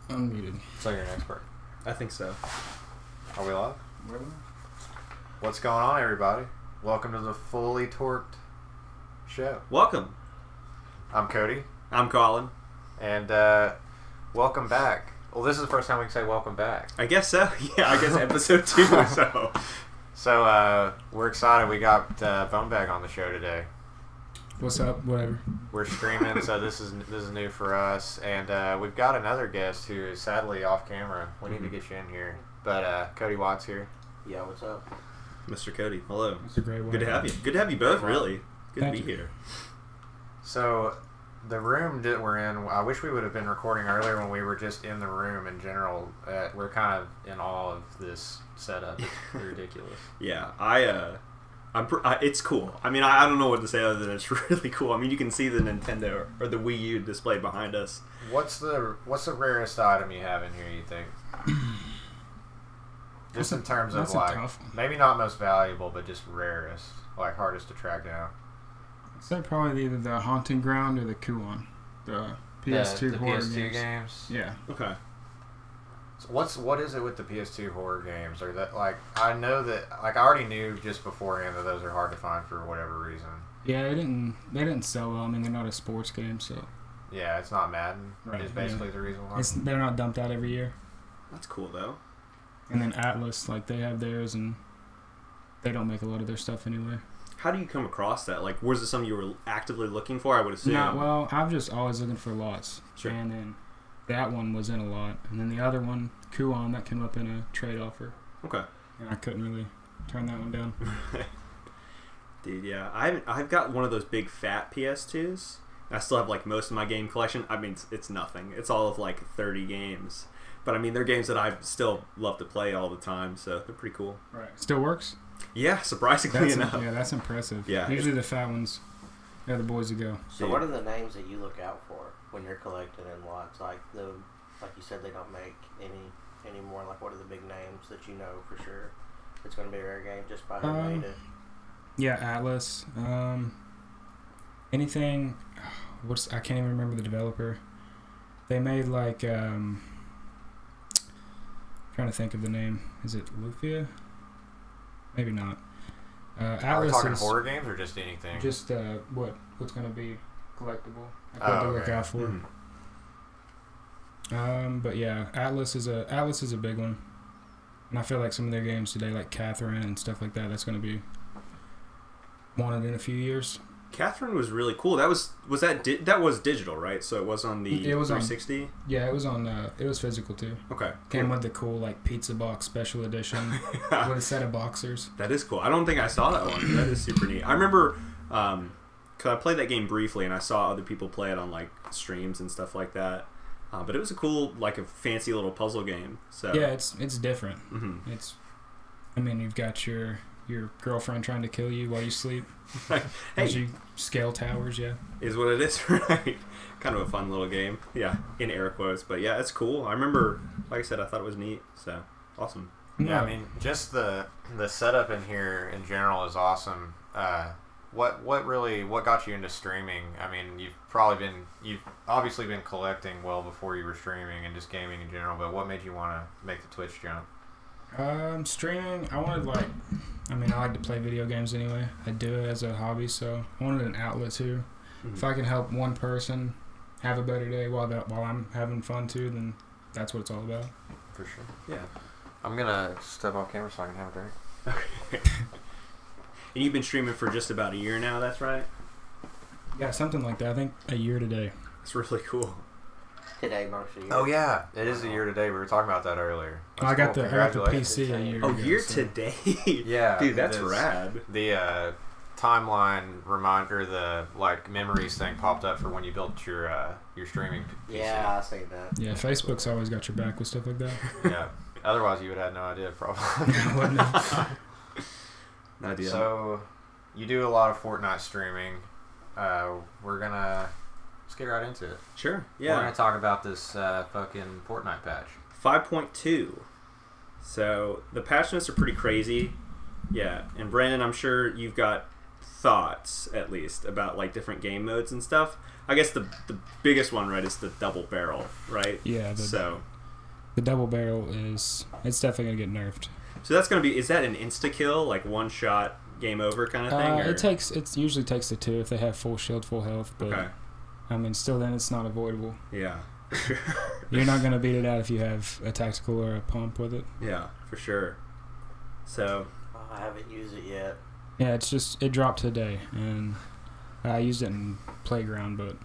Unmuted. So you're an expert. I think so. Are we live? What's going on, everybody? Welcome to the Fully Torqued show. Welcome. I'm Cody. I'm Colin. And welcome back. Well, this is the first time we can say welcome back. I guess so. Yeah, I guess episode 2 or so. So we're excited. We got Bonebag on the show today. What's up? Whatever. We're streaming, so this is new for us. And we've got another guest who is sadly off camera. We need to get you in here. But Cody Watts here. Yeah, what's up? Mr. Cody, hello. That's a great one. Good to have you. Good to have you both, really. Good Thank to be you. here. So the room that we're in, I wish we would have been recording earlier when we were just in the room in general. We're kind of in awe of this setup. It's ridiculous. Yeah, it's cool. I mean, I don't know what to say other than it's really cool. I mean, you can see the Nintendo or the Wii U display behind us. What's the rarest item you have in here, you think? Just in terms of, that's a like, tough one. maybe not most valuable, but just rarest, like hardest to track down. I'd say probably either the Haunting Ground or the Kuon. The PS2 the horror PS2 games. games. Yeah. Okay. So what is it with the PS2 horror games? Or that, like, I know that, like, I already knew just beforehand that those are hard to find for whatever reason. Yeah, they didn't sell well. I mean, they're not a sports game, so Yeah, it's not Madden. Right, Is basically the reason why. they're not dumped out every year. That's cool, though. And then Atlas, like, they have theirs, and they don't make a lot of their stuff anyway. How do you come across that? Like, was it something you were actively looking for, I would assume? No, well, I'm just always looking for lots. Sure. And then that one was in a lot. And then the other one, Kuon, that came up in a trade offer. Okay. And I couldn't really turn that one down. Dude, yeah. I've got one of those big fat PS2s. I still have, like, most of my game collection. I mean, it's nothing. It's all of, like, 30 games. But, I mean, they're games that I still love to play all the time, so they're pretty cool. Right. Still works? Yeah, surprisingly enough. Yeah, that's impressive. Yeah. Usually the fat ones, they're the boys to go. So what are the names that you look out for when you're collecting in lots? Like you said, they don't make any anymore. Like, what are the big names that you know for sure it's going to be a rare game just by who made it? Yeah, Atlas. Anything. I can't even remember the developer. They made like trying to think of the name. Is it Lufia? Maybe not. Are we Atlas talking is horror games or just anything? just what's going to be collectible. Like Oh, what to okay. look out for. But yeah, Atlas is a big one, and I feel like some of their games today, like Catherine and stuff like that, that's going to be wanted in a few years. Catherine was really cool. That was digital, right? So it was on the It was on- 360? Yeah, it was on. It was physical too. Okay. Came with the cool like pizza box special edition with a set of boxers. That is cool. I don't think I saw that one. That is super neat. I remember, because I played that game briefly, and I saw other people play it on, like, streams and stuff like that. But it was a cool, like, a fancy little puzzle game. So Yeah, it's different. Mhm. I mean, you've got your girlfriend trying to kill you while you sleep as Hey, you scale towers. Yeah. is what it is, right? Kind of a fun little game. Yeah, in air quotes. But yeah, it's cool. I remember, like I said, I thought it was neat. So, awesome. Yeah, I mean, just the setup in here in general is awesome. What got you into streaming? I mean, you've obviously been collecting well before you were streaming and just gaming in general. But what made you want to make the Twitch jump? Streaming. I like to play video games anyway. I do it as a hobby, so I wanted an outlet too. Mhm. If I can help one person have a better day while I'm having fun too, then that's what it's all about. For sure. Yeah. I'm gonna step off camera so I can have a drink. Okay. And you've been streaming for just about a year now, that's right? Yeah, something like that. I think a year today. It's really cool. Today, most of you. Oh yeah, it is a year today. We were talking about that earlier. I got cool. the Congratulations. PC a year Oh, ago. year so- today? Yeah, Dude, that's it is. rad. The timeline reminder, the like memories thing popped up for when you built your streaming PC. Yeah, I see that. Yeah, Facebook's always got your back with stuff like that. Yeah. Otherwise, you would have had no idea, probably. Wouldn't it? No idea. So, you do a lot of Fortnite streaming. Let's get right into it. Sure, We're yeah. gonna talk about this fucking Fortnite patch. 5.2. So the patch notes are pretty crazy. Yeah, and Brandon, I'm sure you've got thoughts at least about like different game modes and stuff. I guess the biggest one, right, is the double barrel, right? Yeah. So The double barrel it's definitely gonna get nerfed. So that's gonna be. Is that an insta kill, like one shot, game over kind of thing? Or? It usually takes the 2 if they have full shield, full health. But Okay. I mean, still then it's not avoidable. Yeah. You're not gonna beat it out if you have a tactical or a pump with it. Yeah, for sure. So. I haven't used it yet. Yeah, it dropped today, and I used it in Playground, but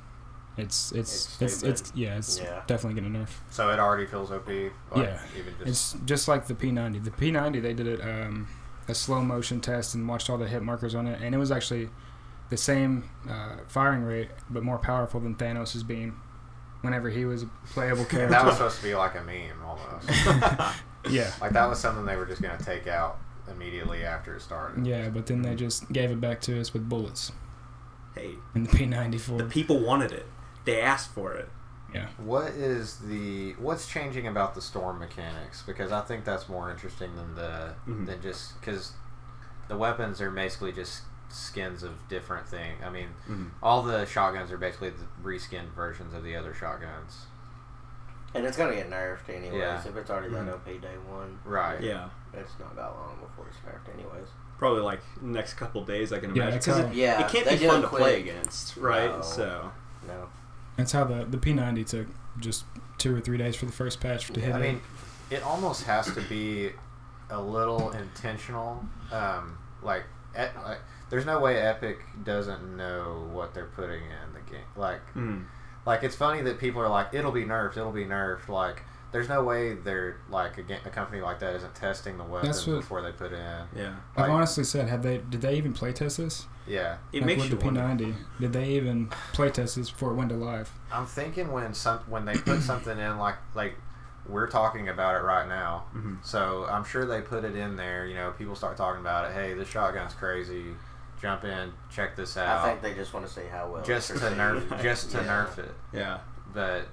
it's definitely gonna nerf. So it already feels OP. Like, Yeah. Even It's just like the P90. The P90, they did it a slow motion test and watched all the hit markers on it, and it was actually the same firing rate, but more powerful than Thanos' beam. Whenever he was a playable character. that was supposed to be like a meme almost. Yeah. Like that was something they were just gonna take out immediately after it started. Yeah, but then they just gave it back to us with bullets Hey, in the P94. the people wanted it. They asked for it. Yeah. What's changing about the storm mechanics? Because I think that's more interesting than than just because the weapons are basically just skins of different things. I mean, all the shotguns are basically the reskinned versions of the other shotguns. And it's gonna get nerfed anyways. Yeah. If it's already that OP day one, Right. Yeah. it's not that long before it's nerfed anyways. Probably like next couple days, I can Yeah, imagine. that's Because how- it can't they be do fun it to quick. play against, right? No. So. No. That's how the P90 took just 2 or 3 days for the first patch to hit. I mean, it almost has to be a little intentional. Like, there's no way Epic doesn't know what they're putting in the game. Like it's funny that people are like, it'll be nerfed. Like, there's no way they're like a company like that isn't testing the weapons before they put it in. Yeah. I've honestly said, did they even playtest this? Yeah. It Like makes with you the wonder. P90, did they even playtest this before it went to live? I'm thinking when they put something in like we're talking about it right now. So I'm sure they put it in there. You know, people start talking about it. Hey, this shotgun's crazy. Jump in, check this out. I think they just want to see how well. just to it's nerf, received. just to Yeah. nerf it. Yeah. But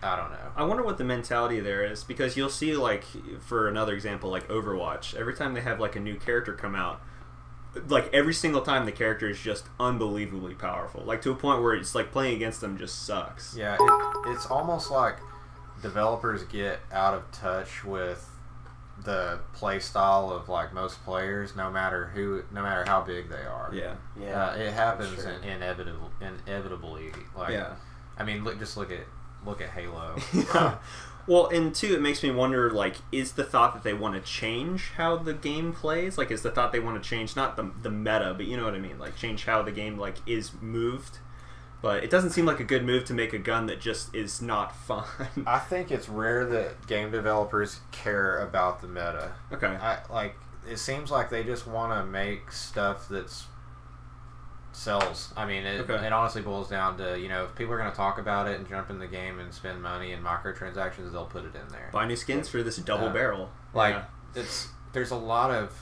I don't know. I wonder what the mentality there is, because you'll see, like, for another example, like Overwatch, every time they have like a new character come out, like every single time the character is just unbelievably powerful, like to a point where it's like playing against them just sucks. Yeah, it's almost like developers get out of touch with the play style of like most players, no matter how big they are. Yeah. Yeah. It happens for sure. inevitably. Like, Yeah. I mean, look at Halo. Well, and two, it makes me wonder, like, is the thought that they want to change how the game plays? Like, is the thought they want to change, not the meta, but you know what I mean? Like, change how the game, like, is moved? But it doesn't seem like a good move to make a gun that just is not fun. I think it's rare that game developers care about the meta. Okay. It seems like they just want to make stuff that's sells. I mean, it honestly boils down to, you know, if people are going to talk about it and jump in the game and spend money in microtransactions, they'll put it in there. Buy new skins for this double barrel. Like, Yeah. there's a lot of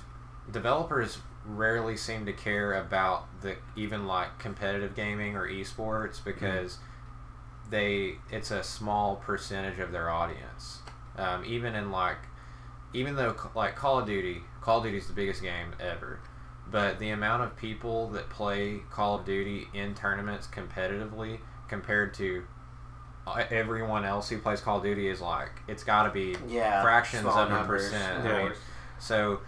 developers rarely seem to care about even like competitive gaming or esports, because it's a small percentage of their audience. Even though like Call of Duty is the biggest game ever, but the amount of people that play Call of Duty in tournaments competitively compared to everyone else who plays Call of Duty is like, it's got to be fractions small of a numbers. percent. Yeah. I mean, so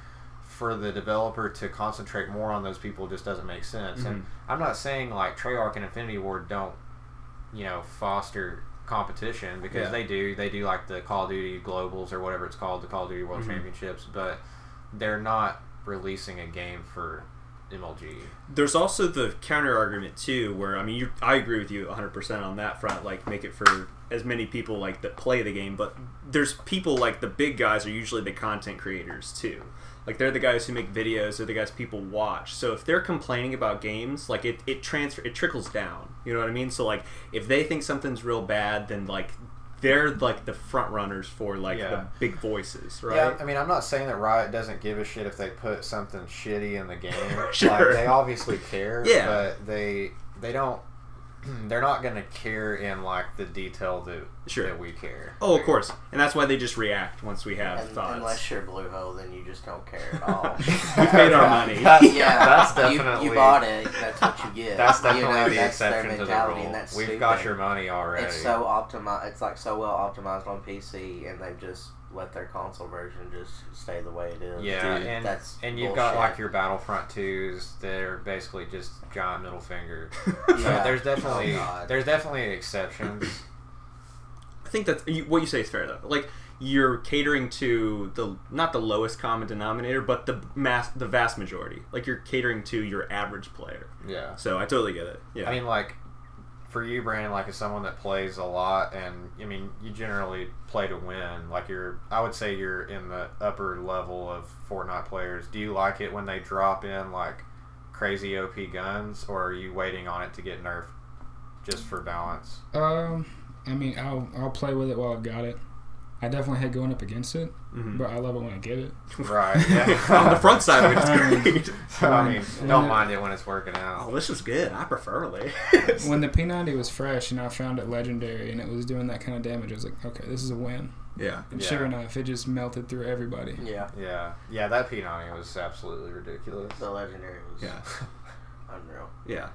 for the developer to concentrate more on those people just doesn't make sense. And I'm not saying like Treyarch and Infinity Ward don't, you know, foster competition, because they do like the Call of Duty Globals or whatever it's called, the Call of Duty World Championships, but they're not releasing a game for MLG. There's also the counter argument too, where I mean, I agree with you 100% on that front. Like, make it for as many people like that play the game, but there's people like the big guys are usually the content creators too. Like, they're the guys who make videos, they're the guys people watch. So if they're complaining about games, like it trickles down. You know what I mean? So like, if they think something's real bad, then like they're like the front runners for like the big voices, right? Yeah, I mean, I'm not saying that Riot doesn't give a shit if they put something shitty in the game. Sure. Like, they obviously care, Yeah. but they don't. they're not going to care in like the detail that Sure. that we care. Oh, of course, and that's why they just react once we have And, thoughts. unless you're Bluehost, then you just don't care at all. We paid our money. Yeah, That's definitely you bought it. That's what you get. That's You know, definitely the that's their exception to the mentality, rule. and that's We've stupid. got your money already. It's so optimized. It's like so well optimized on PC, and they've just let their console version just stay the way it is. Yeah, Dude, and that's you've got bullshit. like your Battlefront 2s that are basically just giant middle fingers. Yeah. So there's definitely Oh, God. there's definitely exceptions. I think that's what you say is fair though. Like you're catering to the not the lowest common denominator, but the vast majority. Like you're catering to your average player. Yeah. So I totally get it. Yeah. I mean, like, for you, Brandon, like, as someone that plays a lot, and, I mean, you generally play to win. Like, I would say you're in the upper level of Fortnite players. Do you like it when they drop in, like, crazy OP guns, or are you waiting on it to get nerfed just for balance? I mean, I'll play with it while I've got it. I definitely hate going up against it, but I love it when I get it. Right. Yeah. On the front side, it's great. I mean, And don't then- mind it when it's working out. Oh, this is good. I prefer it. When the P90 was fresh and I found it legendary and it was doing that kind of damage, I was like, okay, this is a win. Yeah. And Yeah. sure enough, it just melted through everybody. Yeah, Yeah, that P90 was absolutely ridiculous. the legendary was Yeah. unreal. Yeah.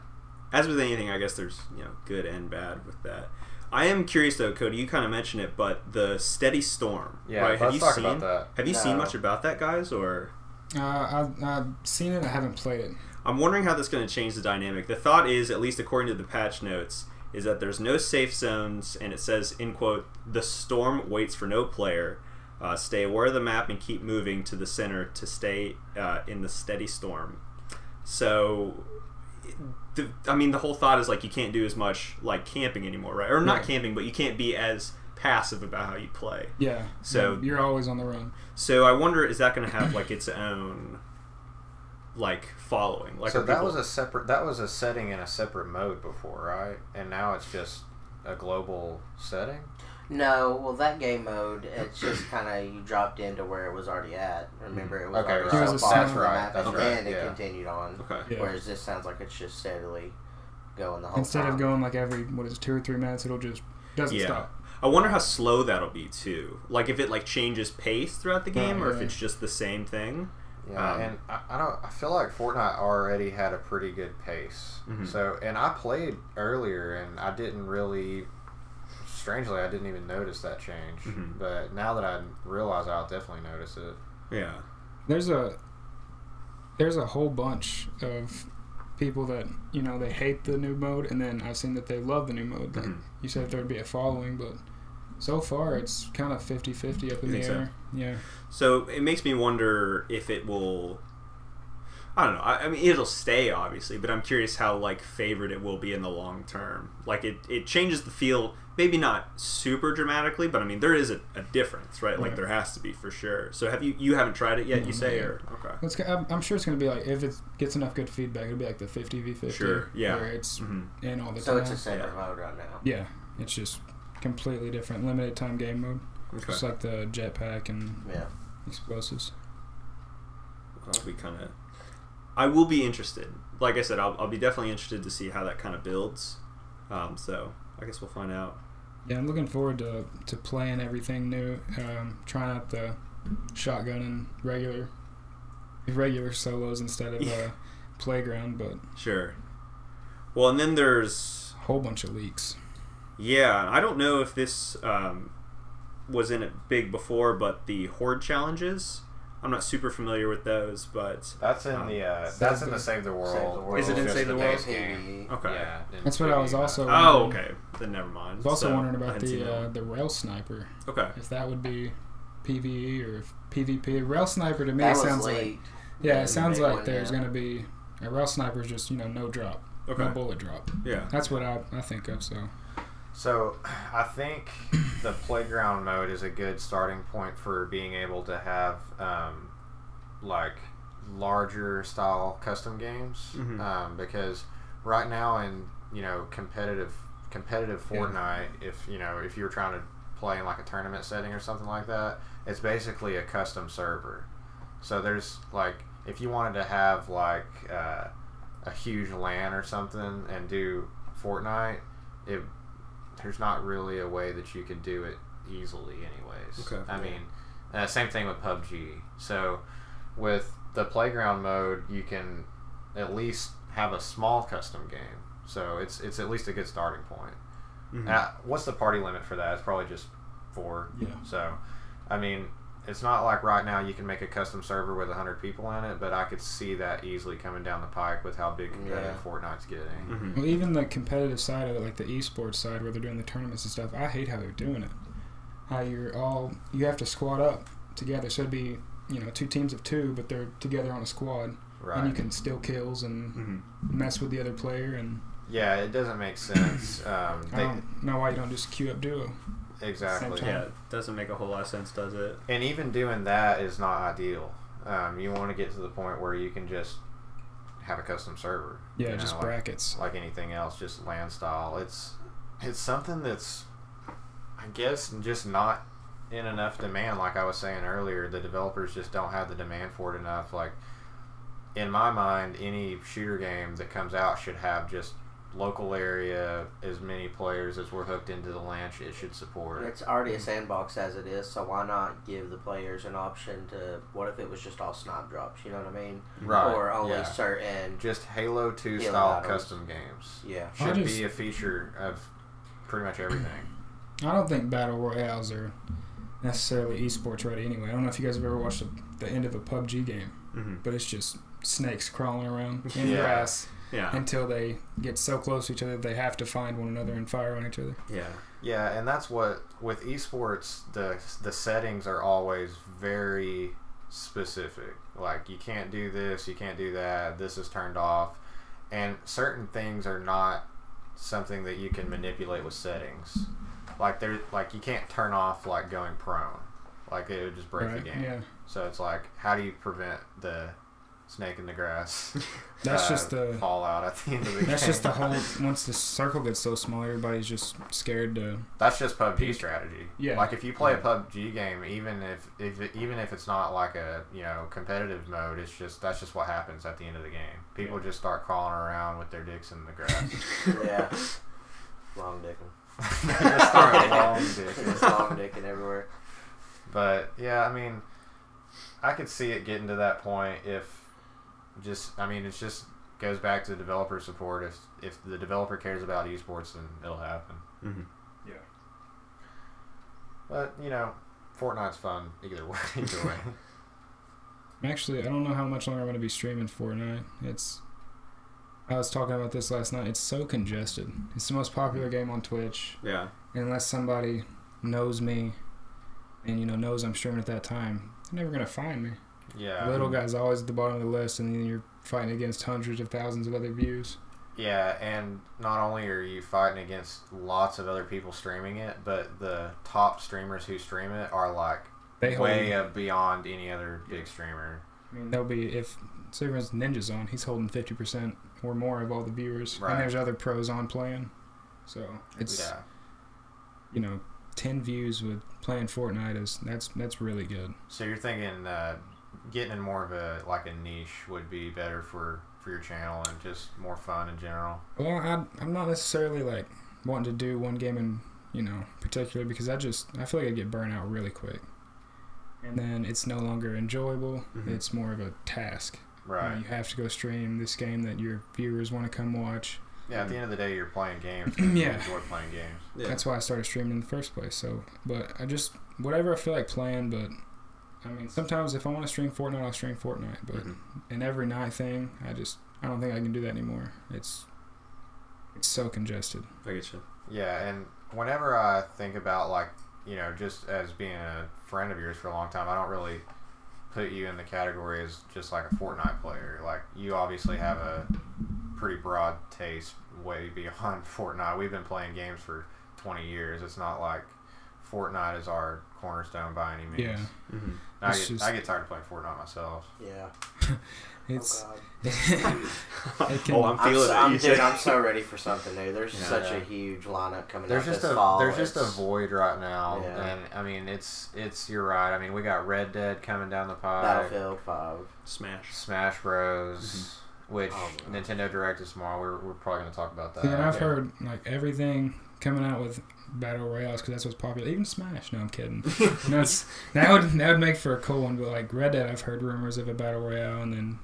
As with anything, I guess there's good and bad with that. I am curious though, Cody. You kind of mentioned it, but the Steady Storm. Yeah, right? let's Have you talk seen? about that. Have you seen No. much about that, guys? Or I've seen it, I haven't played it. I'm wondering how that's going to change the dynamic. The thought is, at least according to the patch notes, is that there's no safe zones, and it says, in quote, "The storm waits for no player. Stay aware of the map and keep moving to the center to stay in the steady storm." So, the whole thought is like you can't do as much like camping anymore, right? Or not Right. camping, but you can't be as passive about how you play. Yeah. So- you're always on the run. So I wonder, is that going to have like its own like following? Like, So are that people- was a setting in a separate mode before, right? And now it's just a global setting. No, well, that game mode, it's just kind of you dropped into where it was already at. Remember, it was Okay, already right. so It was a far snow- from the That's right, map, that's and right, then it yeah. continued on. Okay. Yeah. Whereas this sounds like it's just steadily going the whole Instead time. of going like every 2 or 3 minutes, it'll just doesn't Yeah. stop. I wonder how slow that'll be too. Like if it like changes pace throughout the game, or if Right. it's just the same thing. Yeah, and I feel like Fortnite already had a pretty good pace. Mhm. So, and I played earlier, and I didn't really. Strangely, I didn't even notice that change. Mhm. But now that I realize, I'll definitely notice it. Yeah. There's a whole bunch of people that they hate the new mode, and then I've seen that they love the new mode. Like Mhm. you said, there'd be a following, but so far it's kind of 50-50 up in You the think so? air. Yeah. So it makes me wonder if it will. I don't know. I mean, it'll stay obviously, but I'm curious how like favored it will be in the long term. Like it changes the feel, maybe not super dramatically, but I mean there is a difference, right? Like Right. there has to be for sure. So have you haven't tried it yet? No, You say not or okay? I'm sure it's going to be like, if it gets enough good feedback, it'll be like the 50v50. Sure, yeah. Where it's Mhm. in all the So time. it's a separate mode right now. Yeah. It's just completely different. Limited time game mode. Okay. Just like the jetpack and Yeah. explosives. Well, we kind of. I will be interested. Like I said, I'll be definitely interested to see how that kind of builds. So I guess we'll find out. Yeah, I'm looking forward to playing everything new. Trying out the shotgun and regular solos instead of playground, but Sure. Well, and then there's a whole bunch of leaks. yeah. I don't know if this was in it big before, but the horde challenges. I'm not super familiar with those, but That's in that's in the Save the World. Save the World. Is it in Just Save the base World? game. Okay. Yeah. didn't That's what I was figure also. that. oh, wondering. okay. Then never mind. I was also So, wondering I about hadn't seen that the rail sniper. one. Okay. If that would be PVE or if PvP. Rail sniper to me That was sounds like leaked. it sounds big like one, there's yeah. going to be a rail sniper is just no drop, Okay. no bullet drop. Yeah. That's what I think of. So, I think the playground mode is a good starting point for being able to have like larger style custom games, Mhm. because right now in competitive Fortnite, if you're trying to play in like a tournament setting or something like that, it's basically a custom server. So there's like, if you wanted to have like a huge LAN or something and do Fortnite, there's not really a way that you can do it easily anyways. Okay. I mean, same thing with PUBG. So with the playground mode, you can at least have a small custom game. So it's at least a good starting point. What's the party limit for that? It's probably just 4. Yeah. So, I mean, it's not like right now you can make a custom server with 100 people in it, but I could see that easily coming down the pike with how big competitive Fortnite's getting. Well, even the competitive side of it, like the esports side where they're doing the tournaments and stuff, I hate how they're doing it. How you have to squad up together. So it'd be, 2 teams of 2, but they're together on a squad. Right. And you can steal kills and mess with the other player. And yeah, it doesn't make sense. I don't know why you don't just queue up duo. Exactly. Same time. Yeah, it doesn't make a whole lot of sense, does it? And even doing that is not ideal. You want to get to the point where you can just have a custom server. Yeah, just brackets. Like anything else, just LAN style. It's something that's, I guess, just not in enough demand. Like I was saying earlier, the developers just don't have the demand for it enough. Like, in my mind, any shooter game that comes out should have just local area, as many players as were hooked into the LAN it should support. It's already a sandbox as it is, so why not give the players an option to, what if it was just all snipe drops, you know what I mean? Right. Or only yeah. certain... Just Halo 2 Halo style battles. custom games. Yeah. Should be a feature of pretty much everything. I don't think battle royales are necessarily esports ready anyway. I don't know if you guys have ever watched the end of a PUBG game, but it's just snakes crawling around in grass until they get so close to each other that they have to find one another and fire on each other. Yeah. Yeah, and that's what, with esports, the settings are always very specific. Like, you can't do this, you can't do that, this is turned off. And certain things are not something that you can manipulate with settings. Like, you can't turn off, like, going prone. Like, it would just break the game. Yeah. So it's like, how do you prevent the snake in the grass that's just the fallout at the end of the game? That's just the whole, once the circle gets so small, everybody's just scared to... That's just PUBG strategy. Yeah. Like, if you play a PUBG game, even if it's not like a, competitive mode, that's just what happens at the end of the game. People just start crawling around with their dicks in the grass. Yeah. Long dicking. Just start long dicking. Just long dicking everywhere. But yeah, I mean, I could see it getting to that point if it just goes back to developer support. If the developer cares about esports, then it'll happen. Yeah. But Fortnite's fun either way. Actually, I don't know how much longer I'm going to be streaming Fortnite. I was talking about this last night. It's so congested. It's the most popular game on Twitch. Yeah. Unless somebody knows me and, knows I'm streaming at that time, they're never going to find me. Yeah. Little guy's always at the bottom of the list, and then you're fighting against hundreds of thousands of other views. Yeah, and not only are you fighting against lots of other people streaming it, but the top streamers who stream it are like way beyond any other big streamer. I mean, there'll be, if say for instance Ninja's on, he's holding 50% or more of all the viewers, right. And there's other pros on playing. So it's 10 views with playing Fortnite that's really good. So you're thinking getting in more of a niche would be better for your channel and just more fun in general? Well, I'm not necessarily like wanting to do one game in particular, because I feel like I get burnt out really quick, and then it's no longer enjoyable. It's more of a task. Right. You have to go stream this game that your viewers want to come watch. Yeah, at the end of the day, you're playing games. Yeah. You enjoy playing games. Yeah. That's why I started streaming in the first place. So, but I just, whatever I feel like playing, but I mean, sometimes if I want to stream Fortnite, I'll stream Fortnite, but an every night thing, I don't think I can do that anymore. It's so congested. I get you. Yeah, and whenever I think about just as being a friend of yours for a long time, I don't really put you in the category as just like a Fortnite player. Like, you obviously have a pretty broad taste way beyond Fortnite. We've been playing games for 20 years. It's not like Fortnite is our cornerstone by any means. Yeah. I get tired of playing Fortnite myself. Yeah. It's I'm feeling it. I'm so ready for something new. There's such a huge lineup coming out this fall. There's just a void right now, Yeah. and I mean it's you're right. I mean, we got Red Dead coming down the pipe, Battlefield 5, Smash. Smash Bros. which Oh, no. Nintendo Direct is tomorrow. We're probably going to talk about that. Yeah, and I've yeah. heard like everything coming out with battle royales because that's what's popular. Even Smash. No, I'm kidding. No, that would make for a cool one. But like Red Dead, I've heard rumors of a battle royale, and then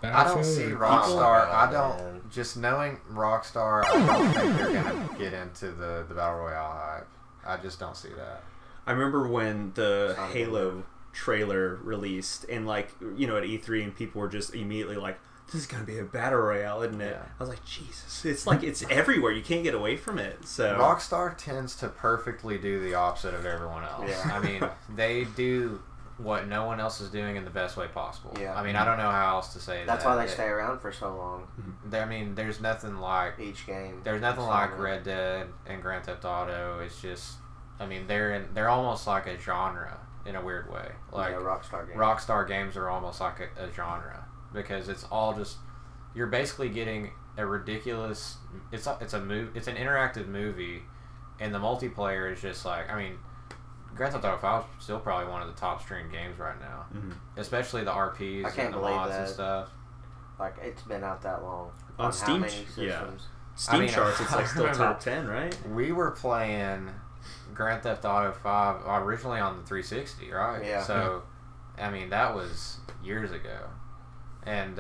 I don't Battlefield see or- Rockstar. I Man. don't. Just knowing Rockstar, I don't think they're going to get into the battle royale hype. I just don't see that. I remember when the Sounds Halo good. trailer released, and like at E3, and people were just immediately like, "This is gonna be a battle royale, isn't it?" Yeah. I was like, "Jesus!" It's like it's everywhere. You can't get away from it. So Rockstar tends to perfectly do the opposite of everyone else. Yeah. I mean, they do what no one else is doing in the best way possible. Yeah. I mean, I don't know how else to say That's that. why they stay around for so long. I mean, there's nothing like Each game. there's nothing is like something. Red Dead and Grand Theft Auto. It's just, I mean, they're almost like a genre in a weird way. Like Yeah, Rockstar game. Rockstar games are almost like a genre because it's all just you're basically getting a ridiculous. It's an interactive movie, and the multiplayer is just like, I mean, Grand Theft Auto 5 is still probably one of the top streamed games right now, especially the RPs I can't and the believe mods and that. stuff. Like, it's been out that long. On how Steam, many yeah. systems? Steam I mean, charts, it's like I still remember- top 10, right? We were playing Grand Theft Auto 5 originally on the 360, right? Yeah. So, I mean, that was years ago. And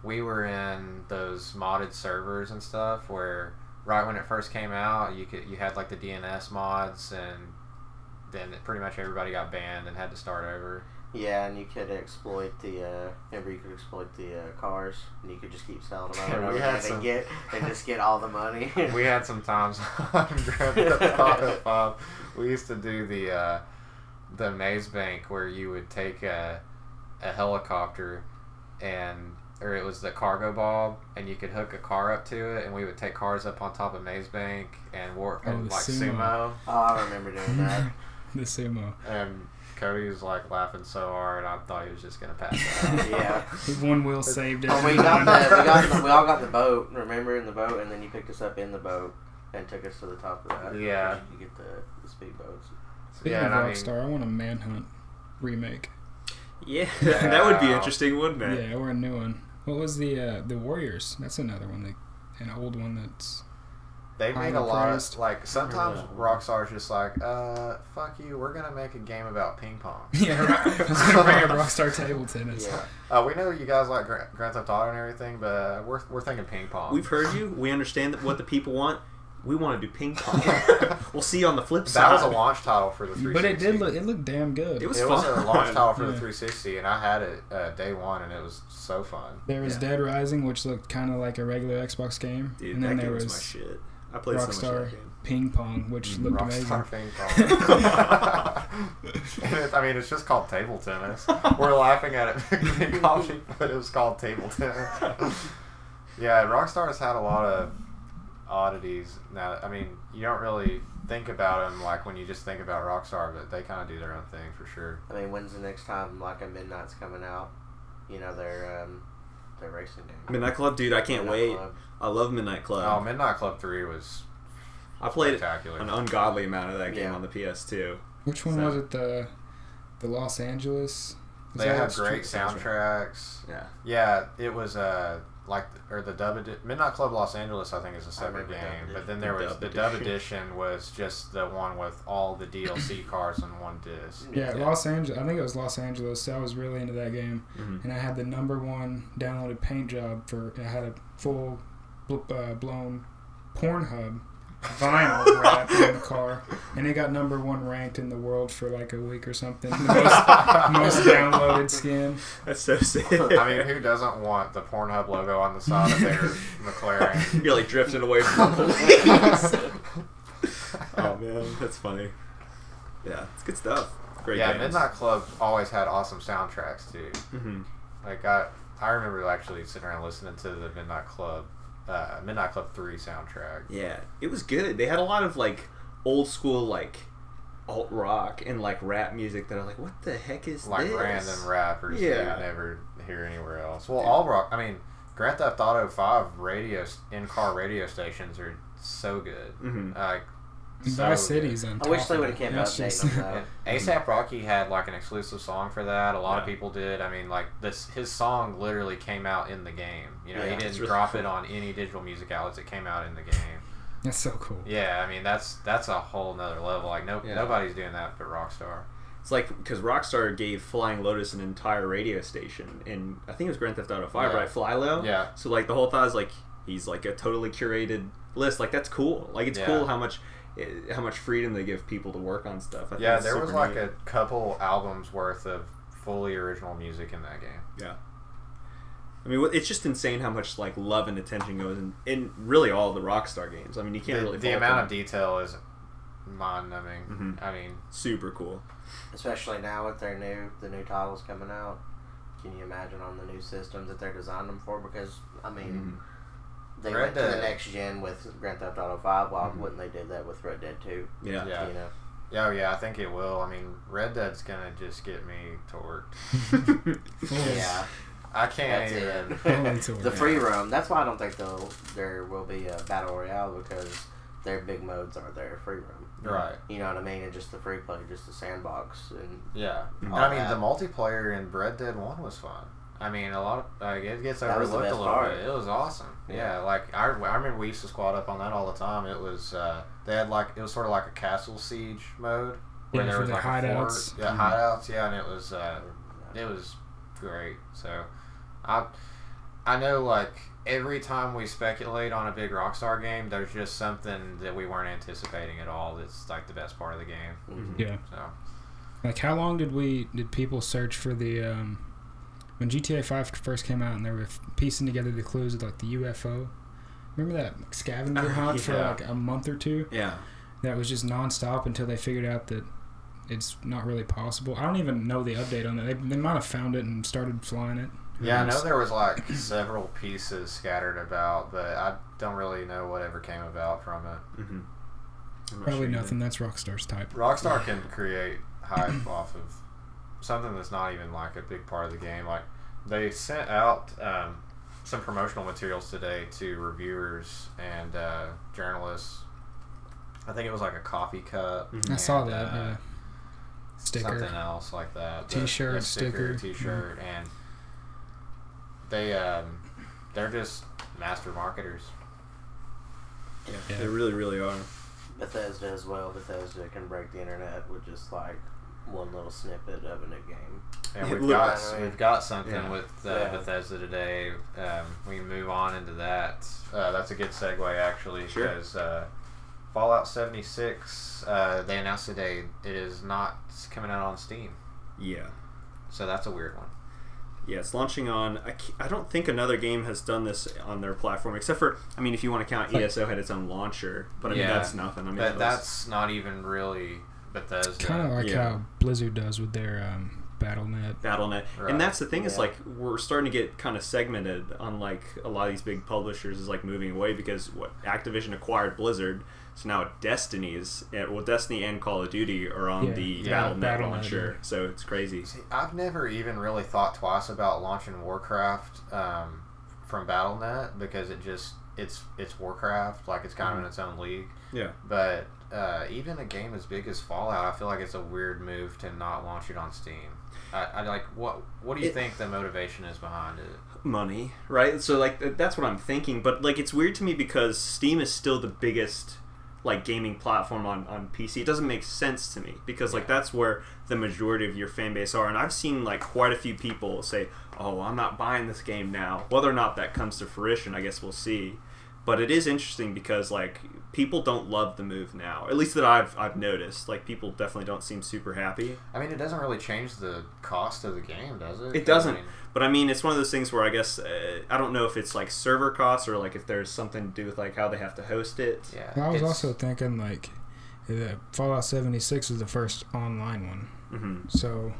we were in those modded servers and stuff where right when it first came out, you had like the DNS mods, and then pretty much everybody got banned and had to start over. Yeah, and you could exploit the. Remember, you could exploit the cars, and you could just keep selling them Yeah, over and we over had again some- and just get all the money. We had some times on Grand Theft Auto 5. We used to do the maze bank where you would take a helicopter or it was the cargo bob, and you could hook a car up to it, and we would take cars up on top of maze bank and warp Oh, and the like sumo. sumo. Oh, I remember doing that. the sumo. And Cody was like laughing so hard, I thought he was just gonna pass out. Yeah. One wheel saved it. Oh, we all got the boat. Remember, in the boat, and then you picked us up in the boat and took us to the top of that. Yeah. You get the speedboats. Speaking Yeah, of and I mean- Rockstar, I want a Manhunt remake. Yeah, that would be Wow. interesting, wouldn't it? Yeah, or a new one. What was the Warriors? That's another one, an old one that's. They made a Highly lot praised. of like sometimes that. Rockstar's just like, fuck you, we're gonna make a game about ping pong. Yeah, right. I was gonna bring up Rockstar Table Tennis. Yeah. We know you guys like Grand Theft Auto and everything, but we're thinking ping pong. We've heard you. We understand what the people want. We want to do ping pong. We'll see you on the flip side. That was a launch title for the 360. But it looked damn good. It was It was fun. a launch title for the Yeah. 360, and I had it day one, and it was so fun. There was Yeah. Dead Rising, which looked kind of like a regular Xbox game, Dude, and that then game there was was my shit. I played so much of Rockstar that game. Ping Pong, which looked Rockstar amazing. ping pong. I mean, it's just called table tennis. We're laughing at it because but it was called table tennis. Yeah, Rockstar has had a lot of oddities. Now, I mean, you don't really think about them like when you just think about Rockstar, but they kind of do their own thing for sure. I mean, when's the next time like a Midnight's coming out? You know, their racing game. Midnight Club, dude, I can't Midnight wait. Club. I love Midnight Oh, Club. Midnight Club 3 was I played spectacular. an ungodly amount of that game Yeah. on the PS2. Which one So- was it? The Los Angeles. Was They that have Street great Fighter? Yeah. soundtracks. Yeah, it was the dub Midnight Club Los Angeles, I think, is a separate remember game. Dub But then Edition. there was Dub the dub Edition. edition was just the one with all the DLC cards on one disc. Yeah, Yeah. Los Angeles. I think it was Los Angeles. So I was really into that game, Mhm. and I had the #1 downloaded paint job for. I had a full blown Pornhub vinyl wrapped in the car, and it got #1 ranked in the world for like a week or something. The most downloaded skin. That's so sick. I mean, who doesn't want the Pornhub logo on the side of their McLaren? You're like drifting away from the police. Oh man, that's funny. Yeah, it's good stuff. Great Yeah, games. Midnight Club always had awesome soundtracks too. Mm-hmm. Like I remember actually sitting around listening to the Midnight Club 3 soundtrack. Yeah, it was good. They had a lot of like old school like alt rock and like rap music that I was like, what the heck is Like this? random rappers Yeah. that you never hear anywhere else. Well, all rock. I mean, Grand Theft Auto 5 in-car radio stations are so good. Mhm. Like Vice City's good. on I top wish they of would have it. kept That's just- updating them though. ASAP Rocky had like an exclusive song for that. A lot of Yeah. people did. I mean, like his song literally came out in the game. You know, Yeah, he it's didn't really drop cool. it on any digital music outlets. It came out in the game. That's so cool. Yeah, I mean that's a whole nother level. Like Yeah. nobody's doing that but Rockstar. It's like because Rockstar gave Flying Lotus an entire radio station in I think it was Grand Theft Auto 5, Yeah. right? Flylo. Yeah. So like the whole thought is like he's like a totally curated list. Like that's cool. Like it's Yeah. cool how much freedom they give people to work on stuff. I think Yeah, it's there super was like neat. a couple albums worth of fully original music in that game. Yeah. I mean, it's just insane how much like love and attention goes in really all the Rockstar games. I mean, you can't really The fault amount them. of detail is mind-numbing. Mhm. I mean, Super cool. Especially now with the new titles coming out. Can you imagine on the new systems that they're designing them for? Because I mean, they Red went to the Dead. next gen with Grand Theft Auto 5. Why Mhm. wouldn't they do that with Red Dead 2? Yeah. Yeah. You know, oh yeah, I think it will. I mean, Red Dead's gonna just get me torqued. yeah, I can't that's even. it. Only to The it. free roam. That's why I don't think there will be a battle royale because their big modes are their free roam. Right. You know what I mean? And just the free play, just the sandbox, and Yeah. Mhm. I mean, that. the multiplayer in Red Dead 1 was fun. I mean, a lot of it gets That was the overlooked a best little part. bit. It was awesome. Yeah, Yeah. like I remember we used to squad up on that all the time. It was they had like it was sort of like a castle siege mode where Yeah, there for was the like a hideouts. fort. Yeah, Mhm. hideouts. Yeah, and it was great. So I know like every time we speculate on a big Rockstar game, there's just something that we weren't anticipating at all. That's like the best part of the game. Mhm. Yeah. So. Like, how long did people search for the when GTA 5 first came out and they were piecing together the clues of like the UFO? Remember that scavenger hunt for Yeah. like a month or two? Yeah. That was just nonstop until they figured out that it's not really possible. I don't even know the update on that. They might have found it and started flying it. Who Yeah, I know knows? there was like several pieces scattered about, but I don't really know whatever came about from it. Mm-hmm. Probably nothing. That's Rockstar's type. Rockstar can create hype off of something that's not even like a big part of the game. Like they sent out some promotional materials today to reviewers and journalists. I think it was like a coffee cup. Mhm. I saw and, that. Yeah. Sticker. Something else like that. T-shirt, Yeah, sticker. T-shirt, and they're just master marketers. Yeah. They really, really are. Bethesda as well. Bethesda can break the internet with just like one little snippet of a new game. And Yeah, we've got something Yeah. with Yeah. Bethesda today. We can move on into that. That's a good segue actually, Sure. because Fallout 76. They announced today it is not coming out on Steam, Yeah. so that's a weird one. Yeah, it's launching on. I don't think another game has done this on their platform, except for, I mean, if you want to count, ESO had its own launcher, but I mean, Yeah. that's nothing. I mean, that was- That's not even really Bethesda. Kind of like Yeah. how Blizzard does with their BattleNet. Battle.net. Right. And that's the thing is Yeah. like we're starting to get kind of segmented on like a lot of these big publishers is like moving away because what Activision acquired Blizzard, so now Destiny and Call of Duty are on Yeah. the Yeah, Battle.net Battle.net, launcher, yeah. so it's crazy. See, I've never even really thought twice about launching Warcraft from Battle.net because it's Warcraft, like it's kind of in its own league. Yeah, But even a game as big as Fallout, I feel like it's a weird move to not launch it on Steam. I like what do you think the motivation is behind it? money, right? So like that's what I'm thinking, but like it's weird to me because Steam is still the biggest like gaming platform on PC. It doesn't make sense to me because like that's where the majority of your fan base are, and I've seen like quite a few people say, "Oh, I'm not buying this game now." Whether or not that comes to fruition, I guess we'll see. But it is interesting because like people don't love the move now. At least that I've noticed. Like people definitely don't seem super happy. I mean, it doesn't really change the cost of the game, does it? It doesn't. I mean, But I mean, it's one of those things where I guess I don't know if it's like server costs or like if there's something to do with like how they have to host it. yeah. Well, I was it's- also thinking like Fallout 76 was the first online one. Mm-hmm. So,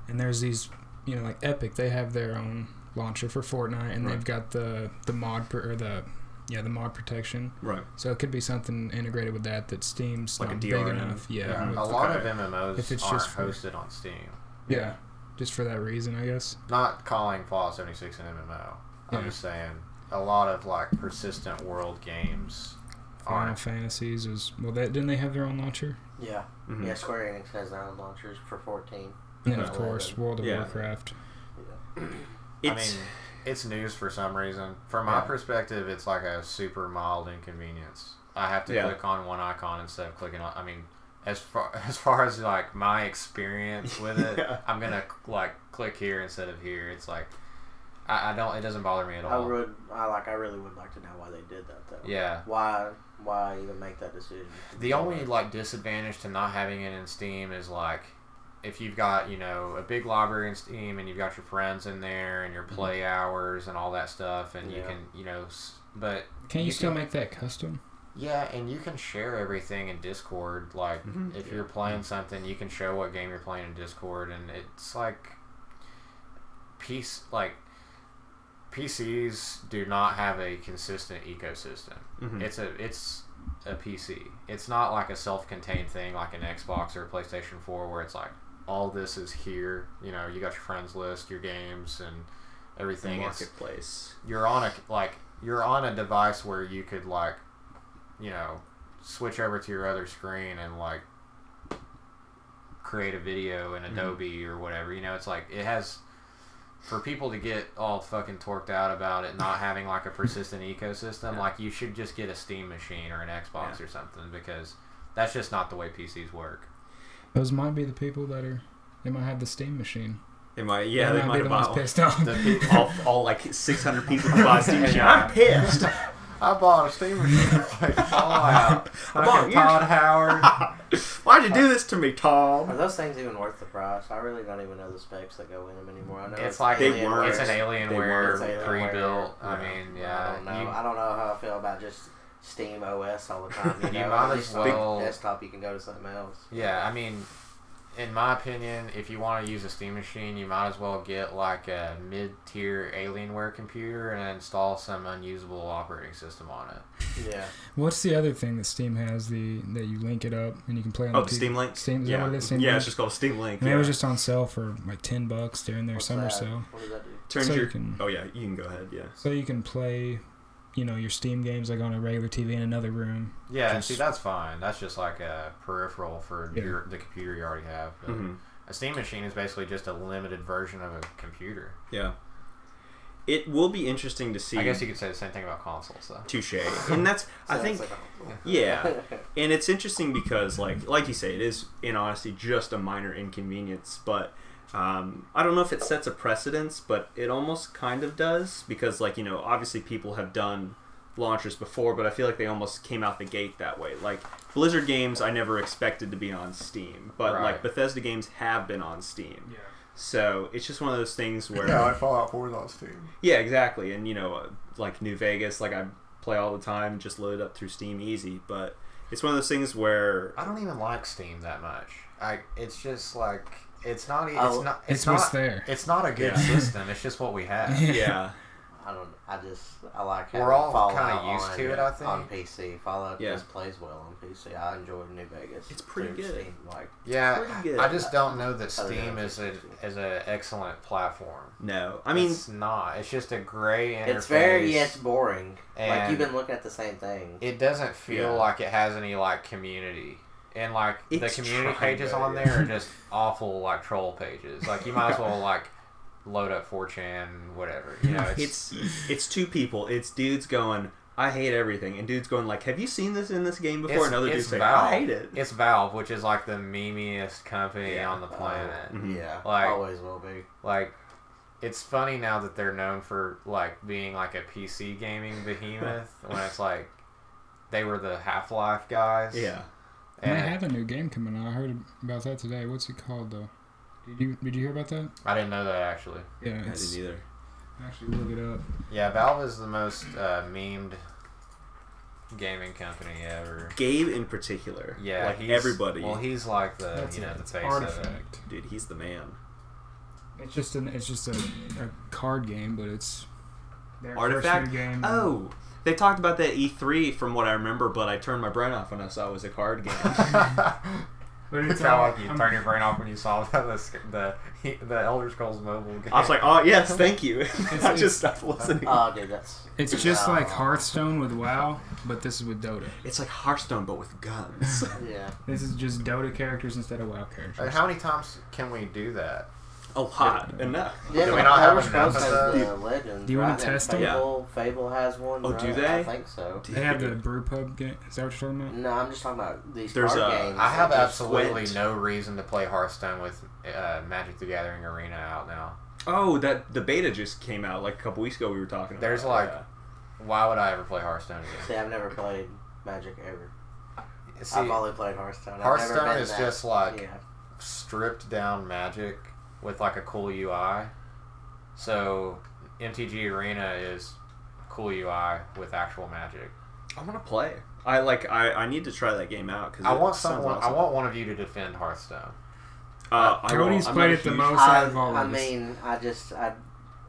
and there's these, like Epic, they have their own launcher for Fortnite, and Right. they've got the mod the mod protection. Right. So it could be something integrated with that Steam's Like a not big DRM. enough. Yeah, Yeah. with- A lot Okay. of MMOs If it's aren't just for- hosted on Steam. yeah, just for that reason, I guess. Not calling Fallout 76 an MMO. I'm Yeah. just saying a lot of like persistent world games Final Fantasies is didn't they have their own launcher? Yeah. Mhm. Yeah, Square Enix has their own launchers for 14. And then of Yeah. course World of Yeah. Warcraft. Yeah. I mean, it's news for some reason. From my Yeah. perspective, it's like a super mild inconvenience. I have to Yeah. click on one icon instead of clicking on. I mean, as far as like my experience with it, Yeah. I'm gonna like click here instead of here. It's like I don't. It doesn't bother me at I all. really would like to know why they did that though. Yeah. Why even make that decision? The only like disadvantage to not having it in Steam is like if you've got a big library in Steam and you've got your friends in there and your play hours and all that stuff and you Yeah. can but Can't you still make that custom? yeah, and you can share everything in Discord. Like Mhm. if you're playing something, you can show what game you're playing in Discord, and it's like PCs do not have a consistent ecosystem. Mhm. It's a PC. It's not like a self-contained thing like an Xbox or a PlayStation 4 where it's like all this is here. You got your friends list, your games, and everything. Marketplace. You're on a device where you could switch over to your other screen and like create a video in Adobe or whatever. It's like it has. For people to get all fucking torqued out about it not having like a persistent ecosystem, like you should just get a Steam machine or an Xbox or something, because that's just not the way PCs work. Those might be the people they might have the Steam machine. They might They have be the ones bought one. pissed off. all like 600 people who bought Steam machine. Yeah. I'm pissed. I bought a Steam machine to play Fallout. I bought Fucking Todd Howard. Why'd you do this to me, Tom? Are those things even worth the price? I really don't even know the specs that go in them anymore. I know It's like They Alienware. weren't. it's an They Alienware weren't. pre-built. Yeah. I mean, I yeah. don't know. I don't know how I feel about just Steam OS all the time. You know? might At as least on well- desktop, you can go to something else. Yeah, I mean, in my opinion, if you want to use a Steam machine, you might as well get like a mid-tier Alienware computer and install some unusable operating system on it. Yeah. What's the other thing that Steam has? That you link it up and you can play on Oh, the the Steam Link? Steam, is yeah. that what it is? Steam Yeah, Link? it's just called Steam Link. And yeah. it was just on sale for like $10 during their What's summer that? sale. What does that do? Turns so your... you can- Oh, yeah, you can go ahead, yeah. So you can play, your Steam games like on a regular TV in another room. Yeah, Just- see, that's fine. That's just like a peripheral for Yeah. the computer you already have. But Mhm. a Steam machine is basically just a limited version of a computer. Yeah. It will be interesting to see. I guess you could say the same thing about consoles, though. Touche. And that's, I So think, it's like, yeah. And it's interesting because, like you say, it is, in honesty, just a minor inconvenience. But I don't know if it sets a precedence, but it almost kind of does. Because, obviously people have done launchers before, but I feel like they almost came out the gate that way. Like, Blizzard games I never expected to be on Steam. But, Right. like, Bethesda games have been on Steam. Yeah. So it's just one of those things where... Fallout 4 is on Steam. Yeah, exactly. And, like New Vegas, like I play all the time, just load it up through Steam easy. But it's one of those things where... I don't even like Steam that much. It's just like... It's not... It's what's there. It's not a good system. It's just what we have. Yeah. I like We're all Fallout kinda used to it, I think. on PC. Fallout Yeah. just plays well on PC. I enjoy New Vegas. It's pretty through good. Steam. Like, Yeah, Pretty good. I just don't know that Other Steam than is an excellent platform. No. I mean... It's not. It's just a gray interface. it's boring. Like And you've been looking at the same thing. It doesn't feel Yeah. like it has any like community. And like It's the community trying pages to, on yeah. there are just awful like troll pages. Like you might as well like load up 4chan, whatever. It's two people. It's dudes going, I hate everything. And dudes going like, have you seen this in this game before? And other dudes saying, I hate it. It's Valve, which is like the memeiest company on the planet. Mhm. Yeah, Like- always will be. Like, it's funny now that they're known for like being like a PC gaming behemoth when it's like they were the Half-Life guys. Yeah. And they And have a new game coming out. I heard about that today. What's it called though? Did you hear about that? I didn't know that actually. Yeah, I didn't either. actually look it up. Yeah, Valve is the most memed gaming company ever. Gabe in particular. Yeah, Like he's, everybody. Well, he's like the That's the it's face of it. Artifact. Dude, he's the man. It's just a card game, but it's their Artifact? first new game. Oh, they talked about that E3 from what I remember, but I turned my brain off when I saw it was a card game. But It's it's how all, like you turn your brain off when you saw the Elder Scrolls mobile game. I was like, oh yes, thank you. I just stopped listening. Oh, dude, that's. it's just like Hearthstone with WoW, but this is with Dota. It's like Hearthstone but with guns. Yeah. This is just Dota characters instead of WoW characters. How many times can we do that? A lot. Enough. Yeah, Do we but not have Elder enough Scrolls of has those? the Legends. Do you wanna right? And test them? Fable has one. Oh, do right? they? I think so. They have the Brewpub game. Is that what you're talking about? No, I'm just talking about these There's card a- games. I have that just absolutely went- no reason to play Hearthstone with Magic the Gathering Arena out now. Oh, the beta just came out like a couple weeks ago. We were talking about. There's like, why would I ever play Hearthstone again? See, I've never played Magic ever. See, I've only played Hearthstone. I've Hearthstone never been is that- just like Yeah. stripped down Magic with like a cool UI. So MTG Arena is cool UI with actual Magic. I want to play. I need to try that game out because I want someone. I want one of you to defend Hearthstone. Cody's I'm played not it the huge- most out of all I of us. mean,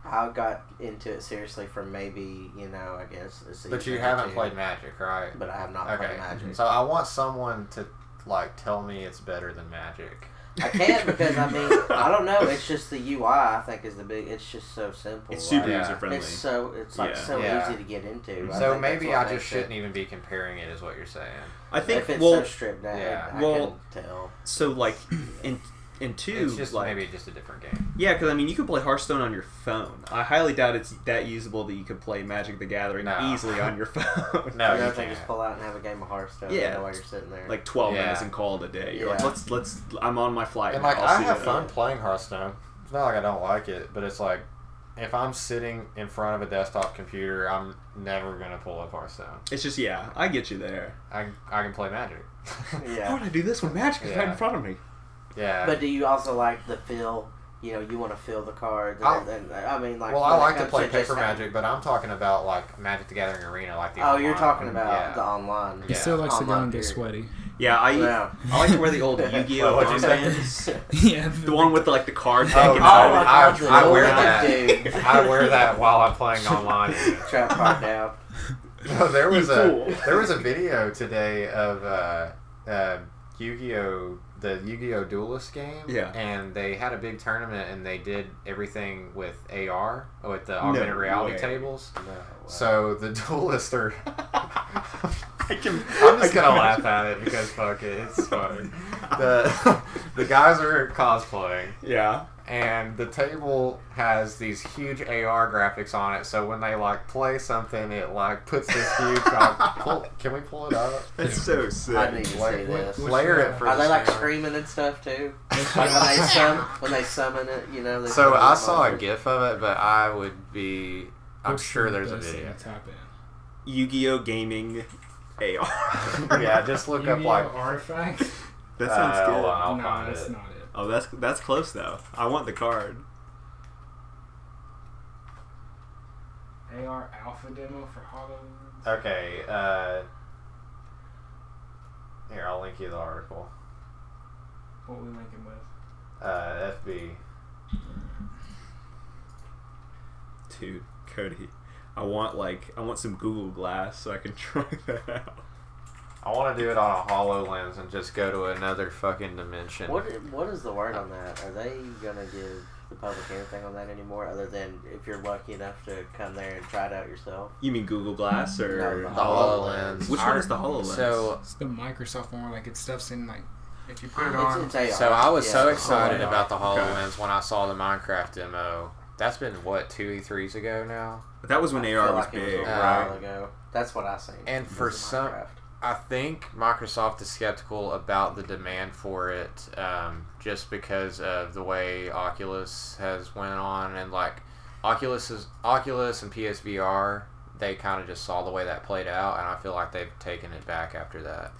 I got into it seriously for maybe, I guess a season But you or haven't two, played Magic, right? But I have not Okay. played Magic. So I want someone to like tell me it's better than Magic. I can't because I don't know. It's just the UI. I think is the big. It's just so simple. It's super Yeah. user friendly. It's like Yeah. so Yeah. easy to get into. So think maybe that's what I just makes shouldn't it- even be comparing it, is what you're saying. I think. If it's Well, so stripped down, Yeah. I Well, can tell. so like in two, It's just like maybe just a different game. yeah, because I mean you could play Hearthstone on your phone. I highly doubt it's that usable that you could play Magic the Gathering No. easily on your phone. No, You you know, they can't. just pull out and have a game of Hearthstone. Yeah. While you're sitting there. Like 12 Yeah. minutes and call it a day. You're like, Yeah. let's. I'm on my flight. And now. like I'll I see have you fun later. playing Hearthstone. It's not like I don't like it, but it's like if I'm sitting in front of a desktop computer, I'm never gonna pull up Hearthstone. It's just I get you there. I can play Magic. How yeah. would I do this when Magic is right Yeah. in front of me? Yeah. But do you also like the feel? You want to feel the cards. And I mean, like. well, when I it like to comes play just paper having- Magic, but I'm talking about like Magic the Gathering Arena, like the. Oh, you're online. talking about Yeah. the online. He Yeah. still likes to go Online and get period. sweaty. Yeah, I like to wear the old Yu-Gi-Oh What'd you say? armbands. Yeah, The one with like the card deck. Oh, and no, all. my I, God, I wear dude. that. Dude. I wear that while I'm playing online. Trap card down. No, there was You fool. a video today of Yu-Gi-Oh! The Yu-Gi-Oh! Duelist game. Yeah. And they had a big tournament, and they did everything with AR, with the augmented reality way. tables. No, So the duelists are. I can. I'm just gonna laugh at it because fuck it, it's funny. The guys are cosplaying, Yeah. and the table has these huge AR graphics on it. So when they like play something, it like puts this huge. Can we pull it up? That's so sick. I need to see Like, this. layer it for Are the they like streamer. screaming and stuff too? Like when they summon it, they So summon I the saw a monster. GIF of it, but I would be. I'm What's sure the there's a best video. thing to tap in? Yu-Gi-Oh! Gaming AR. Yeah, just look up Yu-Gi-Oh! like. Artifact. That sounds good. Hold on, I'll no, find that's it. not it. Oh, that's close though. I want the card. AR Alpha demo for HoloLens. Okay, here, I'll link you the article. What we linking with? FB. Dude, Cody, I want some Google Glass so I can try that out. I want to do it on a HoloLens and just go to another fucking dimension. What is the word on that? Are they gonna give the public anything on that anymore, other than if you're lucky enough to come there and try it out yourself? You mean Google Glass or No, The HoloLens. Which one is the HoloLens? So, It's the Microsoft one where like it stuff's in like if you put it It's, on. it's AR. so I was so Yeah. excited Oh, about the okay. HoloLens when I saw the Minecraft demo. That's been, what, 2 E3s ago now? That was when I AR feel was like it big, a right? while ago. That's what I seen. And was for in some- Minecraft. I think Microsoft is skeptical about the demand for it, just because of the way Oculus has went on, and like Oculus and PSVR, they kind of just saw the way that played out, and I feel like they've taken it back after that.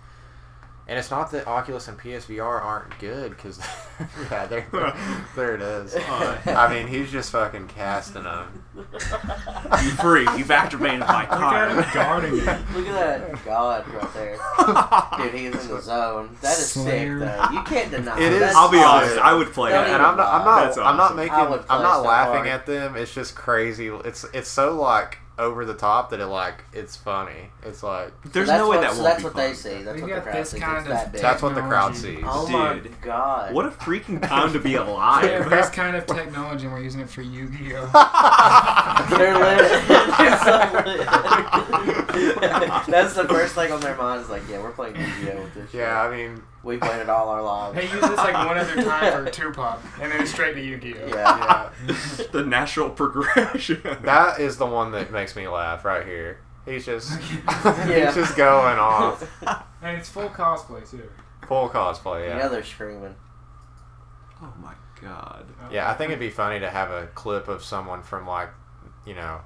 And it's not that Oculus and PSVR aren't good, because yeah, there it is. I mean, he's just fucking casting them. You free. You've activated my Look at him card. guarding it. Look at that god right there. Dude, he is in the zone. That is Slayer. sick, though. You can't deny It is- That's I'll be awesome. honest. I would play Don't that. And I'm not That's I'm not awesome. making I would I'm play not so laughing hard. at them. It's just crazy. It's so like over the top that it's funny. It's like There's no way that won't that's be what fun. they see. That's We what the got crowd this sees. kind It's of that big. that's what the crowd technology. sees. Oh my Dude. god! What a freaking time to be We have alive. this kind of technology, and we're using it for Yu-Gi-Oh. They're lit. That's the first thing on their mind. Is like, yeah, we're playing Yu-Gi-Oh with this. shit. Yeah, I mean, We played it all our lives. They use this like one other time for Tupac, and then straight to Yu-Gi-Oh. Yeah. yeah, The natural progression. that is the one that makes me laugh right here. He's just Yeah. he's just going off. And it's full cosplay too. Full cosplay, Yeah, yeah. they're screaming. Oh my god. Yeah, I think it'd be funny to have a clip of someone from like, you know,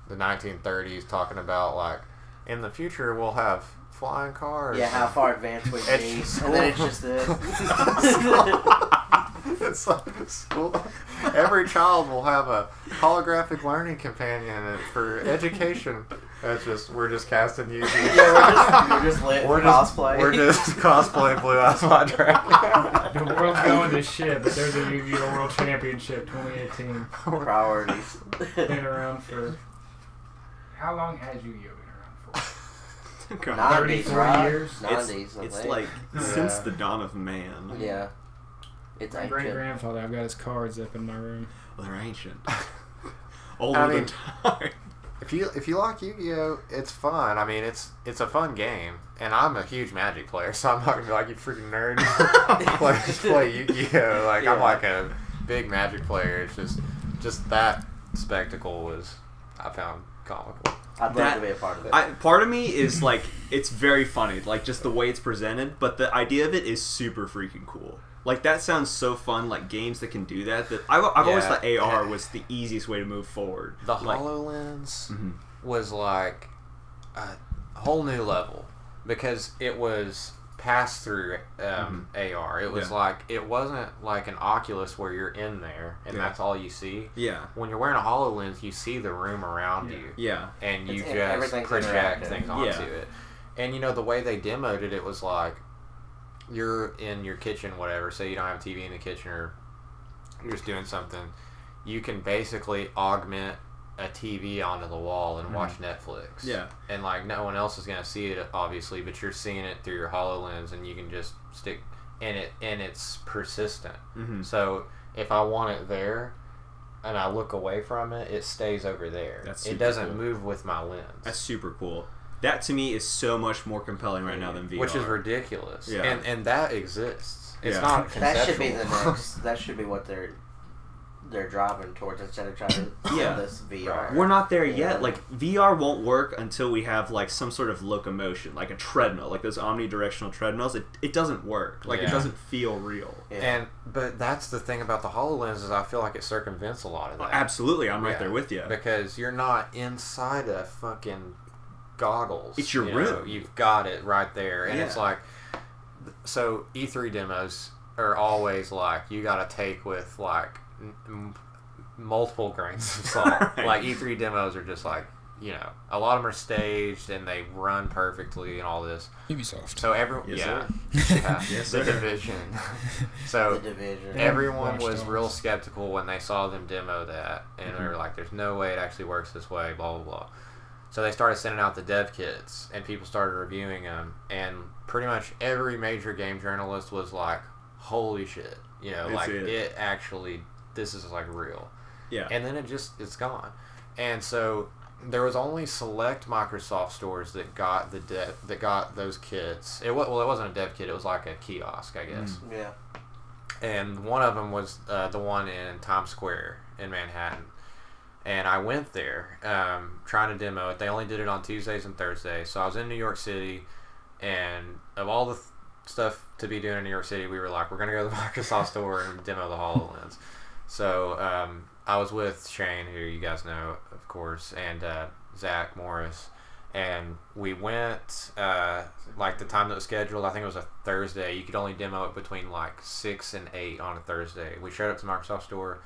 the 1930s talking about like, in the future we'll have flying cars. Yeah, how far advanced we It's be. just And then it's just this. It's like school. Every child will have a holographic learning companion for education. We're just casting you. Yeah, we're just lit cosplay. We're just cosplay Blue Eyes White Dragon. The world's going to shit, but there's a Yu-Gi-Oh! World Championship 2018. Priorities. Been around for... How long has Yu-Gi-Oh! been around for? God. 30, 90s, 40 right? years? 90s, I It's think. like Yeah. since the dawn of man. Yeah. It's My ancient. great-grandfather, I've got his cards up in my room. Well, they're ancient. Older I than mean- time. If you like Yu-Gi-Oh, it's fun. I mean, it's a fun game, and I'm a huge Magic player, so I'm not gonna be like, you freaking nerd. play Yu-Gi-Oh. Like I'm Yeah. like a big Magic player. It's just that spectacle I found comical. I'd love That- to be a part of it. Part of me is like, it's very funny, like just the way it's presented, but the idea of it is super freaking cool. Like that sounds so fun, like games that can do that. I've always Yeah. thought AR was the easiest way to move forward. The like, HoloLens Mhm. was like a whole new level because it was pass through AR. It was Yeah. like it wasn't like an Oculus where you're in there and Yeah. that's all you see. Yeah, When you're wearing a HoloLens, you see the room around Yeah. you, yeah, and you It's- just everything's project interactive. things onto Yeah. it. And you know the way they demoed it, it was like you're in your kitchen, whatever. Say you don't have a TV in the kitchen, or you're just doing something. You can basically augment a TV onto the wall and watch Netflix. Yeah. And like no one else is gonna see it, obviously, but you're seeing it through your HoloLens, and you can just stick in it, and it's persistent. hmm So if I want it there, and I look away from it, it stays over there. That's It super doesn't cool. move with my lens. That's super cool. That to me is so much more compelling right now than VR. Which is ridiculous. Yeah. And that exists. It's Yeah. not That should be the conceptual. next. That should be what they're driving towards instead of trying to sell Yeah. this VR. We're not there Yeah. yet. Like VR won't work until we have like some sort of locomotion, like a treadmill, like those omnidirectional treadmills. It doesn't work. Like Yeah. it doesn't feel real. Yeah. But that's the thing about the HoloLens is I feel like it circumvents a lot of that. Absolutely, I'm right Yeah. there with you. Because you're not inside a fucking goggles. It's your you know? room. You've got it right there. And it's Yeah. like, so E3 demos are always like, you got to take with like multiple grains of salt. Right. Like E3 demos are just like, you know, a lot of them are staged and they run perfectly and all this. Ubisoft. So Yes, yeah, sir. yeah, Yes, the sir. Division. The So Division. everyone Watch was Dogs. real skeptical when they saw them demo that, and Mm-hmm. they were like, "There's no way it actually works this way." Blah blah blah. So they started sending out the dev kits, and people started reviewing them, and pretty much every major game journalist was like, "Holy shit!" You know, It's like it. it actually, this is like real. Yeah. And then it's gone. And so there was only select Microsoft stores that got those kits. It wasn't a dev kit. It was like a kiosk, I guess. Yeah. And one of them was the one in Times Square in Manhattan. And I went there trying to demo it. They only did it on Tuesdays and Thursdays. So I was in New York City, and of all the stuff to be doing in New York City, we were like, we're going to go to the Microsoft store and demo the HoloLens. So I was with Shane, who you guys know, of course, and Zach Morris. And we went, like the time that was scheduled, I think it was a Thursday. You could only demo it between like 6 and 8 on a Thursday. We showed up to the Microsoft store,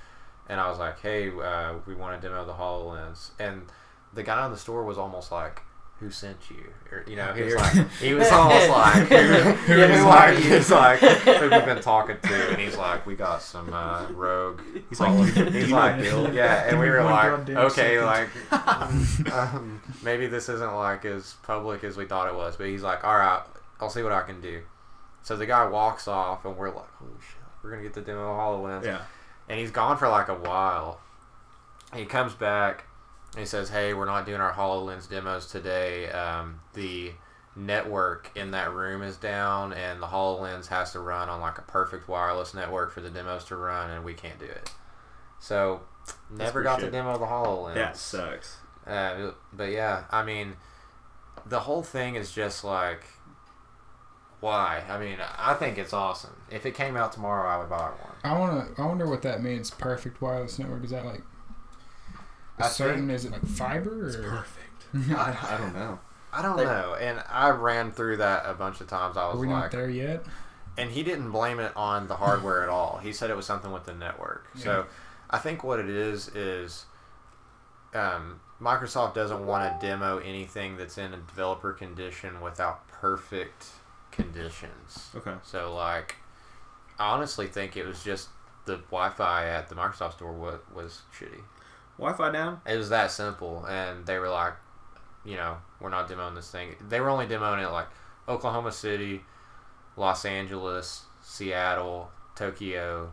and I was like, hey, we want to demo the HoloLens. And the guy in the store was almost like, who sent you? Or, he was like, he was almost like, who are you? He's like, who have you been talking to? And he's like, we got some rogue. He's like, yeah, and we were One like, goddamn okay, second. like, maybe this isn't like as public as we thought it was. But he's like, all right, I'll see what I can do. So the guy walks off, and we're like, holy shit, we're gonna get the demo of HoloLens. Yeah. And he's gone for like a while. He comes back. And he says, hey, we're not doing our HoloLens demos today. The network in that room is down, and the HoloLens has to run on like a perfect wireless network for the demos to run, and we can't do it. So, never got to demo the HoloLens. That sucks. But yeah, I mean, the whole thing is just like, why? I mean, I think it's awesome. If it came out tomorrow, I would buy one. I wonder what that means. Perfect wireless network. Is that like is it like fiber? Or? It's perfect. I don't know. I don't know. And I ran through that a bunch of times. I was Are we like, not there yet? And he didn't blame it on the hardware at all. He said it was something with the network. Yeah. So I think what it is Microsoft doesn't want to demo anything that's in a developer condition without perfect conditions. Okay. So, like, I honestly think it was just the Wi-Fi at the Microsoft store was shitty. Wi-Fi down? It was that simple. And they were like, we're not demoing this thing. They were only demoing it like Oklahoma City, Los Angeles, Seattle, Tokyo,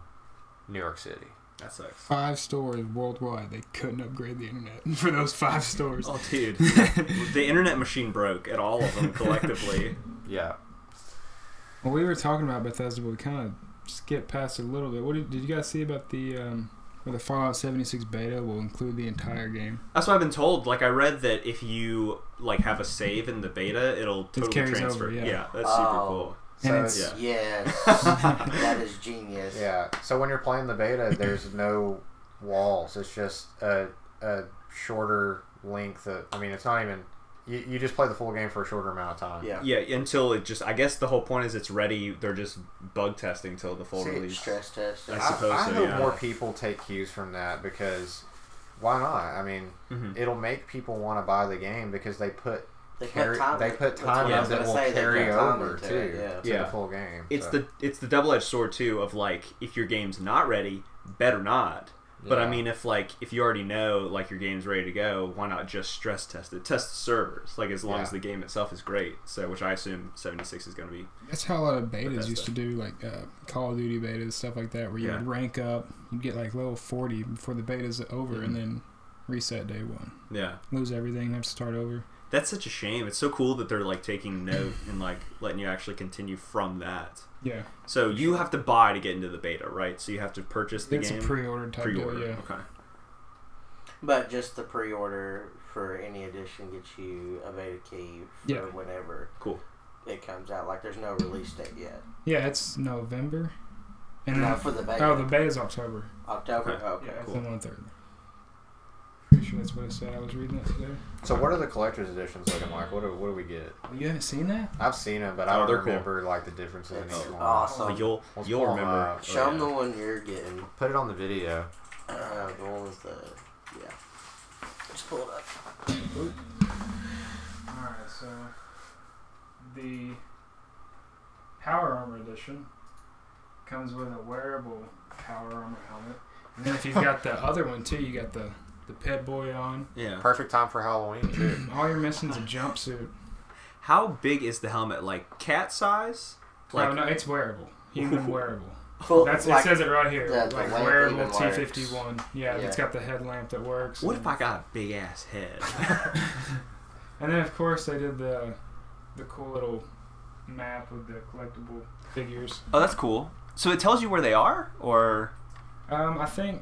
New York City. That sucks. 5 stores worldwide. They couldn't upgrade the internet for those 5 stores. Oh, dude. The internet machine broke at all of them collectively. Yeah. Well, we were talking about Bethesda, but we kind of skipped past it a little bit. What did you guys see about the where the Fallout 76 beta will include the entire game? That's what I've been told. Like, I read that if you like have a save in the beta, it'll totally carries transfer. over, yeah. That's super cool. And So it's Yes, that is genius. Yeah. So when you're playing the beta, there's no walls. It's just a shorter length. It's not even. You just play the full game for a shorter amount of time. Yeah. Yeah, until it just. I guess the whole point is it's ready. They're just bug testing till the full See, release. Stress test. I suppose I so, hope yeah. more people take cues from that because why not? I mean, it'll make people want to buy the game because they put time in that will carry over to the full game. It's the double-edged sword too of like if your game's not ready, better not. But I mean, if you already know like your game's ready to go, why not just stress test it? Test the servers, like as long as the game itself is great. So, which I assume 76 is going to be. That's how a lot of betas used to do, like Call of Duty betas, stuff like that, where you would rank up, you'd get like level 40 before the beta's over, and then reset day 1. Yeah. Lose everything, have to start over. That's such a shame. It's so cool that they're like taking note and like letting you actually continue from that. Yeah. So you have to buy to get into the beta, right? So you have to purchase the game. It's a pre-order type deal, yeah. Okay. But just the pre-order for any edition gets you a beta key for whenever it comes out. Like there's no release date yet. Yeah, it's November. And no, then, for the beta. Oh, the beta's October. October? Okay. Okay. Yeah, it's Cool. the 1/3. Pretty sure that's what it said. I was reading it today. So what are the collector's editions looking like? What do we get? You haven't seen that? I've seen them, but I don't they're cool. remember like the differences in each one. Awesome. Oh, Let's you'll pull 'em remember. up. Show them the one you're getting. Put it on the video. The one with the Just pull it up. Alright, so the Power Armor Edition comes with a wearable Power Armor helmet. And then if you've got the other one too, you got the Pet Boy on. Yeah. Perfect time for Halloween too. All you're missing is a jumpsuit. How big is the helmet? Like cat size? Like, no, it's wearable. Human wearable. Full, It says it right here. the Like lamp wearable even works. T51. Yeah, it's got the headlamp that works. What if I got a big ass head? And then of course they did the cool little map with the collectible figures. Oh, that's cool. So it tells you where they are, or I think.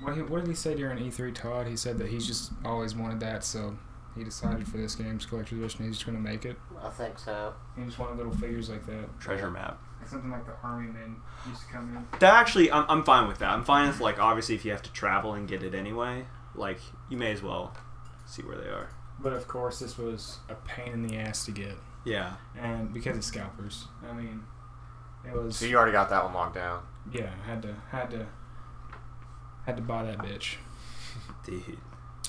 What did he say during E3, Todd? He said that he's just always wanted that, so he decided for this game's collector's edition he's just going to make it. I think so. He just wanted little figures like that. treasure map. Like something like the Army Men used to come in. That actually, I'm fine with that. I'm fine with like obviously if you have to travel and get it anyway, like you may as well see where they are. But of course, this was a pain in the ass to get, Yeah. and because of scalpers. I mean, it was. So you already got that one locked down. Yeah, had to buy that bitch. Dude.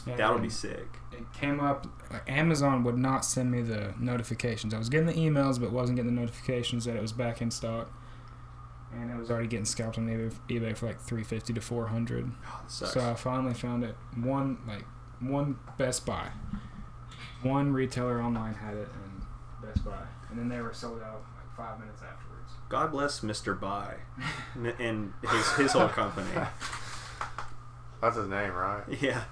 And That would be sick. It came up. Amazon would not send me the notifications. I was getting the emails, but wasn't getting the notifications that it was back in stock. And it was already getting scalped on eBay for like $350 to $400. Oh, that sucks. So I finally found it. One Best Buy, one retailer online had it, and Best Buy, and then they were sold out like 5 minutes afterwards. God bless Mr. Buy and his whole company. That's his name, right? Yeah,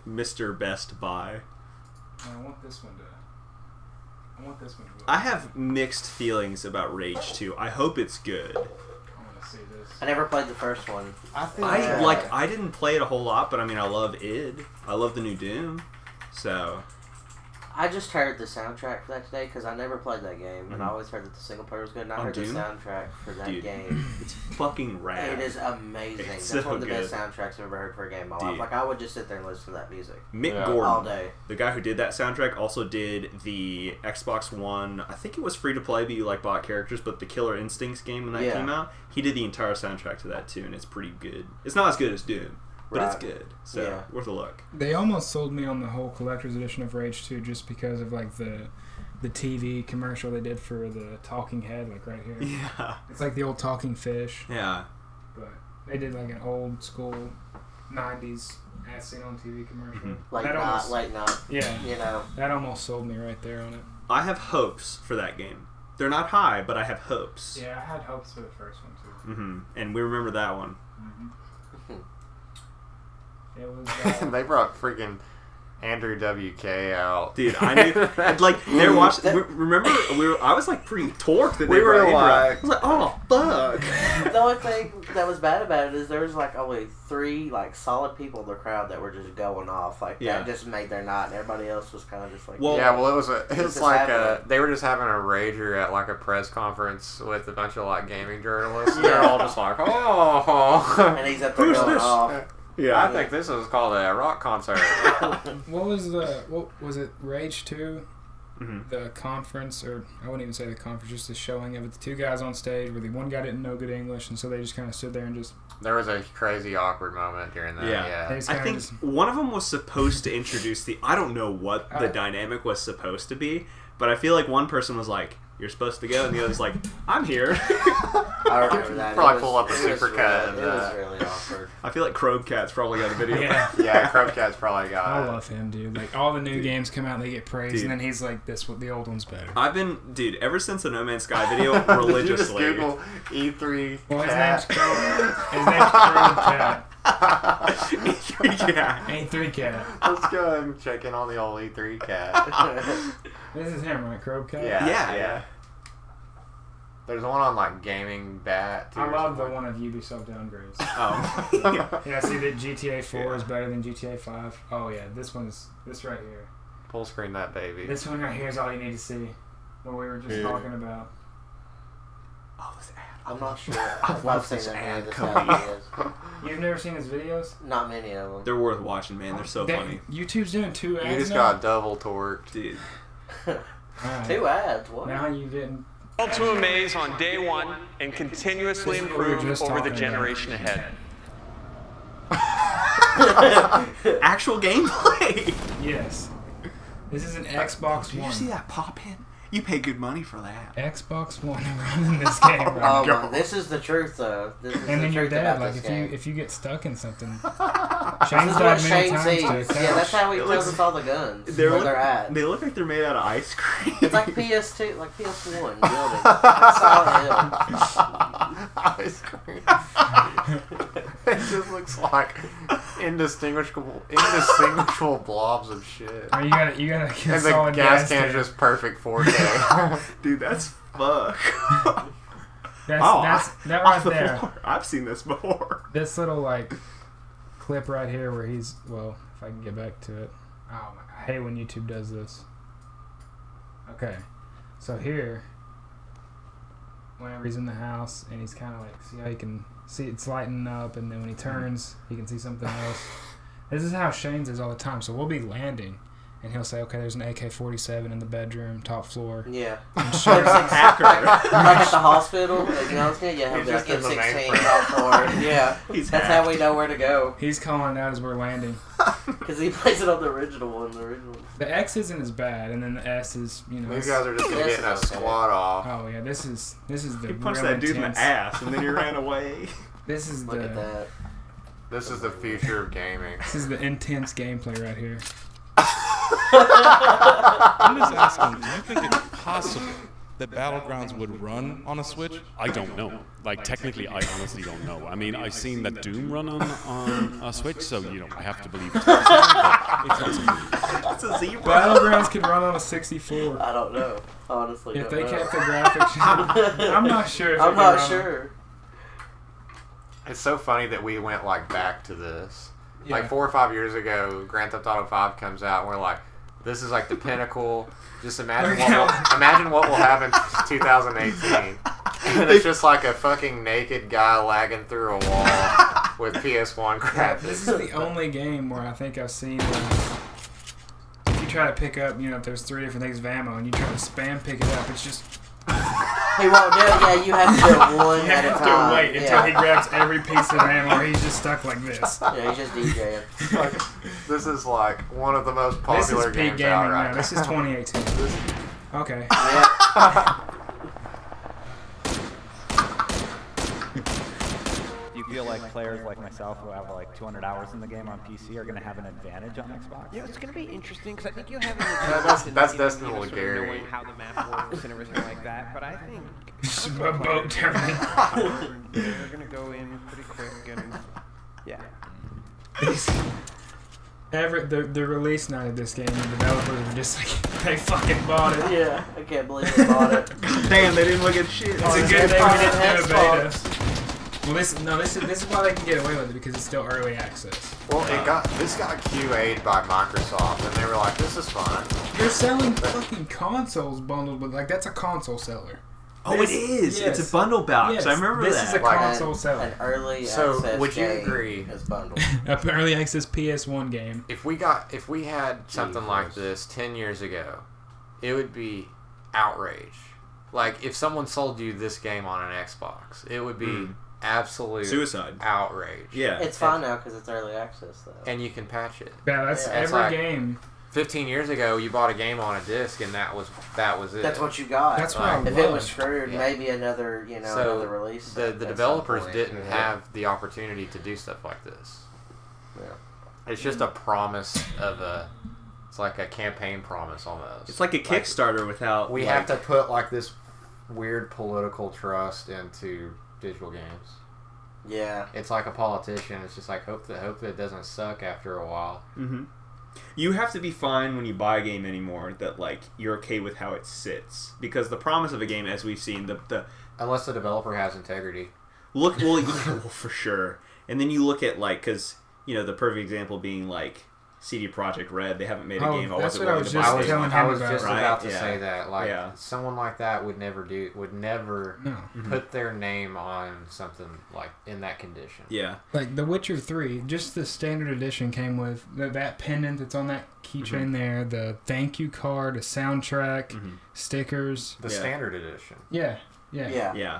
Mr. Best Buy. And I want this one to. Go. I have mixed feelings about Rage 2. I hope it's good. I want to see this. I never played the first one. I didn't play it a whole lot, but I mean, I love id. I love the new Doom. So I just heard the soundtrack for that today because I never played that game, and I always heard that the single player was good. And I heard Doom? the soundtrack for that Dude, game. it's fucking rad. It is amazing. It's That's so one of the best good. soundtracks I've ever heard for a game in my Dude. life. Like, I would just sit there and listen to that music Mick Yeah. Gordon, all day. the guy who did that soundtrack, also did the Xbox One. I think it was free to play, but you like bought characters. But the Killer Instincts game when that Yeah. came out, he did the entire soundtrack to that too, and it's pretty good. It's not as good as Doom, but it's Right. good. So Yeah. worth a look. They almost sold me on the whole collector's edition of Rage 2 just because of like the TV commercial they did for the talking head, like right here. Yeah, It's like the old talking fish, yeah. but they did like an old school 90s as seen on TV commercial. Mhm. Late That night, almost- late night. Yeah, You know, that almost sold me right there on it. I have hopes for that game. They're not high, but I have hopes. Yeah, I had hopes for the first one too. And we remember that one. It was. They brought freaking Andrew WK out. Dude, I knew, like, they're watching. Remember, I was like pretty torqued that We they were brought Andrew out. like- I was like, oh fuck. the only thing that was bad about it is there was like only 3 like solid people in the crowd that were just going off. Like Yeah. that just made their night, and everybody else was kind of just like, Well, Yeah, well, This it's is like happening. they were just having a rager at like a press conference with a bunch of like gaming journalists. They're all just like, oh. and he's up there Who's going this? off. Yeah. I think this is called a rock concert. what was it? Rage 2? Mhm. The conference, or I wouldn't even say the conference, just the showing of it. The 2 guys on stage where the one guy didn't know good English, and so they just kind of stood there and just. There was a crazy awkward moment during that. Yeah. They just I kinda think just- one of them was supposed to introduce I don't know what the dynamic was supposed to be, but I feel like one person was like, "You're supposed to go," and the other's like, "I'm here." I remember that. Probably It was- pull up a it was supercut really- and, It was really awkward. I feel like Krogcat's probably got a video. Yeah. Yeah, Crowcat's probably got I it. love him, dude. Like, all the new Dude. games come out, they get praised, Dude. and then he's like, the old one's better. I've been, dude, ever since the No Man's Sky video, Did you just religiously. Google E3 Well, his cat? name's Crow. His name's Crow Cat. Yeah. Ain't 3 Cat. Let's go ahead and check in on the old E3 cat. This is him, right? Crow Cat? Yeah. Yeah. There's one on like Gaming Bat. Too, I or love the something. one of Ubisoft downgrades. Oh. Yeah, see that GTA 4 Yeah. is better than GTA 5. Oh, yeah, this right here. Full screen that baby. This one right here is all you need to see. What we were just Yeah. talking about. Oh, this ad. I'm not sure I if love I've seen this them ad, yet. This Cody. how it is. You've never seen his videos? Not many of them. They're worth watching, man. They're so They- funny. YouTube's doing 2 ads You just now? got double torqued. Dude. Alright. 2 ads. What? Now you getting... To amaze on day one and continuously This is what we were improve just over the talking about. generation ahead. Actual gameplay. Yes. This is an Xbox Did One. you see that pop in? You pay good money for that. Xbox One running this game Oh right now. my, this is the truth, though. This is And the then you're truth dead. about Like this if game. you get stuck in something. This Shane's is died what many Shane times sees. to a Yeah, couch. that's how he It tells looks- us all the guns. They're Where look- they're at. They look like they're made out of ice cream. It's like PS2, like PS1 building. That's all it is. Ice cream. It just looks like indistinguishable blobs of shit. Or you gotta get And the solid gas tank. can's just perfect 4K. Dude, that's fuck. That's that right off the there. floor. I've seen this before. This little like clip right here where he's if I can get back to it. Oh, I hate when YouTube does this. Okay, so here, whenever he's in the house and he's kind of like, see how you can see it's lighting up, and then when he turns, he can see something else. This is how Shane's is all the time. So we'll be landing, and he'll say, "Okay, there's an AK-47 in the bedroom, top floor." Yeah. And sure, Hacker. Like at the hospital, you know, he'll He's be like just in the M16 mainframe. top floor. Yeah. He's That's how we know where to go. he's calling it out as we're landing. Because he plays it on the original one. The original. The X isn't as bad, and then the S is, you know. These it's- guys are just This getting a is okay. squad off. Oh yeah, this is the He punched real that dude in the intense- ass, and then he ran away. This is Look at the that. This is the future of gaming. this is the intense gameplay right here. I'm just asking, do you think it's possible that Battlegrounds would run on a Switch? I don't know. Like, technically, I honestly don't know. I mean, I've seen that Doom run on a Switch, so, you know, I have to believe it's possible, but it's not That's a zebra. Battlegrounds can run on a 64. I don't know. Honestly, If don't they know. kept the graphics, I'm not sure. If I'm it not could run sure. It's so funny that we went like back to this. Yeah. Like 4 or 5 years ago, Grand Theft Auto 5 comes out, and we're like, "This is like the pinnacle." Just imagine what will have in 2018. And it's just like a fucking naked guy lagging through a wall with PS1 Yeah, this is graphics. the only game where I think I've seen where if you try to pick up, you know, if there's 3 different things of ammo and you try to spam pick it up, it's just He won't do it. Yeah, you have to do it one you at a have time. to wait until he grabs every piece of ammo or he's just stuck like this. Yeah, he's just DJing. Like, this is like one of the most This is popular peak games gaming out now. right This is 2018. Okay. Yeah. Do you feel like players like myself who have like 200 hours in the game on PC are going to have an advantage on Xbox? Yeah, it's going to be interesting because I think you have an that's advantage in, Destiny you know, with sort of Gary. knowing how the map works and everything like that. But I think A boat turning. they're going to go in pretty quick and yeah. The release night of this game, the developers were just like, they fucking bought it. Yeah, I can't believe they bought it. Damn, they didn't look at shit. It's a yeah, good they thing we bought didn't it do a on beta. Well, this is why they can get away with it, because it's still early access. Well, this got QA'd by Microsoft, and they were like, "This is fun." You're selling fucking consoles bundled with, like, that's a console seller. Oh, it is. Yes. It's a bundle box. Yes, I remember this that. is a Like- console seller. An early So, access would you game agree? is bundled. An early access PS1 game. If we had something like this 10 years ago, it would be outrage. Like, if someone sold you this game on an Xbox, it would be absolute Suicide. outrage. Yeah. It's fine now because it's early access though. And you can patch it. Yeah, that's Yeah, it's every like- game. 15 years ago, you bought a game on a disc, and that was it. That's what you got. That's what I If love. it was screwed, Yeah. maybe another So, another release. The at some developers point. didn't Yeah. have the opportunity to do stuff like this. Yeah. It's just a promise it's like a campaign promise almost. It's like a Kickstarter without. We have to put like this weird political trust into digital games. Yeah. It's like a politician. It's just like hope that it doesn't suck after a while. Mm-hmm. You have to be fine when you buy a game anymore that like you're okay with how it sits, because the promise of a game, as we've seen, the Unless the developer has integrity. look well, yeah, well for sure. And then you look at like, because you know the perfect example being like CD Projekt Red. They haven't made a Oh, game. that's what willing I was to just buy I was, it. telling I him was about, just right? about to Yeah. say that. Like Yeah. someone like that would never No. put their name on something like in that condition. Yeah. Like The Witcher 3, just the standard edition came with that pendant that's on that keychain there, the thank you card, a soundtrack, stickers. The Yeah. standard edition. Yeah. Yeah. Yeah.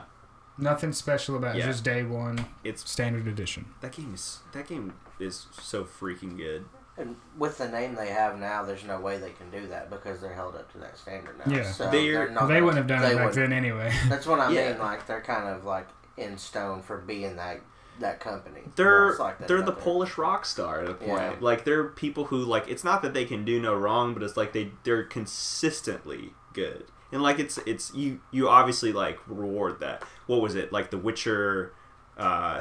Nothing special about it. Yeah. Just day one, It's standard edition. that game is so freaking good. And with the name they have now, there's no way they can do that because they're held up to that standard now. Yeah. So They're- not They gonna- wouldn't have done they it back wouldn't. then anyway. That's what I Yeah. mean. Like they're kind of like in stone for being that company. They're It's like that they're out the there. Polish rock star at a point. Yeah. Like they're people who like it's not that they can do no wrong, but it's like they're consistently good. And like it's you obviously like reward that. What was it? Like The Witcher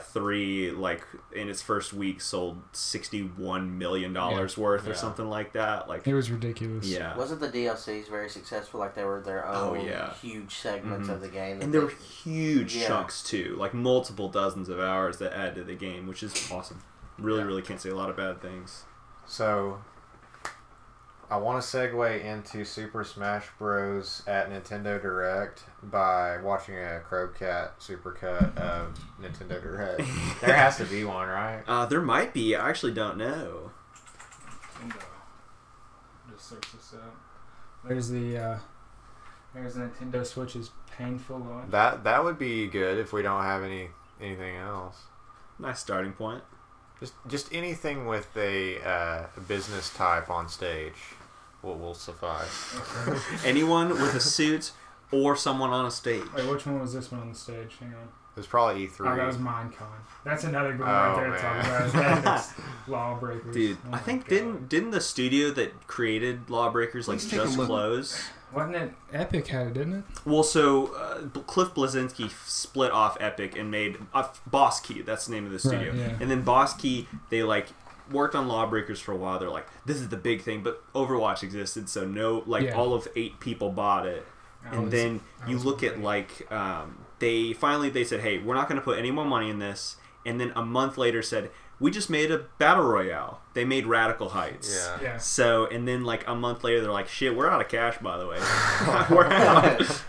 3 like in its first week sold $61 million worth or Yeah. something like that. Like It was ridiculous. yeah. Wasn't the DLCs very successful? Like they were their Oh, own yeah. huge segments of the game. that And there they- were huge Yeah. chunks too, like multiple dozens of hours that add to the game, which is awesome. Really, Yeah. really can't say a lot of bad things. So, I want to segue into Super Smash Bros. At Nintendo Direct by watching a Crowcat supercut of Nintendo Direct. There has to be one, right? There might be. I actually don't know. just search this out. There's the Nintendo Switch's painful launch. That would be good if we don't have anything else. Nice starting point. Just anything with a business type on stage will suffice. Anyone with a suit or someone on a stage. Wait, which one was this one on the stage? Hang on. It was probably E3. Oh, that was Minecon. That's another good one right there to talk about. That's Lawbreakers. Dude, Oh I my think God. didn't the studio that created Lawbreakers like Let's take a just look. close? Wasn't it Epic had it, didn't it? Well, so Cliff Bleszinski split off Epic and made Boss Key. That's the name of the studio. Right, yeah. And then Boss Key, they like worked on Lawbreakers for a while. They're like, this is the big thing, but Overwatch existed, so all of 8 people bought it. And then you look at like they said, hey, we're not going to put any more money in this. And then a month later said, we just made a battle royale. They made Radical Heights. Yeah. So and then like a month later they're like, shit, we're out of cash, by the way. We're out.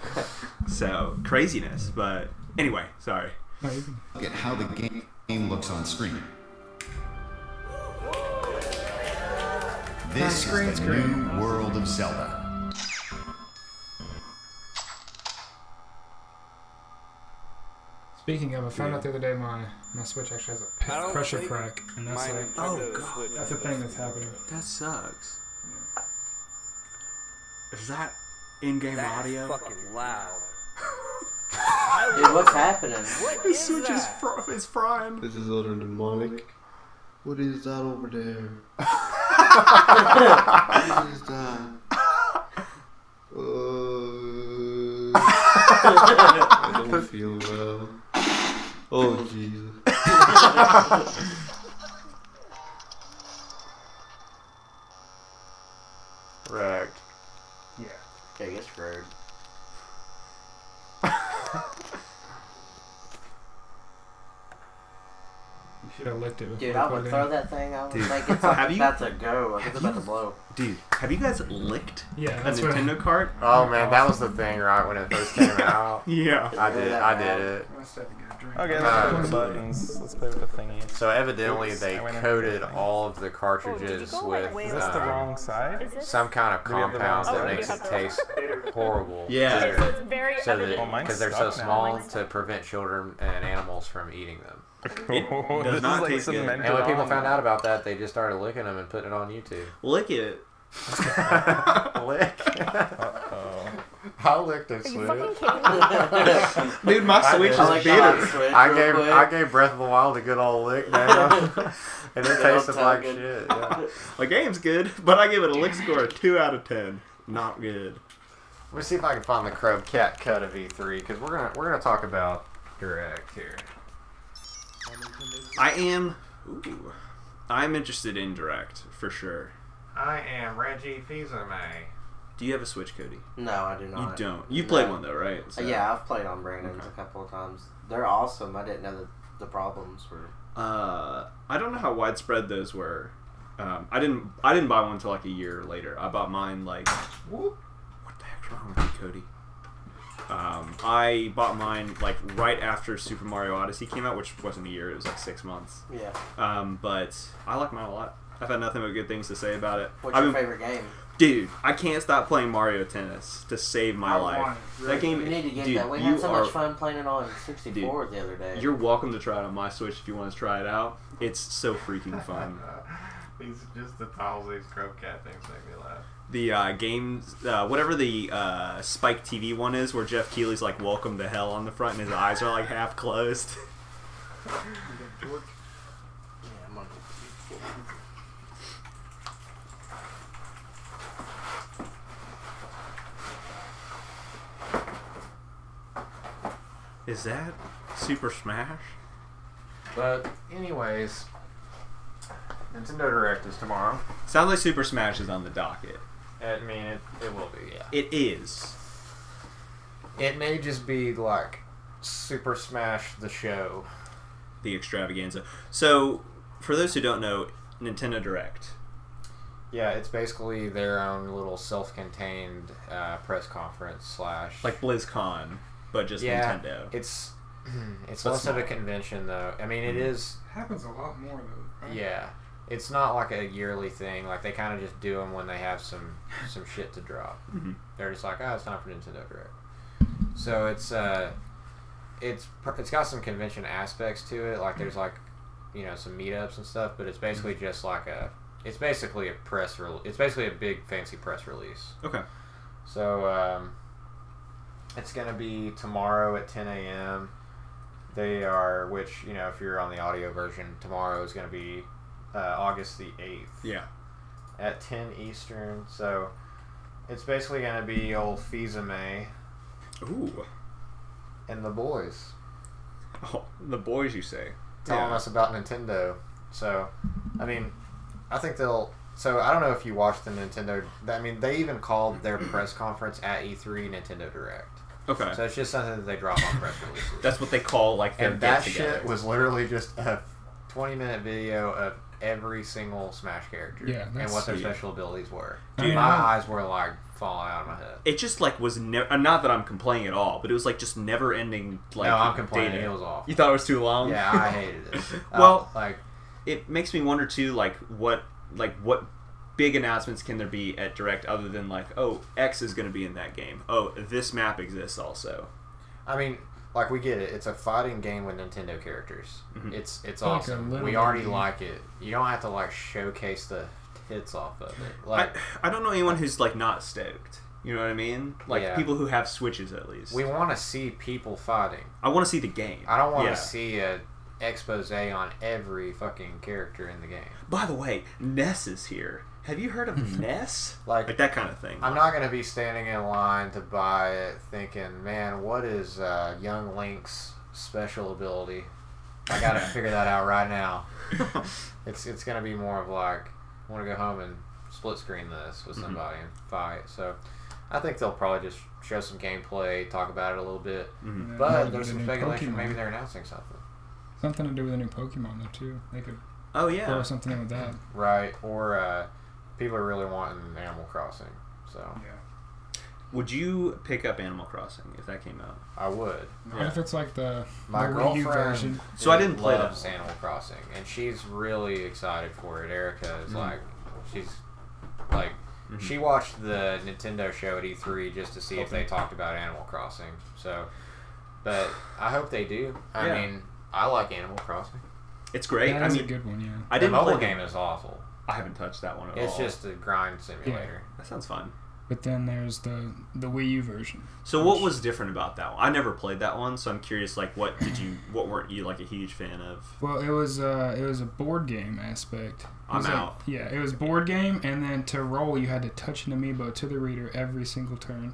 So craziness. But anyway, sorry. Look at how the game looks on screen. This is the new world of Zelda. Speaking of, I found out the other day my Switch actually has a pressure crack, and that's like, Oh god, that's a thing that's happening. that sucks. Is that in-game audio? Fucking loud. Dude, what's happening? His Switch is frying. This is utter demonic. What is that over there? What is that? I don't feel well. Oh, Jesus. Wrecked. Yeah. Okay, get screwed. You should have licked it before Dude, you I plugged would it throw in. that thing. I was Dude, like, it's like have you- about to go. Like, it's about to blow. Dude, have you guys licked Yeah, a that's what Nintendo cart? Oh man, that was the thing right when it first came out. Yeah. I did it. Let's have to get a drink. Okay, let's Uh, play with the buttons. Let's play with the thingy. So evidently Oops, they I went in coated the thing. all of the cartridges with Is this the wrong side? some kind of Do we have the wrong compound that side? makes it taste horrible. Yeah. Bitter. It's very So evident. Oh, mine's because they're so stuck now. small to prevent children and animals from eating them. It does This not is like taste good. cemented And when people on. found out about that, they just started licking them and putting it on YouTube. Lick it. Lick. Uh-oh. I licked it, Are you Switch. fucking kidding me? Dude, my I Switch did. is I like how bitter. switch I real quick. gave Breath of the Wild a good old lick now, and it tasted like tugging. shit. Yeah. The game's good, but I give it a lick score of 2 out of 10. Not good. Let me see if I can find the Crow Cat cut of E3 because we're gonna talk about Direct here. I'm interested in Direct, for sure. I am Reggie Fils-Aimé. Do you have a Switch, Cody? No, I do You not. don't. You No. played one though, right? So- Yeah, I've played on Brandon's a couple of times. They're awesome. I didn't know that the problems were. I don't know how widespread those were. I didn't buy one until like a year later. I bought mine like. What the heck's wrong with you, Cody? I bought mine like right after Super Mario Odyssey came out, which wasn't a year. It was like 6 months. Yeah. But I like mine a lot. I've had nothing but good things to say about it. What's your favorite game? Dude, I can't stop playing Mario Tennis to save my life. That game, You need to get dude, that. We you had so are, much fun playing it on 64 the other day. You're welcome to try it on my Switch if you want to try it out. It's so freaking fun. Just the titles of these Crow Cat things make me laugh. The games, whatever the Spike TV one is, where Jeff Keighley's like "Welcome to Hell" on the front, and his eyes are like half closed. Yeah, I'm gonna- Is that Super Smash? But anyways, Nintendo Direct is tomorrow. Sounds like Super Smash is on the docket. I mean, it will be, yeah. It is. It may just be like Super Smash the show. The extravaganza. So, for those who don't know, Nintendo Direct. Yeah, it's basically their own little self-contained press conference slash. Like BlizzCon, but just Nintendo. It's But less of a smaller. convention though. I mean, it is. Happens a lot more though. Right? Yeah, it's not like a yearly thing. Like they kind of just do them when they have some shit to drop. Mm-hmm. They're just like, oh, it's time for Nintendo Direct. So it's got some convention aspects to it. Like there's like, you know, some meetups and stuff, but it's basically just like it's basically a it's basically a big fancy press release. Okay. So it's gonna be tomorrow at 10 a.m. They are, which, you know, if you're on the audio version, tomorrow is gonna be August the 8th. Yeah. At 10 Eastern. So it's basically gonna be old Fizame. Ooh. And the boys. Oh, the boys, you say? Telling us about Nintendo. So, I mean, I think they'll... So, I don't know if you watched the Nintendo... I mean, they even called their press conference at E3 Nintendo Direct. Okay. So, it's just something that they drop on press releases. That's what they call, like, their and that get-together. shit was literally just a 20-minute video of every single Smash character. Yeah, and what their sweet. special abilities were. Dude, my eyes were, like, falling out of my head. It just, like, was never... Not that I'm complaining at all, but it was, like, just never-ending, like, No, I'm complaining. data. It was awful. You thought it was too long? Yeah, I hated it. Well, like... It makes me wonder, too, what big announcements can there be at Direct other than, like, oh, X is going to be in that game. Oh, this map exists also. I mean, like, we get it. It's a fighting game with Nintendo characters. Mm-hmm. It's Like awesome. a We already like it. You don't have to, like, showcase the hits off of it. Like, I don't know anyone who's, like, not stoked. You know what I mean? Like, Yeah. people who have Switches, at least. we want to see people fighting. I want to see the game. I don't want to Yeah. see a expose on every fucking character in the game. By the way, Ness is here. Have you heard of Ness? Like that kind of thing. I'm not going to be standing in line to buy it thinking, man, what is young Link's special ability? I got to figure that out right now. It's going to be more of like, I want to go home and split screen this with somebody and fight. So I think they'll probably just show some gameplay, talk about it a little bit. Yeah, But maybe there's the some new speculation. Pokemon. Maybe they're announcing something. Something to do with a new Pokemon, though, too. They could Oh, yeah. throw something in with that. Right. Or people are really wanting Animal Crossing. So Would you pick up Animal Crossing if that came out? I would. What if it's like the My Wii U girlfriend version? So I didn't play that loves Animal Crossing, and she's really excited for it. Erica is like, she's like, she watched the Nintendo show at E3 just to see if they talked about Animal Crossing. So, but I hope they do. I mean, I like Animal Crossing. It's great. That I is mean, a good one, yeah. I didn't the mobile play game is awful. I haven't touched that one at all. It's just a grind simulator. That sounds fun. But then there's the Wii U version. So what was different about that one? I never played that one, so I'm curious. Like, what weren't you like a huge fan of? Well, it was a board game aspect. It I'm was out. Yeah, it was board game, and then to roll, you had to touch an amiibo to the reader every single turn.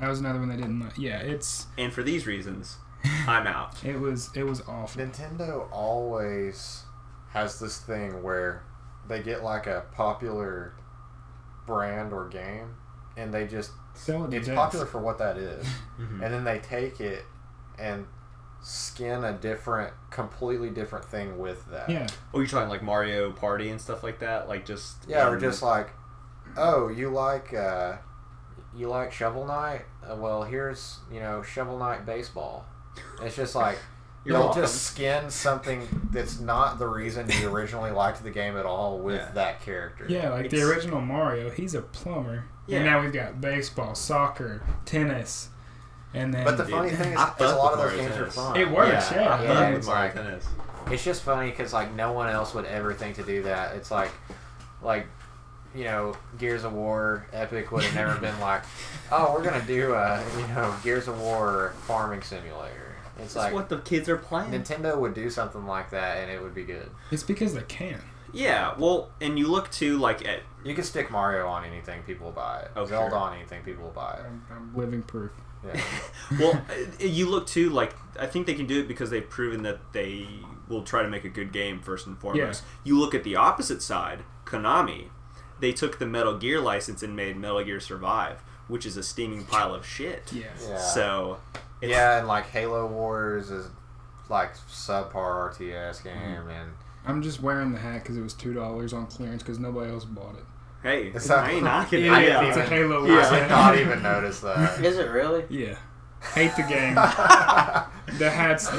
That was another one they didn't. Yeah, it's. And for these reasons, I'm out. It was awful. Nintendo always has this thing where they get like a popular brand or game, and they just it's popular for what that is, and then they take it and skin a completely different thing with that. Yeah. Oh, you're talking like Mario Party and stuff like that, like just or just like, oh, you like Shovel Knight? Well, here's Shovel Knight baseball. It's just like they'll just skin something that's not the reason you originally liked the game at all with that character. Yeah, like the original Mario, he's a plumber. Yeah. And now we've got baseball, soccer, tennis, and then. But the funny thing is a lot of those games are fun. It works, yeah. It's like, it's just funny because like no one else would ever think to do that. It's like Gears of War Epic would have never been like, oh, we're gonna do a Gears of War farming simulator. It's That's like what the kids are playing. Nintendo would do something like that and it would be good. It's because they can. Yeah, well, and you look to like at you can stick Mario on anything, people will buy it. Oh, Zelda sure. on anything, people will buy it. I'm living proof. Yeah. Well, you look to like I think they can do it because they've proven that they will try to make a good game first and foremost. Yeah. You look at the opposite side, Konami. They took the Metal Gear license and made Metal Gear Survive, which is a steaming pile of shit. Yeah. So. And like Halo Wars is like subpar RTS game, and I'm just wearing the hat because it was $2 on clearance because nobody else bought it. Hey, I ain't knocking it. Yeah, it's a Halo Wars. I did not even notice that. Is it really? Yeah. Hate the game. The hats are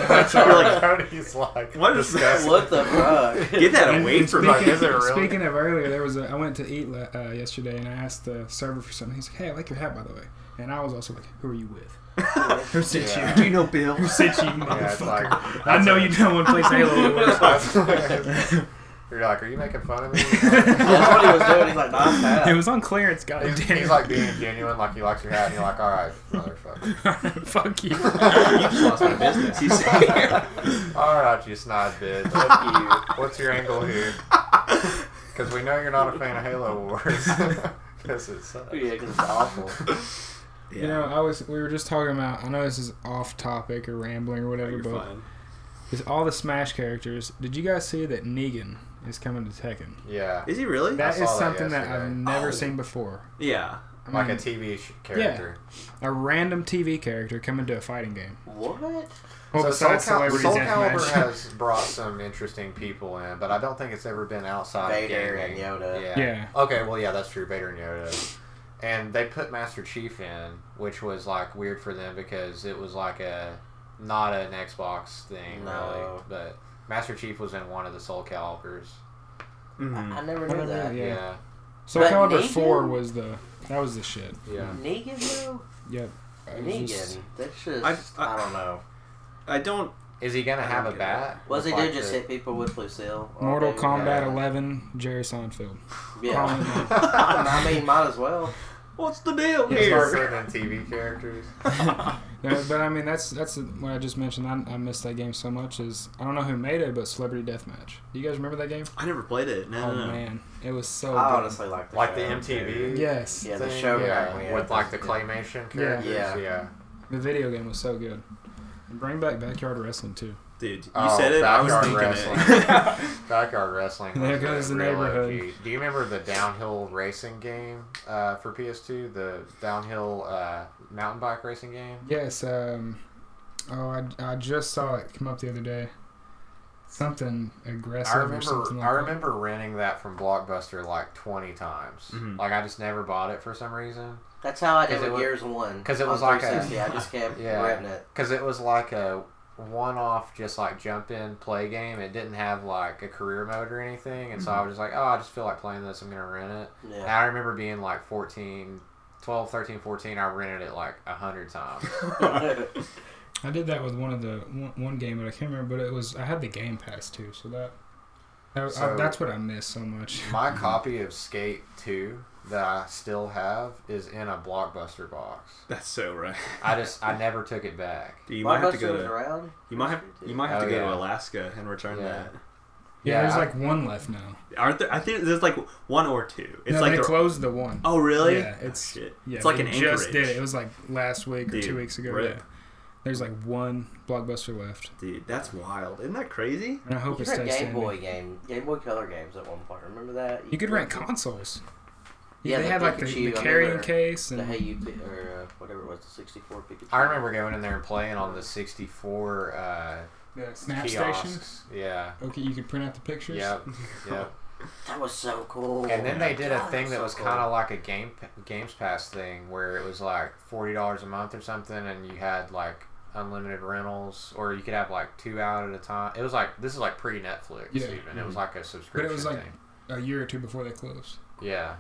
You're like, Cody's like, what is that? What the fuck? Get that And away from me. Like, is it really? Speaking of earlier, there was I went to eat yesterday, and I asked the server for something. He's like, "Hey, I like your hat, by the way." And I was also like, "Who are you with? Who sent you? Do you know Bill? Who sent you, Yeah, it's motherfucker? like, I know you know one place Halo was." You're like, are you making fun of me? That's what he was doing. He's like, nice hat. It was on clearance, goddamn. He's like being genuine, like he likes your hat, and you're like, all right, motherfucker. Fuck you. You just lost my business. He's All right, you snide bitch. Fuck you. What's your angle here? Because we know you're not a fan of Halo Wars. Because it sucks. Yeah, because it's awful. You know, we were just talking about. I know this is off topic or rambling or whatever, but it's all the Smash characters. Did you guys see that Negan is coming to Tekken? Yeah. Is he really? That is saw that something that yesterday. I've never seen before. Yeah. I Like a mean, TV character. Yeah, a random TV character coming to a fighting game. What? Well, So besides Soul Celebrity Calibur Deathmatch. has brought some interesting people in, but I don't think it's ever been outside Vader of and gaming. Yoda. Yeah. Okay, well, yeah, that's true. Vader and Yoda. And they put Master Chief in, which was like weird for them because it was like not an Xbox thing really, but Master Chief was in one of the Soul Caliburs. I never knew that. Yeah. Soul But Calibur Negan? 4 was the shit. Yeah. Negan though. Yep. Negan. That's just I don't know. I don't. Is he gonna have a bat? Was he Like did just the- hit people with Lucille? Mortal day? Kombat Yeah. 11, Jerry Seinfeld. Yeah. Call him in. I mean, might as well. What's the deal He's here? also in TV characters. But I mean, that's what I just mentioned. I missed that game so much. Is I don't know who made it, but Celebrity Deathmatch. Do you guys remember that game? I never played it. No, Oh no. man, it was so. I good. honestly like the Like show. the MTV. Yes. Yeah, the thing? show Yeah, cracked me with up. like the claymation characters. Yeah. The video game was so good. Bring back Backyard Wrestling too. Dude, you said it. I was thinking it. Backyard Wrestling. There was goes the real neighborhood. OG. Do you remember the downhill racing game for PS2? The downhill mountain bike racing game? Yes. I just saw it come up the other day. Something aggressive or something like I remember renting that from Blockbuster like 20 times. Mhm. Like I just never bought it for some reason. That's how I did 'Cause it with was- Gears 1. Because it was on like a 360. I just kept renting it. Because it was like a one-off, just like jump in play game. It didn't have like a career mode or anything, and so I was just like, oh, I just feel like playing this. I'm gonna rent it. Yeah. And I remember being like 14, 12, 13, 14. I rented it like 100 times. I did that with one game, but I can't remember. But it was I had the Game Pass too, so that's what I missed so much. My copy of Skate 2 that I still have is in a Blockbuster box. That's so right. I never took it back. You might have to go Blockbuster was to. around? You might have Oh, to go yeah. to Alaska and return that. Yeah, there's like one left now. Aren't there? I think there's like one or two. It's No, like they the- closed the one. Oh really? Yeah, it's shit. Yeah, It's like they an just Anchorage. did it. It was like last week or Dude, 2 weeks ago. really? Yeah, there's like one Blockbuster left. Dude, that's wild. Isn't that crazy? And I hope You it could rent stays Game standing. Boy Game Boy Color games at one point. Remember that? You could rent consoles. Yeah, they the had like the Pikachu, I carrying remember case and the Hey You or whatever it was, the 64 Pikachu. I remember going in there and playing on the 64 Snap kiosks. station. Yeah. Okay, you could print out the pictures. Yep. Yep. That was so cool. And then they did a God, thing was that so was cool. kind of like a Games Pass thing where it was like $40 a month or something, and you had like unlimited rentals, or you could have like 2 out at a time. It was like this is like pre-Netflix Yeah. even. It was like a But subscription it was like thing. a year or two before they closed. Yeah.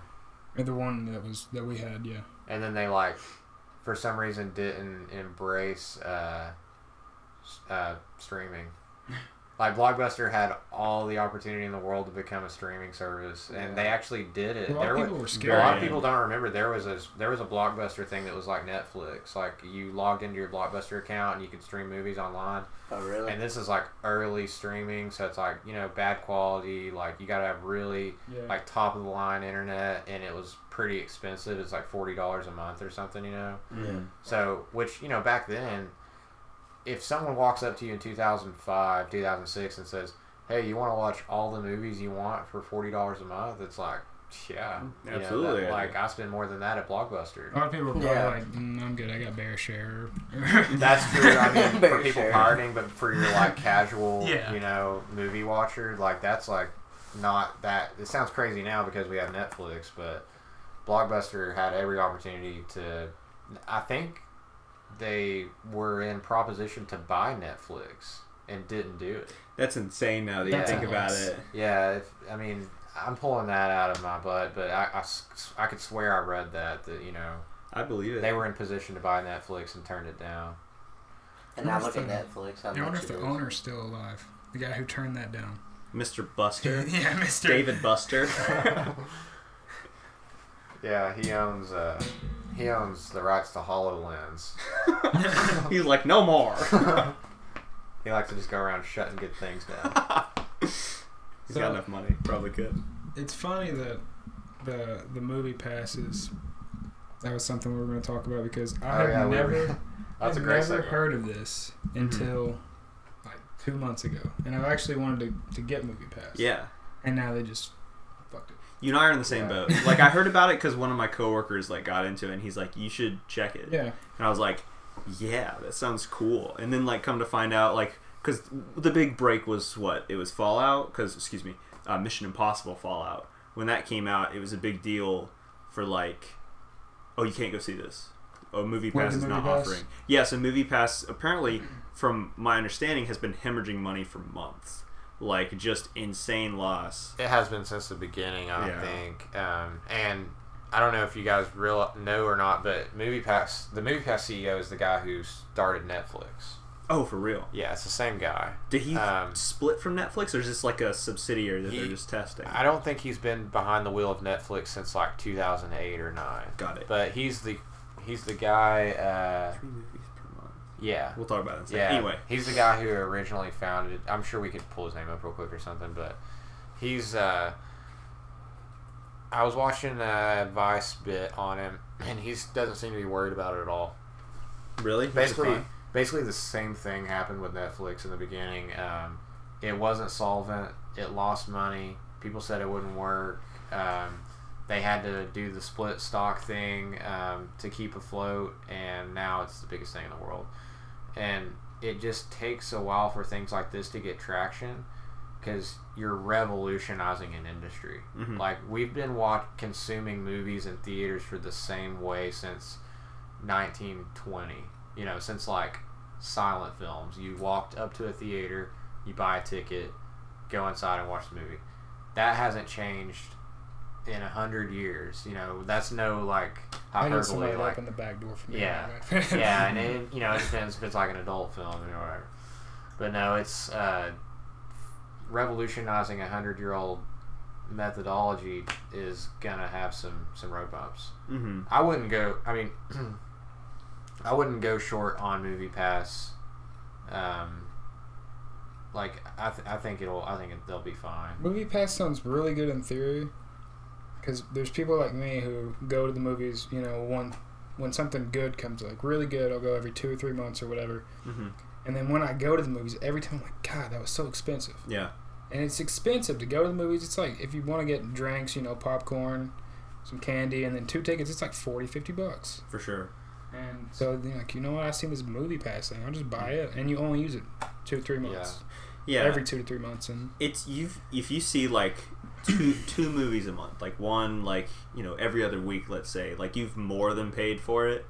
Or the one that we had, yeah. And then they like for some reason didn't embrace streaming. Like Blockbuster had all the opportunity in the world to become a streaming service, and they actually did it. A lot of people were scared. A lot of people don't remember there was a Blockbuster thing that was like Netflix. Like you logged into your Blockbuster account and you could stream movies online. Oh really? And this is like early streaming, so it's like bad quality. Like you got to have really like top of the line internet, and it was pretty expensive. It's like $40 a month or something, Yeah. So which back then. If someone walks up to you in 2005, 2006 and says, hey, you want to watch all the movies you want for $40 a month? It's like, yeah. Absolutely. I spend more than that at Blockbuster. A lot of people are probably like, I'm good, I got Bear Share. That's true. I mean, for Bear people share. pirating, but for your like casual, Yeah. movie watcher, like that's like not that. It sounds crazy now because we have Netflix, but Blockbuster had every opportunity to. I think they were in proposition to buy Netflix and didn't do it. That's insane now that you think about it. Yeah, I mean, I'm pulling that out of my butt, but I could swear I read that you know. I believe it. They were in position to buy Netflix and turned it down. And now look at Netflix. I wonder if the owner's still alive. The guy who turned that down. Mr. Buster. Yeah, Mr. David Buster. Yeah, he owns the rights to HoloLens. He's like, no more. He likes to just go around shutting good things down. He's got enough money. Probably could. It's funny that the movie passes. That was something we were going to talk about because I've never heard of this until like 2 months ago, and I've actually wanted to get Movie Pass. Yeah. And now they just fucked it. You and I are in the same boat. Like, I heard about it because one of my coworkers like got into it, and he's like, "You should check it." Yeah. And I was like, "Yeah, that sounds cool." And then like come to find out, like, because the big break was what? It was Fallout. Mission Impossible Fallout. When that came out, it was a big deal for like, oh, you can't go see this. Oh, Movie Pass is not offering. Yeah, so Movie Pass apparently, from my understanding, has been hemorrhaging money for months. Like, just insane loss. It has been since the beginning, I think. And I don't know if you guys know or not, but the Movie Pass CEO is the guy who started Netflix. Oh, for real? Yeah, it's the same guy. Did he split from Netflix, or is this like a subsidiary that they're just testing? I don't think he's been behind the wheel of Netflix since like 2008 or 9. Got it. But he's the guy. 3 movies per month. Yeah, we'll talk about it in a second. Yeah, anyway, he's the guy who originally founded. I'm sure we could pull his name up real quick or something, but he's. I was watching a Vice bit on him, and he doesn't seem to be worried about it at all. Really? Basically, the same thing happened with Netflix in the beginning. It wasn't solvent. It lost money. People said it wouldn't work. They had to do the split stock thing to keep afloat, and now it's the biggest thing in the world. And it just takes a while for things like this to get traction because you're revolutionizing an industry. Mm-hmm. Like, we've been consuming movies in theaters for the same way since 1920. You know, since like silent films. You walked up to a theater, you buy a ticket, go inside and watch the movie. That hasn't changed in 100 years. You know, that's no like hyperbole. I need somebody to open the back door for me. Yeah, yeah, and it, you know, it depends if it's like an adult film or whatever. But no, it's revolutionizing 100-year-old methodology is gonna have some road bumps. Mm-hmm. I wouldn't go. I mean. I wouldn't go short on Movie Pass. Like I think they'll be fine. Movie Pass sounds really good in theory, because there's people like me who go to the movies. You know, when something good comes, like really good, I'll go every 2 or 3 months or whatever. Mm-hmm. And then when I go to the movies, every time I'm like, God, that was so expensive. Yeah. And it's expensive to go to the movies. It's like if you want to get drinks, you know, popcorn, some candy, and then 2 tickets, it's like $40-$50 for sure. And so, like, you know what? I've seen this Movie Pass thing. I'll just buy it, and you only use it 2 or 3 months. Yeah. Every 2 to 3 months, and it's if you see like two movies a month, like one like, you know, every other week, let's say, like you've more than paid for it,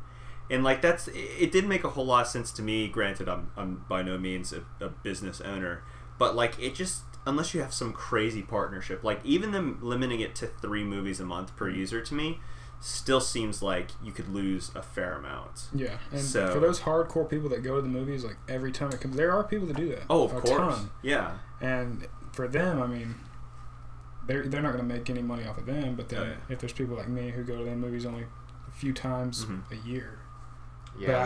and like it didn't make a whole lot of sense to me. Granted, I'm by no means a business owner, but like it just, unless you have some crazy partnership, like even them limiting it to 3 movies a month per user to me still seems like you could lose a fair amount. Yeah, and for those hardcore people that go to the movies, like every time it comes, there are people that do that. Oh, of course. Ton. Yeah. And for them, I mean, they're not going to make any money off of them, but then if there's people like me who go to the movies only a few times a year. Yeah,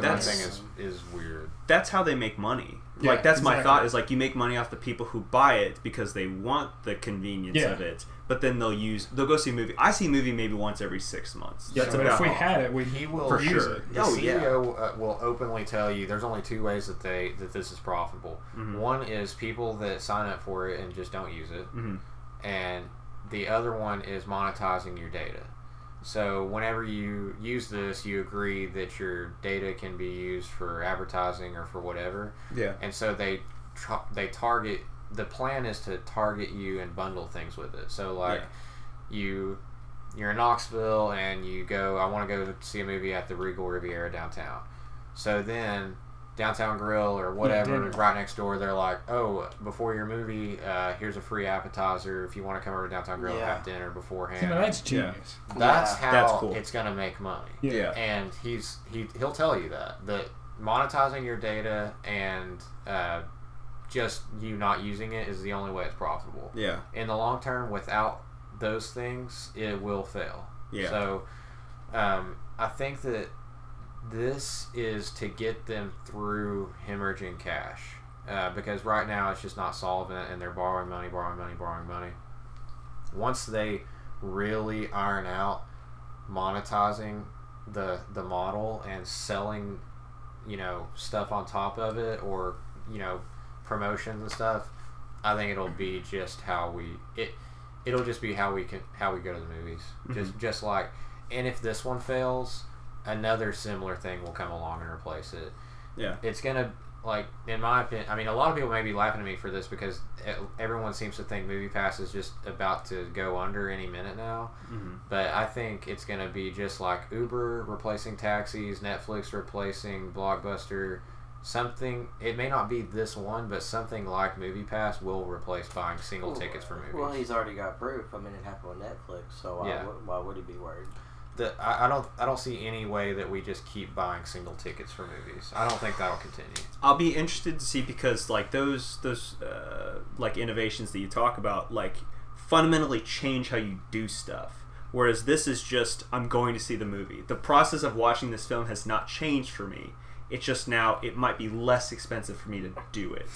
that thing is weird. That's how they make money. Yeah, like that's my thought, is like you make money off the people who buy it because they want the convenience of it, but then they'll go see a movie. I see a movie maybe once every 6 months. Yeah, but if we had it, he will for use sure. it. The CEO will openly tell you there's only 2 ways that this is profitable. Mm-hmm. One is people that sign up for it and just don't use it, mm-hmm. and the other one is monetizing your data. So whenever you use this, you agree that your data can be used for advertising or for whatever. Yeah. And so they target. The plan is to target you and bundle things with it. So like, you're in Knoxville and you go, I want to go see a movie at the Regal Riviera downtown. So then Downtown Grill or whatever, dinner. right next door, they're like, oh, before your movie, here's a free appetizer. If you want to come over to Downtown Grill and have dinner beforehand. See, now that's genius. That's how That's cool. it's going to make money. Yeah. And he'll tell you that monetizing your data and just you not using it is the only way it's profitable. Yeah. In the long term, without those things, it will fail. Yeah. So I think that this is to get them through hemorrhaging cash, because right now it's just not solvent, and they're borrowing money. Once they really iron out monetizing the model and selling, stuff on top of it, or promotions and stuff, I think it'll be just it'll just be how we go to the movies. Just like, and if this one fails, another similar thing will come along and replace it. Yeah. It's gonna, like, in my opinion, I mean, a lot of people may be laughing at me for this because everyone seems to think MoviePass is just about to go under any minute now. But I think it's gonna be just like Uber replacing taxis, Netflix replacing Blockbuster. Something, it may not be this one, but something like MoviePass will replace buying single tickets for movies. Well, he's already got proof. I mean, it happened with Netflix, so why would he be worried? I don't see any way that we just keep buying single tickets for movies. I don't think that'll continue. I'll be interested to see, because like those like innovations that you talk about, like, fundamentally change how you do stuff. Whereas this is just, I'm going to see the movie. The process of watching this film has not changed for me. It's just now it might be less expensive for me to do it.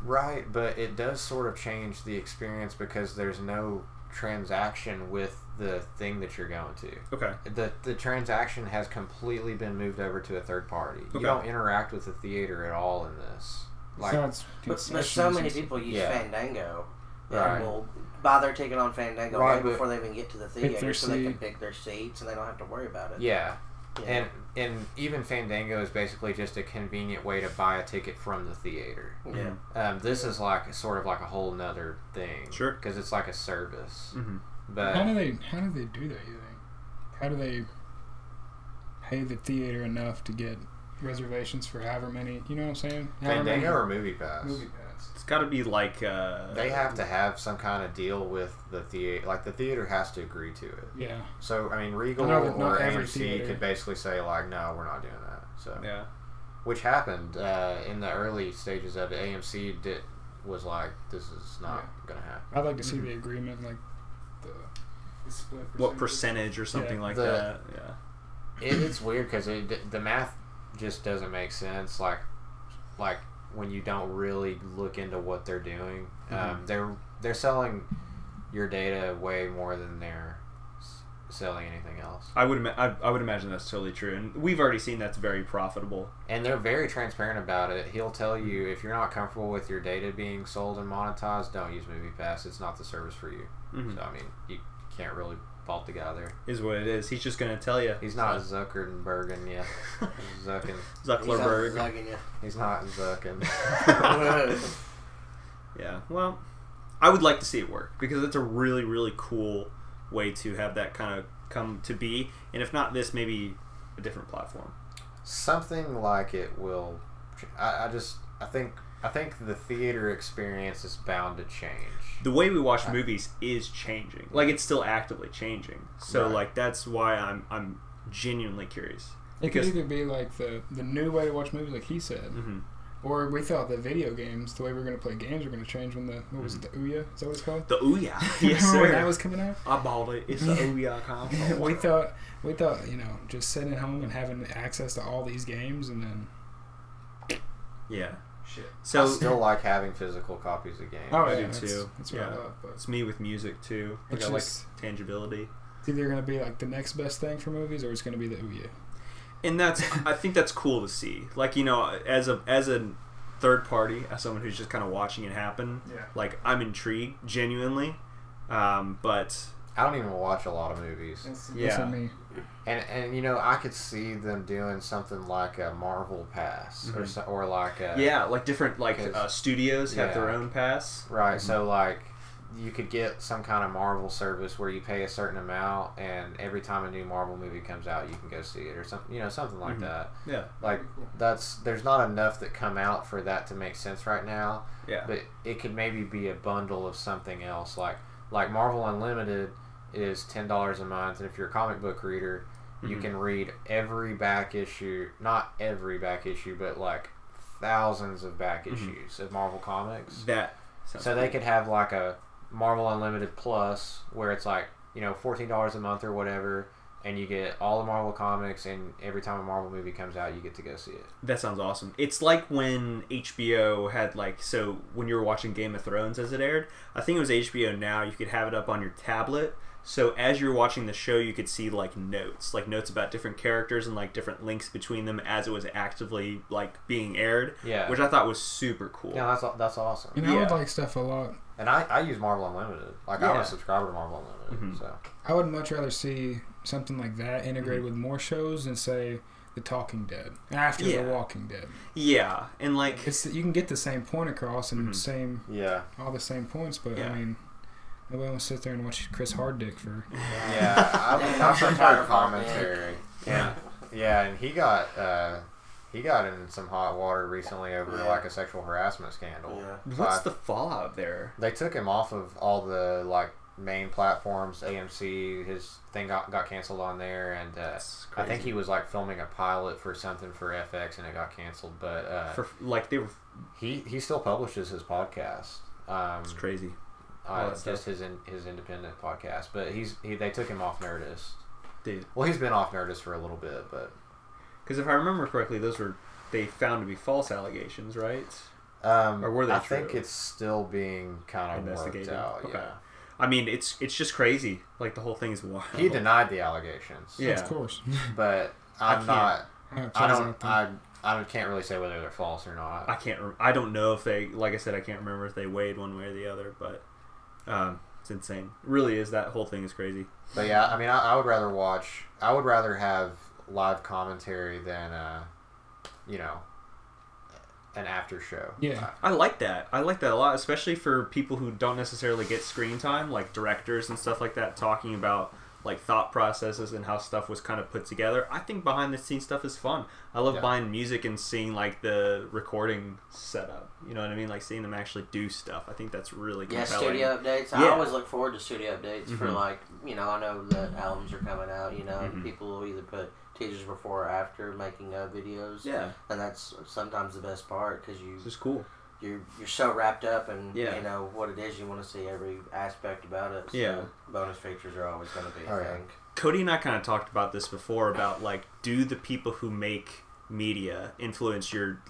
Right, but it does sort of change the experience because there's no transaction with the thing that you're going to. Okay. The transaction has completely been moved over to a third party. You Okay. don't interact with the theater at all in this. Like, But so many people use Fandango. Right. And will buy their ticket on Fandango Right, right but before they even get to the Pick theater, their so they can seat. pick their seats and they don't have to worry about it. Yeah. And even Fandango is basically just a convenient way to buy a ticket from the theater. Yeah. This is like sort of like a whole nother thing. Sure. Because it's like a service. Mm-hmm. But How do they do that, you think? How do they pay the theater enough to get reservations for however many, you know what I'm saying? Fandango or MoviePass? MoviePass. It's got to be like they have to have some kind of deal with the theater. Like, the theater has to agree to it. Yeah. So I mean, Regal I know that not or every AMC theater- could basically say like, no, we're not doing that. So yeah. Which happened in the early stages of it. AMC was like, this is not gonna happen. I'd like to see the agreement, like the split what percentage or something like that. Yeah. It's weird because the math just doesn't make sense. Like when you don't really look into what they're doing, they're selling your data way more than they're selling anything else. I would imagine that's totally true, and we've already seen that's very profitable. And they're very transparent about it. He'll tell you if you're not comfortable with your data being sold and monetized, don't use MoviePass. It's not the service for you. So I mean, you can't really fault the guy there. Is what it is. He's just going to tell you. He's not Zuckerberg yet. Zuckerberg. He's not Zucking. Yeah. Well, I would like to see it work because it's a really, really cool way to have that kind of come to be. And if not this, maybe a different platform. Something like it will. I think the theater experience is bound to change. The way we watch movies is changing. Like, it's still actively changing. So Right. like that's why I'm genuinely curious. It could either be like the new way to watch movies, like he said, or we thought that video games, the way we're going to play games, are going to change when the what was it, the Ouya? Is that what it's called? The Ouya. Yes, Remember sir. when that was coming out? I bought it. It's the Ouya console. we thought just sitting at home and having access to all these games, and then Yeah. shit. So I still like having physical copies of games. Oh, I yeah, do too. That's what I love. But It's me with music too. Like, It's I like just- tangibility. it's either going to be like the next best thing for movies, or it's going to be the Ouya. And I think that's cool to see. Like, as a third party, as someone who's just kind of watching it happen, like, I'm intrigued genuinely. But I don't even watch a lot of movies. That's on me. And I could see them doing something like a Marvel Pass or like a like different studios have their own pass. Right. So like you could get some kind of Marvel service where you pay a certain amount, and every time a new Marvel movie comes out, you can go see it, or something, something like that. Yeah. Like there's not enough that come out for that to make sense right now. Yeah. But it could maybe be a bundle of something else, like Marvel Unlimited is $10 a month, and if you're a comic book reader, you can read every back issue, not every back issue, but like thousands of back issues of Marvel Comics. So they could have like a Marvel Unlimited Plus, where it's like, $14 a month or whatever, and you get all the Marvel comics, and every time a Marvel movie comes out, you get to go see it. That sounds awesome. It's like when HBO had so when you were watching Game of Thrones as it aired, I think it was HBO Now, you could have it up on your tablet. So as you're watching the show, you could see notes about different characters and like different links between them as it was actively being aired. Yeah. Which I thought was super cool. Yeah, that's awesome. And I would like stuff a lot. And I use Marvel Unlimited. I'm a subscriber to Marvel Unlimited. So I would much rather see something like that integrated with more shows than say The Talking Dead after The Walking Dead. Yeah, and you can get the same point across and all the same points, but I mean, nobody wants to sit there and watch Chris Harddick for. I prefer commentary. Yeah, and he got in some hot water recently over a sexual harassment scandal. Yeah. What's the fallout there? They took him off of all the main platforms. AMC, his thing got canceled on there, and I think he was filming a pilot for something for FX, and it got canceled. But he still publishes his podcast. It's crazy. Just his independent podcast, but they took him off Nerdist. Dude. Well, he's been off Nerdist for a little bit, but because if I remember correctly, they found to be false allegations, right? Or were they I true? think it's still being kind of worked out. Okay. Yeah. I mean, it's just crazy. The whole thing is wild. He denied the allegations. Yeah, of course. But I can't really say whether they're false or not. I don't know if they. Like I said, I can't remember if they weighed one way or the other, but. It's insane. It really is. That whole thing is crazy. But yeah, I mean, I would rather watch. I would rather have live commentary than, an after show. Yeah, I like that. I like that a lot, especially for people who don't necessarily get screen time, like directors and stuff like that, talking about thought processes and how stuff was kind of put together. I think behind the scenes stuff is fun. I love buying music and seeing the recording setup. You know what I mean? Seeing them actually do stuff. I think that's really compelling. Studio updates. I always look forward to studio updates for I know that albums are coming out. People will either put teasers before or after making videos. Yeah, and that's sometimes the best part because it's just cool. You're so wrapped up in what it is you want to see every aspect about it. So bonus features are always going to be a thing. Cody and I kind of talked about this before about do the people who make media influence your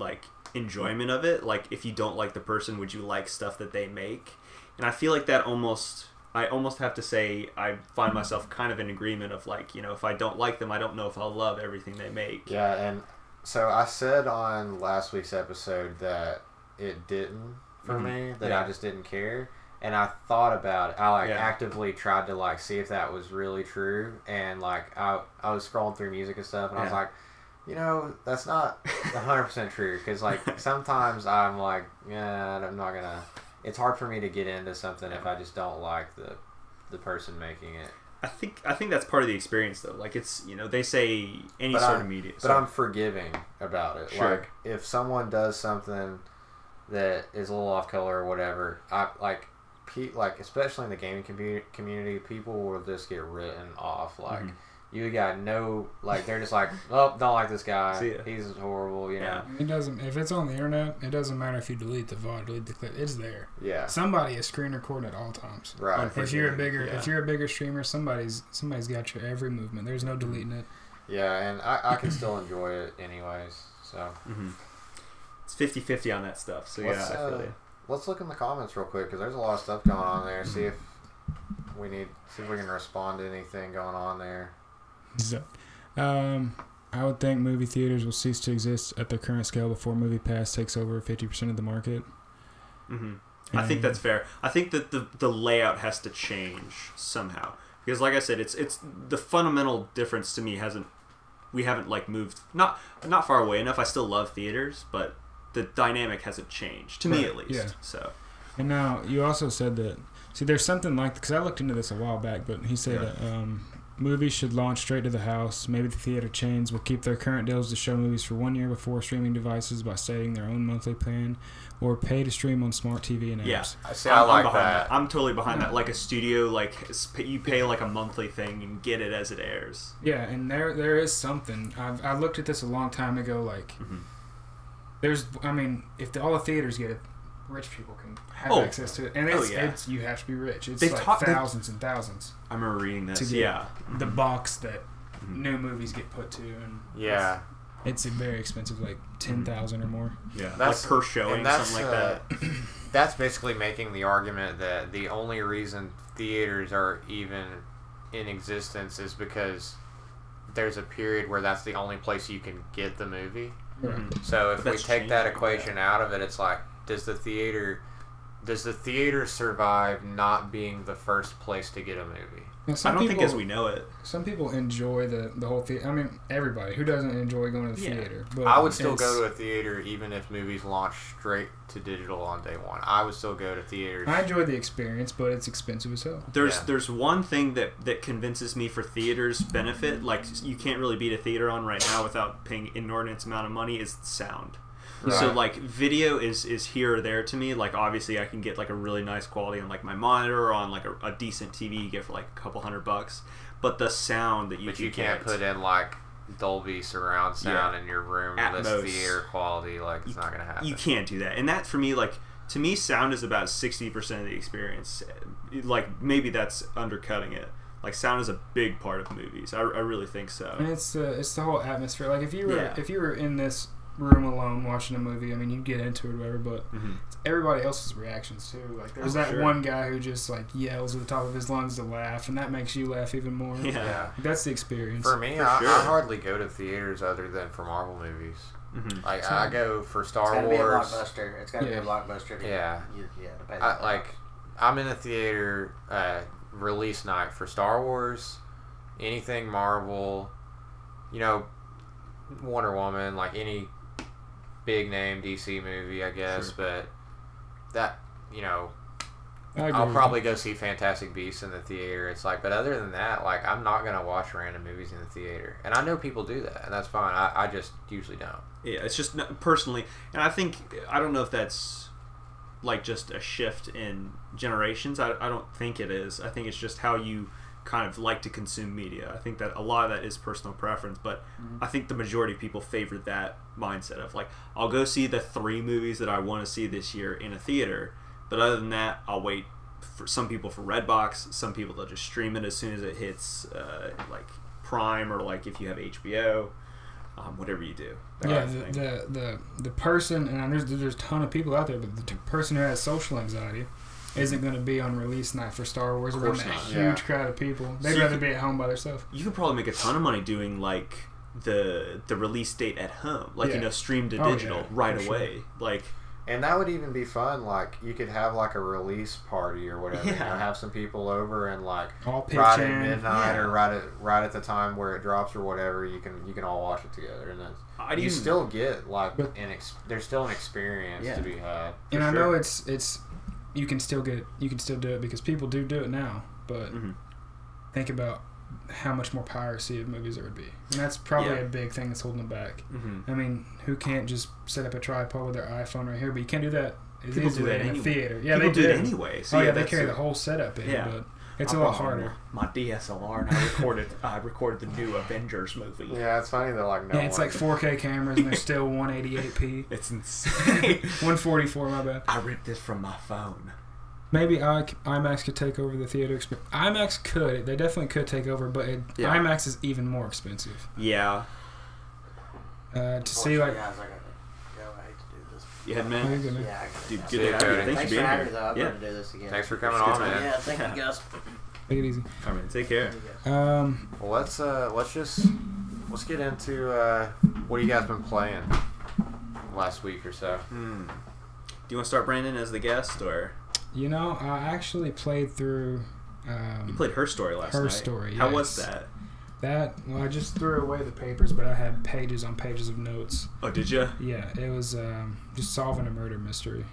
enjoyment of it? If you don't like the person, would you like stuff that they make? And I feel like that I almost have to say I find myself kind of in agreement of if I don't like them, I don't know if I'll love everything they make. Yeah, and so I said on last week's episode that it didn't for me, that I just didn't care, and I thought about it. I actively tried to see if that was really true, and I was scrolling through music and stuff, and I was like, that's not 100% true, because sometimes I'm I'm not gonna. It's hard for me to get into something if I just don't like the person making it. I think that's part of the experience though. It's they say any sort of media, but I'm forgiving about it. Sure. If someone does something that is a little off color or whatever, especially in the gaming community, people will just get written off. You got no, they're just oh, don't like this guy. He's horrible. You know. It doesn't. If it's on the internet, it doesn't matter if you delete the VOD, delete the clip. It's there. Yeah. Somebody is screen recording at all times. Right. If you're a bigger streamer, somebody's got your every movement. There's no deleting it. Yeah, and I can still enjoy it anyways. So. It's 50-50 on that stuff. So I feel you. Let's look in the comments real quick because there's a lot of stuff going on there. See if we can respond to anything going on there. So, I would think movie theaters will cease to exist at their current scale before MoviePass takes over 50% of the market. I think that's fair. I think that the layout has to change somehow because, like I said, it's the fundamental difference to me we haven't moved not far away enough. I still love theaters, but the dynamic hasn't changed to me at least. Yeah. So, and now you also said that See, there's something like, because I looked into this a while back, but he said movies should launch straight to the house. Maybe the theater chains will keep their current deals to show movies for 1 year before streaming devices by stating their own monthly plan, or pay to stream on smart TV and apps. Yeah, I like behind that. I'm totally behind that. Like a studio, like you pay like a monthly thing and get it as it airs. Yeah, and there is something. I looked at this a long time ago. Like, there's, I mean, if all the theaters get it, rich people can have access to it, and it's you have to be rich. It's thousands and thousands. I remember reading this. To get the box that new movies get put to, and it's very expensive, like 10,000 or more. Yeah, that's like per showing, something like that. That's basically making the argument that the only reason theaters are even in existence is because there's a period where that's the only place you can get the movie. Mm-hmm. So if we take that equation out of it, it's like, does the theater survive not being the first place to get a movie? I don't think as we know it. Some people enjoy the whole theater. I mean, everybody. Who doesn't enjoy going to the theater? But I would still go to a theater even if movies launch straight to digital on day one. I would still go to theaters. I enjoy the experience, but it's expensive as hell. There's one thing that convinces me for theaters' benefit, like you can't really beat a theater on right now without paying inordinate amount of money, is sound. Right. So like video is here or there to me. Like obviously I can get like a really nice quality on like my monitor or on like a decent TV you get for like a couple $100, but the sound that you can't put in like Dolby surround sound in your room with this theater quality. Like it's not gonna happen. You can't do that, and that for me, like to me, sound is about 60% of the experience. Like maybe that's undercutting it. Like sound is a big part of movies. I really think so. And it's the whole atmosphere. Like if you were in this room alone watching a movie, I mean, you get into it or whatever, but it's everybody else's reactions too. Like there's one guy who just like yells at the top of his lungs to laugh, and that makes you laugh even more. Yeah. That's the experience. For me, I hardly go to theaters other than for Marvel movies. Like I go for Star Wars. It's gotta be a blockbuster. I'm in a theater release night for Star Wars, anything Marvel, Wonder Woman, like any big name DC movie, I guess, but that, I'll probably go see Fantastic Beasts in the theater. It's like, but other than that, like, I'm not going to watch random movies in the theater. And I know people do that, and that's fine. I just usually don't. Yeah, it's just personally, and I don't know if that's like just a shift in generations. I don't think it is. I think it's just how you kind of like to consume media. I think that a lot of that is personal preference, but I think the majority of people favor that mindset of like, I'll go see the 3 movies that I want to see this year in a theater, but other than that, I'll wait for some people for Redbox, some people they'll just stream it as soon as it hits like Prime, or like if you have HBO, whatever you do. The person, and there's a ton of people out there, but the person who has social anxiety isn't going to be on release night for Star Wars around that huge crowd of people. They'd rather be at home by themselves. You could probably make a ton of money doing like the release date at home, like stream to digital right away. Like, and that would even be fun. Like you could have like a release party or whatever. Have some people over and like right at midnight or right at the time where it drops or whatever. You can all watch it together, and then you still get like there's still an experience to be had. And I know it's. You can still do it because people do it now, but think about how much more piracy of movies there would be, and that's probably a big thing that's holding them back. I mean, who can't just set up a tripod with their iPhone right here? But you can't do that. People do that in anyway. A theater. Yeah, people do it anyway. So they carry the whole setup in, but it's a lot harder. My DSLR, and I recorded the new Avengers movie. Yeah, it's funny that like it's like 4K cameras and they're still 188p. It's insane. 144, my bad. I ripped this from my phone. Maybe IMAX could take over the theater experience. IMAX could. They definitely could take over, but IMAX is even more expensive. Yeah. To see like. You had man? Yeah, dude, good to have you. Thanks for being here. I'm going to do this again. Thanks for coming on, man. Yeah, thank you, Gus. Take it easy. All right, take care. Well, let's get into what you guys been playing last week or so. Do you want to start, Brandon, as the guest, or? I actually played through. You played Her Story last night. Her Story. How was that? Well, I just threw away the papers, but I had pages on pages of notes. Oh, did you? Yeah, it was just solving a murder mystery.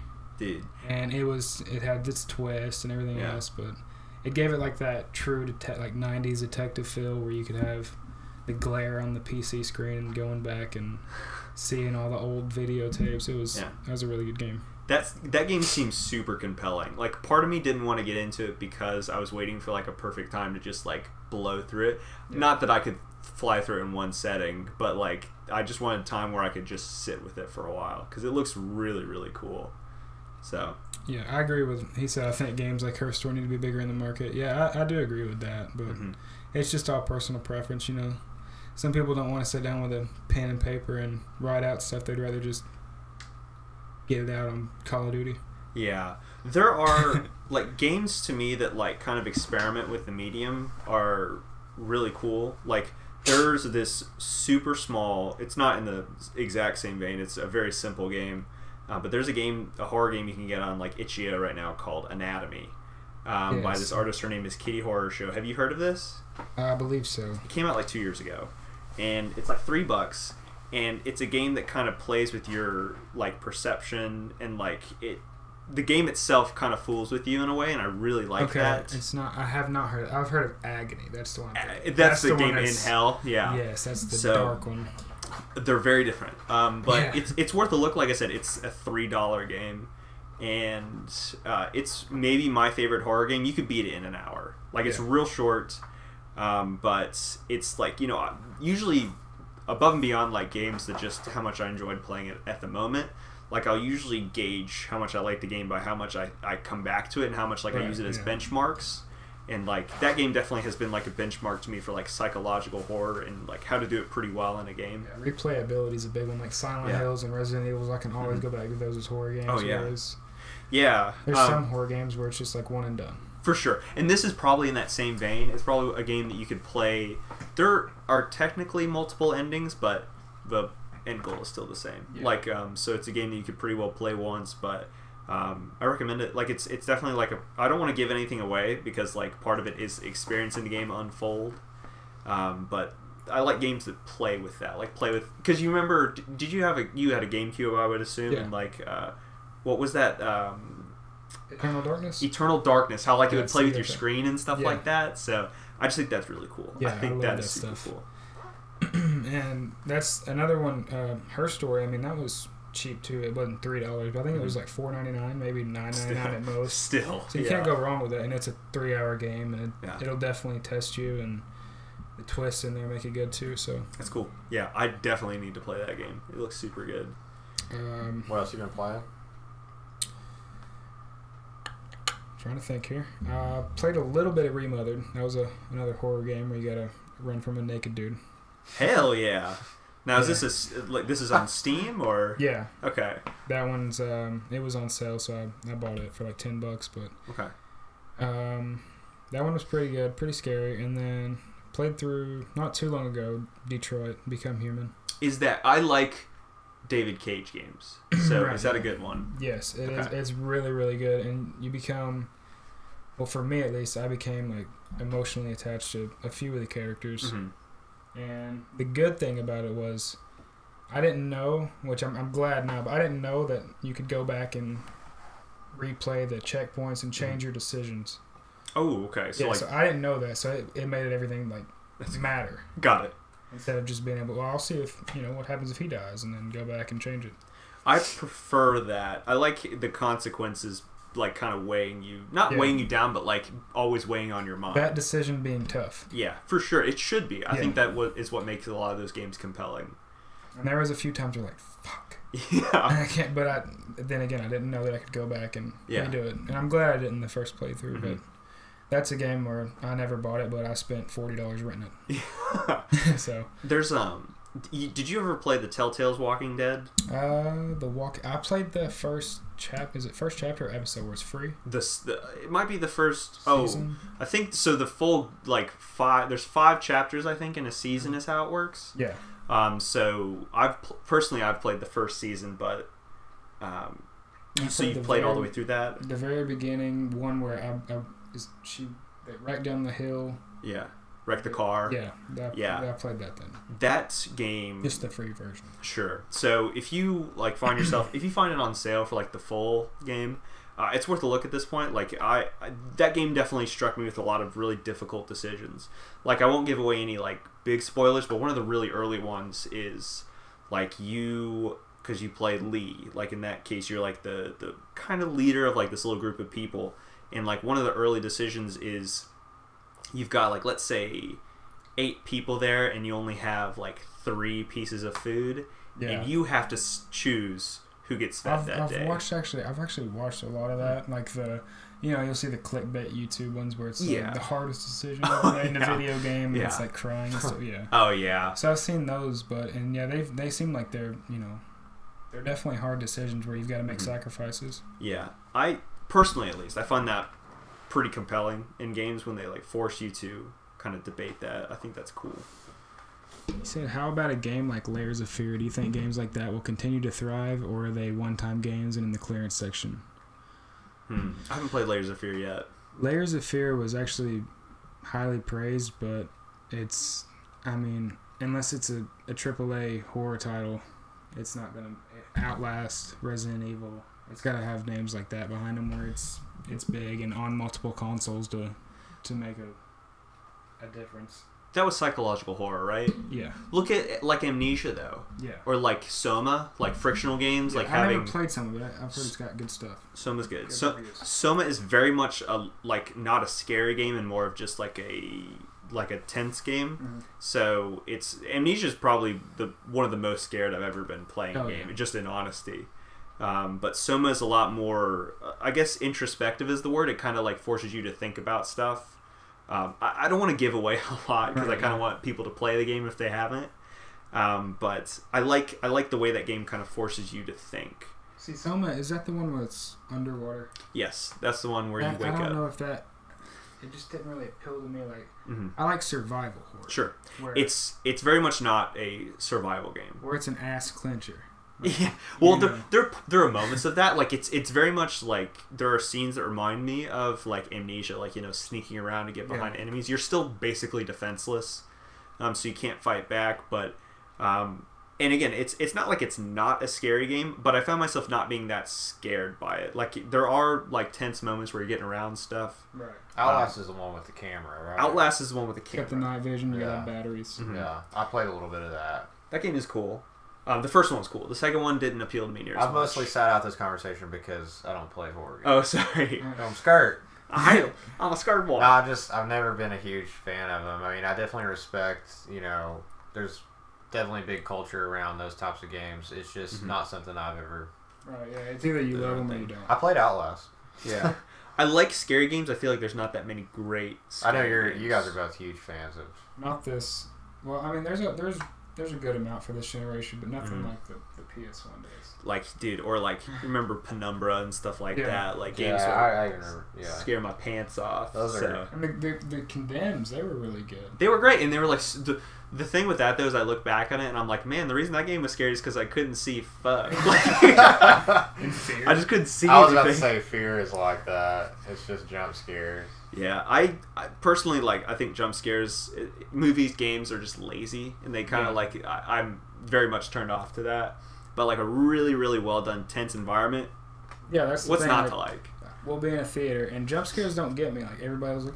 Dude. And it had this twist and everything else, but it gave it like that true like 90s detective feel where you could have the glare on the PC screen and going back and seeing all the old videotapes. That was a really good game. That game seems super compelling. Like, part of me didn't want to get into it because I was waiting for like a perfect time to just like blow through it. Yeah. Not that I could fly through it in one setting, but like I just wanted time where I could just sit with it for a while because it looks really, really cool. So yeah, I agree with. He said I think games like Her Story need to be bigger in the market. Yeah, I do agree with that, but it's just all personal preference, you know. Some people don't want to sit down with a pen and paper and write out stuff. They'd rather just get it out on Call of Duty. Yeah. There are like games to me that like kind of experiment with the medium are really cool. Like there's this super small, it's not in the exact same vein, it's a very simple game, but there's a horror game you can get on like Itch.io right now called Anatomy, by this artist. Her name is Kitty Horror Show. Have you heard of this? I believe so. It came out like 2 years ago, and it's like $3, and it's a game that kind of plays with your like perception, and like the game itself kind of fools with you in a way, and I really like that. It's not. I have not heard. I've heard of Agony. That's the one. That's the game In Hell. Yeah. Yes, that's the dark one. They're very different, but it's worth a look. Like I said, it's a $3 game, and it's maybe my favorite horror game. You could beat it in an hour. Like it's real short, but it's like, you know, usually above and beyond like games that just how much I enjoyed playing it at the moment. Like I'll usually gauge how much I like the game by how much I come back to it and how much like I use it as benchmarks. And like that game definitely has been like a benchmark to me for like psychological horror and like how to do it pretty well in a game. Yeah, replayability is a big one. Like Silent Hills and Resident Evil, I can always go back to those as horror games. Oh yeah, whereas yeah. There's some horror games where it's just like one and done. For sure, and this is probably in that same vein. It's probably a game that you could play. There are technically multiple endings, but the end goal is still the same. Yeah. Like, so it's a game that you could pretty well play once, but I recommend it. Like, it's definitely like I don't want to give anything away because like part of it is experiencing the game unfold. But I like games that play with that, like play with, because you remember, did you had a GameCube, I would assume, and like what was that? Eternal Darkness. Eternal Darkness. How like it would play with your screen and stuff like that. So I just think that's really cool. Yeah, I think that is super cool. And that's another one. Her Story. I mean, that was cheap too. It wasn't $3, but I think it was like $4.99, maybe $9.99 at most. Still, so you can't go wrong with it. And it's a 3-hour game, and it'll definitely test you. And the twists in there make it good too. So that's cool. Yeah, I definitely need to play that game. It looks super good. What else you been playing? Trying to think here. Played a little bit of Remothered. That was another horror game where you gotta run from a naked dude. Hell yeah! Now is this is on Steam or? Yeah. Okay. That one's it was on sale, so I bought it for like $10. But okay. That one was pretty good, pretty scary, and then played through not too long ago Detroit Become Human. Is that I like David Cage games? So is that a good one? Yes, it is. It's really, really good, and you become, well, for me at least, I became like emotionally attached to a few of the characters. Mm-hmm. And the good thing about it was, I didn't know, which I'm glad now, but I didn't know that you could go back and replay the checkpoints and change your decisions. Oh, okay. So so I didn't know that, so it made everything like matter. Got it. Instead of just being able, well, I'll see if what happens if he dies, and then go back and change it. I prefer that. I like the consequences, like kind of weighing you, not weighing you down, but like always weighing on your mind. That decision being tough. Yeah, for sure. It should be. I think that is what makes a lot of those games compelling. And there was a few times where like, fuck. Yeah. And I can't. But then again, I didn't know that I could go back and redo it, and I'm glad I didn't the first playthrough. But that's a game where I never bought it, but I spent $40 renting it. Yeah. So there's did you ever play the Telltale's Walking Dead? I played the first chapter. Is it first chapter or episode where it's free? It might be the first season? I think so. The full like 5. There's 5 chapters I think in a season is how it works. Yeah. So I've played the first season, but so you played all the way through that. The very beginning one where they right down the hill. Yeah. Wreck the Car. Yeah, I played that then. That game, just the free version. Sure. So if you like find yourself, if you find it on sale for like the full game, it's worth a look at this point. Like that game definitely struck me with a lot of really difficult decisions. Like I won't give away any like big spoilers, but one of the really early ones is like because you play Lee. Like in that case, you're like the kind of leader of like this little group of people, and like one of the early decisions is you've got like, let's say 8 people there, and you only have like 3 pieces of food, and you have to choose who gets fed that day. I've actually watched a lot of that, like you'll see the clickbait YouTube ones where it's like the hardest decision ever made in a video game, and it's like crying and stuff. Yeah. Oh yeah. So I've seen those, and they seem like they're they're definitely hard decisions where you've got to make sacrifices. Yeah, I personally, at least, I find that pretty compelling in games when they like force you to kind of debate that. I think that's cool. You said, how about a game like Layers of Fear? Do you think games like that will continue to thrive, or are they one-time games and in the clearance section? I haven't played Layers of Fear yet. Layers of Fear was actually highly praised, but it's, unless it's a AAA horror title, it's not going to outlast Resident Evil. It's got to have names like that behind them where it's big and on multiple consoles to make a difference. That was psychological horror, right? Yeah. Look at like Amnesia though. Yeah. Or like Soma, like frictional games, like I never played Soma, but I've heard it's got good stuff. Soma's good. Soma is very much not a scary game and more of just like a tense game. Mm-hmm. So Amnesia is probably one of the most scared I've ever been playing a game, yeah. just in honesty. But Soma is a lot more, I guess introspective is the word. It kind of like forces you to think about stuff. I don't want to give away a lot because I kind of want people to play the game if they haven't. But I like the way that game kind of forces you to think. See, Soma, is that the one where it's underwater? Yes, that's the one where you wake up. I don't know if that... It just didn't really appeal to me. Like, I like survival horror. Sure. It's very much not a survival game. Where it's an ass clincher. Yeah, well, there are moments of that. Like it's very much like there are scenes that remind me of like Amnesia, like sneaking around to get behind enemies. You're still basically defenseless, so you can't fight back. But and again, it's not like it's not a scary game, but I found myself not being that scared by it. Like there are like tense moments where you're getting around stuff. Right. Outlast is the one with the camera, right? Outlast is the one with the camera. Got the night vision. You got batteries. Mm-hmm. Yeah, I played a little bit of that. That game is cool. The first one was cool. The second one didn't appeal to me near as much. I've mostly sat out this conversation because I don't play horror games. Oh, sorry. I'm scared. I'm a scared boy. No, I've never been a huge fan of them. I mean, I definitely respect, there's definitely big culture around those types of games. It's just not something I've ever... Right, yeah. It's either you love them or you don't. I played Outlast. Yeah. I like scary games. I feel like there's not that many great scary games. You guys are both huge fans of... Not this... Well, I mean, there's a good amount for this generation, but nothing like the PS1 days. Like, dude, or like, remember Penumbra and stuff like that? Like, games I remember. Yeah. Scare my pants off. Those are... And the Condemns, they were really good. They were great, and they were like... The thing with that, though, is I look back on it, and I'm like, man, the reason that game was scary is because I couldn't see fuck. In Fear? I just couldn't see I was anything. about to say Fear is like that. It's just jump scares. Yeah, I personally, like, I think jump scares, movies, games are just lazy, and they kind of, like, I'm very much turned off to that. But, like, a really, really well-done, tense environment, yeah, that's the what's thing, not to like? We'll be in a theater, and jump scares don't get me. Like, everybody was like,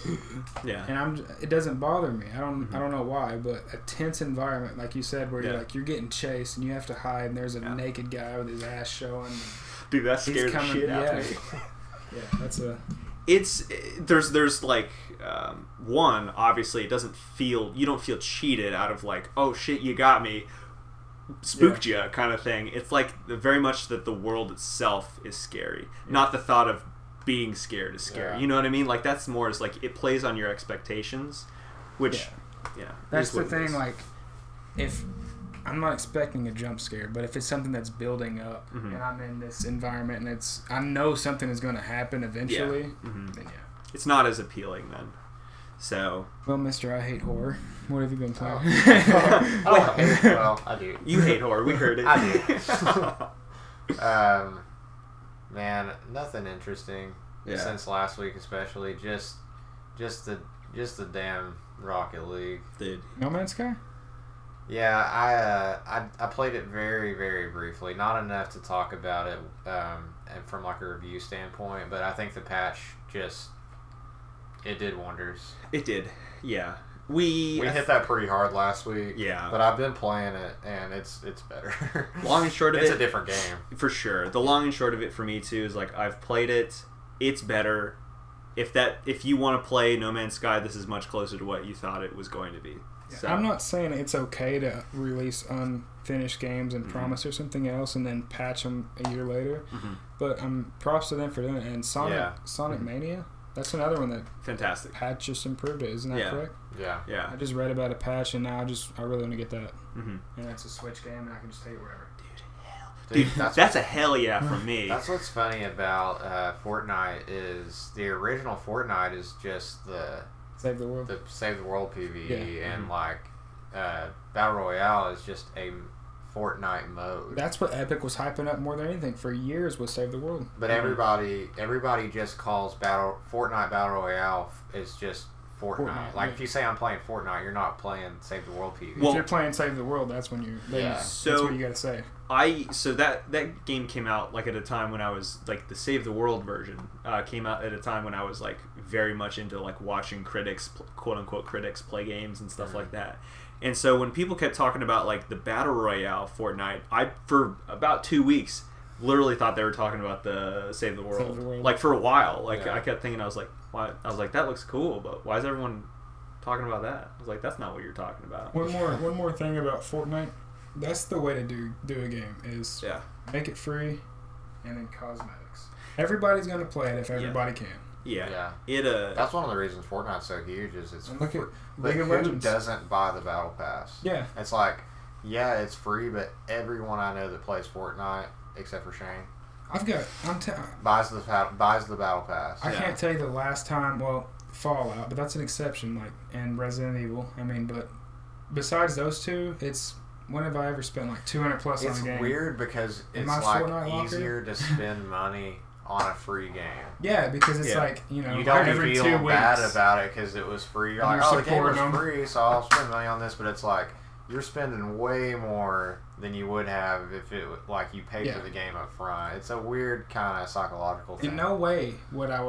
yeah. And it doesn't bother me. I don't know why, but a tense environment, like you said, where you're getting chased, and you have to hide, and there's a naked guy with his ass showing. Dude, that scared the shit out of me. Yeah, that's a... There's like one, obviously it doesn't feel, you don't feel cheated out of like, oh shit, you got me, spooked you kind of thing. It's like very much that the world itself is scary, not the thought of being scared is scary. You know what I mean? Like that's more as like it plays on your expectations, which that's the thing. Like if I'm not expecting a jump scare, but if it's something that's building up and I'm in this environment and I know something is going to happen eventually, then it's not as appealing then. So, well, Mister, I hate horror. What have you been playing? Well, I do. You hate horror. We heard it. I do. Man, nothing interesting since last week, especially just the damn Rocket League. Dude. No Man's Sky? Yeah, I played it very, very briefly. Not enough to talk about it and from like a review standpoint, but I think the patch it did wonders. It did, yeah. We hit that pretty hard last week. Yeah. But I've been playing it, and it's better. Long and short of it's a different game. For sure. The long and short of it for me, too, is like I've played it. It's better. If you want to play No Man's Sky, this is much closer to what you thought it was going to be. So. I'm not saying it's okay to release unfinished games and promise or something else and then patch them a year later, but props to them for doing it. And Sonic Mania, that's another one that fantastic patch just improved it. Isn't that correct? Yeah. I just read about a patch and now I really want to get that. And it's a Switch game and I can just take it wherever. Dude, that's a hell yeah from me. That's what's funny about Fortnite is the original Fortnite is just the Save the World. The Save the World PvE, and like Battle Royale is just a Fortnite mode. That's what Epic was hyping up more than anything for years was Save the World. But everybody just calls Fortnite Battle Royale is just Fortnite. Like if you say I'm playing Fortnite, you're not playing Save the World PvE. Well, if you're playing Save the World, that's when that's what you got to say. So that game came out like at a time when I was like the Save the World version came out at a time when I was like very much into like watching critics, quote unquote critics, play games and stuff like that. And so when people kept talking about like the Battle Royale Fortnite, I for about 2 weeks literally thought they were talking about the Save the World. Like for a while, like I kept thinking, I was like, why? I was like, that looks cool, but why is everyone talking about that? I was like, that's not what you're talking about. One more thing about Fortnite. That's the way to do a game is make it free and then cosmetics. Everybody's gonna play it if everybody can. Yeah. That's one of the reasons Fortnite's so huge is it's look at who doesn't buy the battle pass? Yeah. It's like it's free, but everyone I know that plays Fortnite except for Shane buys the battle pass. I can't tell you the last time. Well, Fallout, but that's an exception. Like and Resident Evil. I mean, but besides those two, it's. When have I ever spent like $200+ on a game? It's weird because it's like easier to spend money on a free game. Yeah, because it's like, you don't every feel 2 weeks. bad about it because it was free. You're like, the game was free, so I'll spend money on this. But it's like you're spending way more than you would have if it like you paid for the game up front. It's a weird kind of psychological thing. In no way would I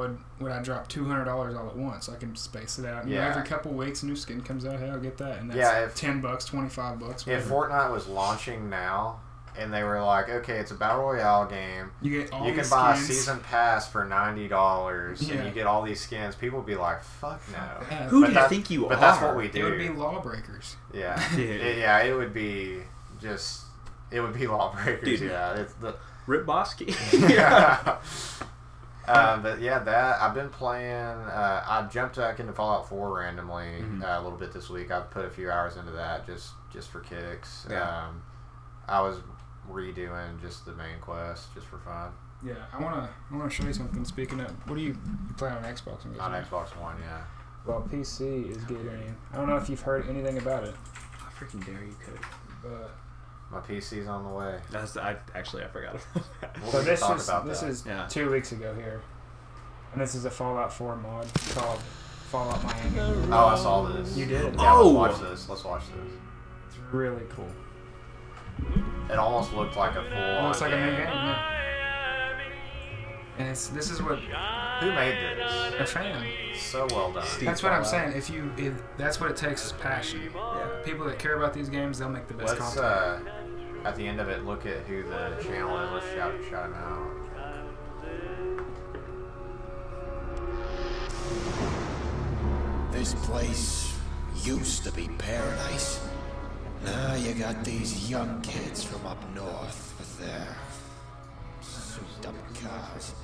drop $200 all at once. I can space it out. Every couple weeks, a new skin comes out. Hey, I'll get that, and that's $10, $25. Whatever. If Fortnite was launching now, and they were like, okay, it's a battle royale game. You get all you can these buy skins. a season pass for $90, and you get all these skins. People would be like, fuck no. Yeah. Who do you think you are? But that's what we do. It would be lawbreakers. Yeah, it would be just. It would be lawbreakers. Dude, it's the Rip Bosky. But that I've been playing. I jumped back into Fallout 4 randomly a little bit this week. I've put a few hours into that just for kicks. Yeah. I was redoing just the main quest just for fun. Yeah, I wanna show you something. Speaking of, what do you play on Xbox? On Xbox One, yeah. Well, PC is getting. I don't know if you've heard anything about it. How freaking dare you, could. But my PC's on the way. I forgot about that. So this is 2 weeks ago here, and this is a Fallout 4 mod called Fallout Miami. Oh, I saw this. You did? Yeah, let's watch this. It's really cool. It almost looked like a full. Almost like a new game. Yeah. And this is what. Who made this? A fan. So well done. That's what I'm saying. That's what it takes is passion. Yeah. People that care about these games, they'll make the best content. At the end of it, look at who the channel is. Let's shout him out. This place used to be paradise. Now you got these young kids from up north with their souped-up cars.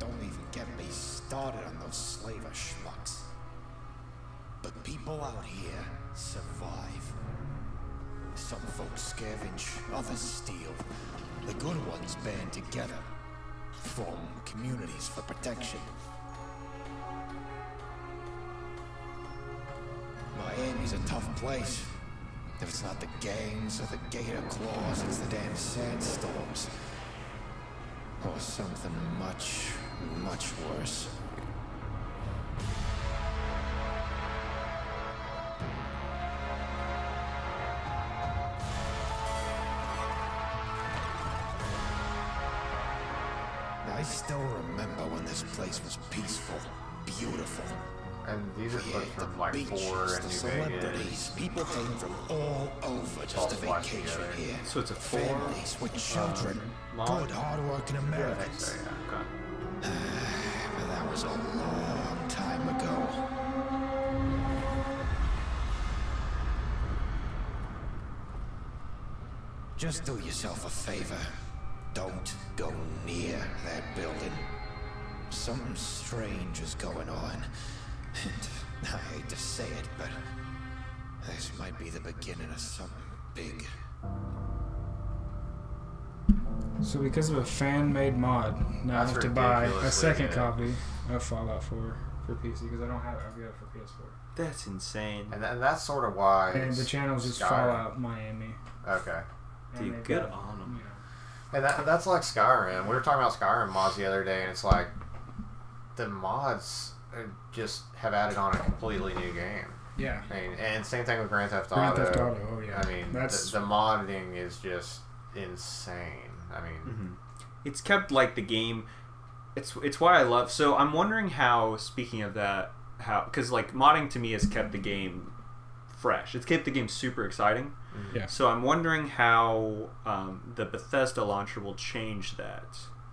Don't even get me started on those slaver schmucks. But people out here survive. Some folks scavenge, others steal. The good ones band together, form communities for protection. Miami's a tough place. If it's not the gangs or the gator claws, it's the damn sandstorms. Or something much, much worse. I still remember when this place was peaceful, beautiful. And these are clips from like Beaches, 4 and the New celebrities, Vegas. people came from all over just to splashed vacation together. here. So it's a 4 Families with children, mod? good, hard-working Yeah, I think Americans. so, yeah. Okay. But that was a long time ago. Just do yourself a favor. Don't go near that building. Something strange is going on. And I hate to say it, but this might be the beginning of something big. So because of a fan-made mod, now I That's have to buy a ridiculously second good. copy of Fallout 4 for PC because I don't have it. I've got it for PS4. That's insane. And that's sort of why. And the channel's just Skyrim. Fallout Miami. Okay. And Dude, they've good got, on them. you know, And that's like Skyrim. We were talking about Skyrim mods the other day, and it's like the mods just have added on a completely new game. Yeah. I mean, and same thing with Grand Theft Auto. Grand Theft Auto, oh yeah. I mean, That's- the modding is just insane. I mean, Mm-hmm. It's kept like the game. It's why I love. So I'm wondering how. Speaking of that, how because like modding to me has kept the game fresh. It's kept the game super exciting. Yeah. So I'm wondering how the Bethesda launcher will change that.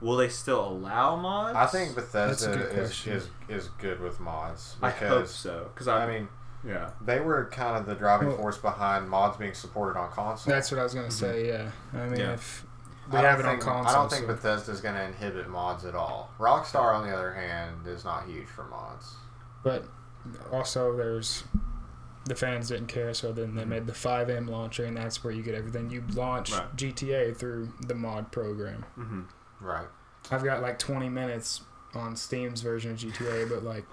Will they still allow mods? I think That's a Bethesda good question. is good with mods. I hope so. Because I mean, yeah, they were kind of the driving Well- force behind mods being supported on console. That's what I was gonna say. Yeah. I mean, Yeah. if we I don't have it on think- console, I don't think so- Bethesda's going to inhibit mods at all. Rockstar, on the other hand, is not huge for mods. But also, there's the fans didn't care, so then they made the 5M launcher, and that's where you get everything. You launch Right. GTA through the mod program. Mm-hmm. Right. I've got like 20 minutes on Steam's version of GTA, but like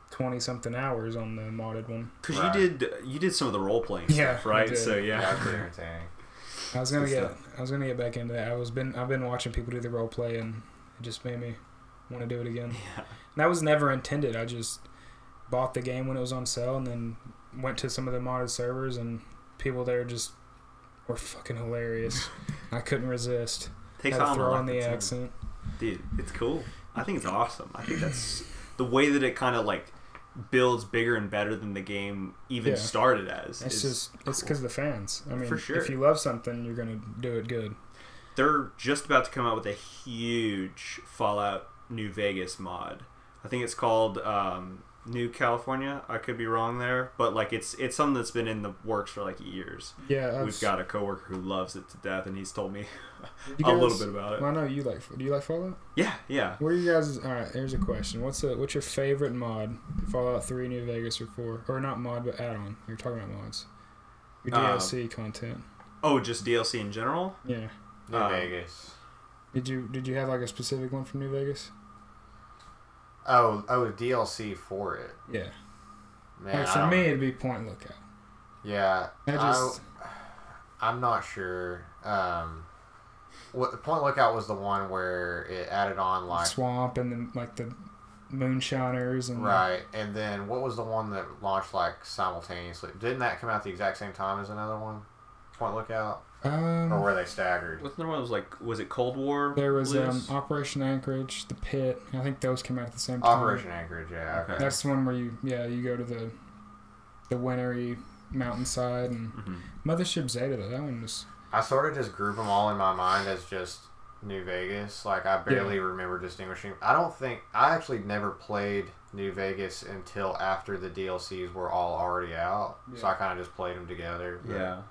20 something hours on the modded one. Because Right. you did some of the role playing Yeah, stuff, I right? did. So yeah, That's pretty entertaining. I was gonna get back into that. I've been watching people do the role play, and it just made me want to do it again. Yeah. And that was never intended. I just bought the game when it was on sale, and then went to some of the modded servers, and people there just were fucking hilarious. I couldn't resist. Takes Had to on a throw lot on the of time. accent. Dude, it's cool. I think it's awesome. I think that's the way that it kind of like builds bigger and better than the game even Yeah. started as. It's is it's because of the fans. I mean, For sure. if you love something, you're gonna do it good. They're just about to come out with a huge Fallout New Vegas mod. I think it's called New California. I could be wrong there, but like it's something that's been in the works for like years. Yeah, We've got a coworker who loves it to death, and he's told me You a little guys- bit about it. Well, I know you like. Do you like Fallout? Yeah, yeah. What are you guys? All right, here's a question. What's your favorite mod? Fallout 3, New Vegas, or 4? Or not mod, but add-on. You're talking about mods. Your DLC content. Oh, just DLC in general? Yeah. New Vegas. Did you have like a specific one from New Vegas? Oh, DLC for it. Yeah. Man, Like I for don't- me, it'd be Point Lookout. Yeah. I I'm not sure. What Point Lookout was the one where it added on like Swamp and then like the Moonshiners and right, and then what was the one that launched like simultaneously? Didn't that come out the exact same time as another one? Point Lookout, or were they staggered? Wasn't there one that was like, was it Cold War? There was Blues? Operation Anchorage, The Pit. I think those came out at the same time. Operation Anchorage, yeah. Okay. That's the one where you go to the wintry mountainside and Mothership Zeta. Though that one was. I sort of just group them all in my mind as just New Vegas. Like I barely remember distinguishing. I actually never played New Vegas until after the DLCs were all already out. Yeah. So I kind of just played them together. But Yeah.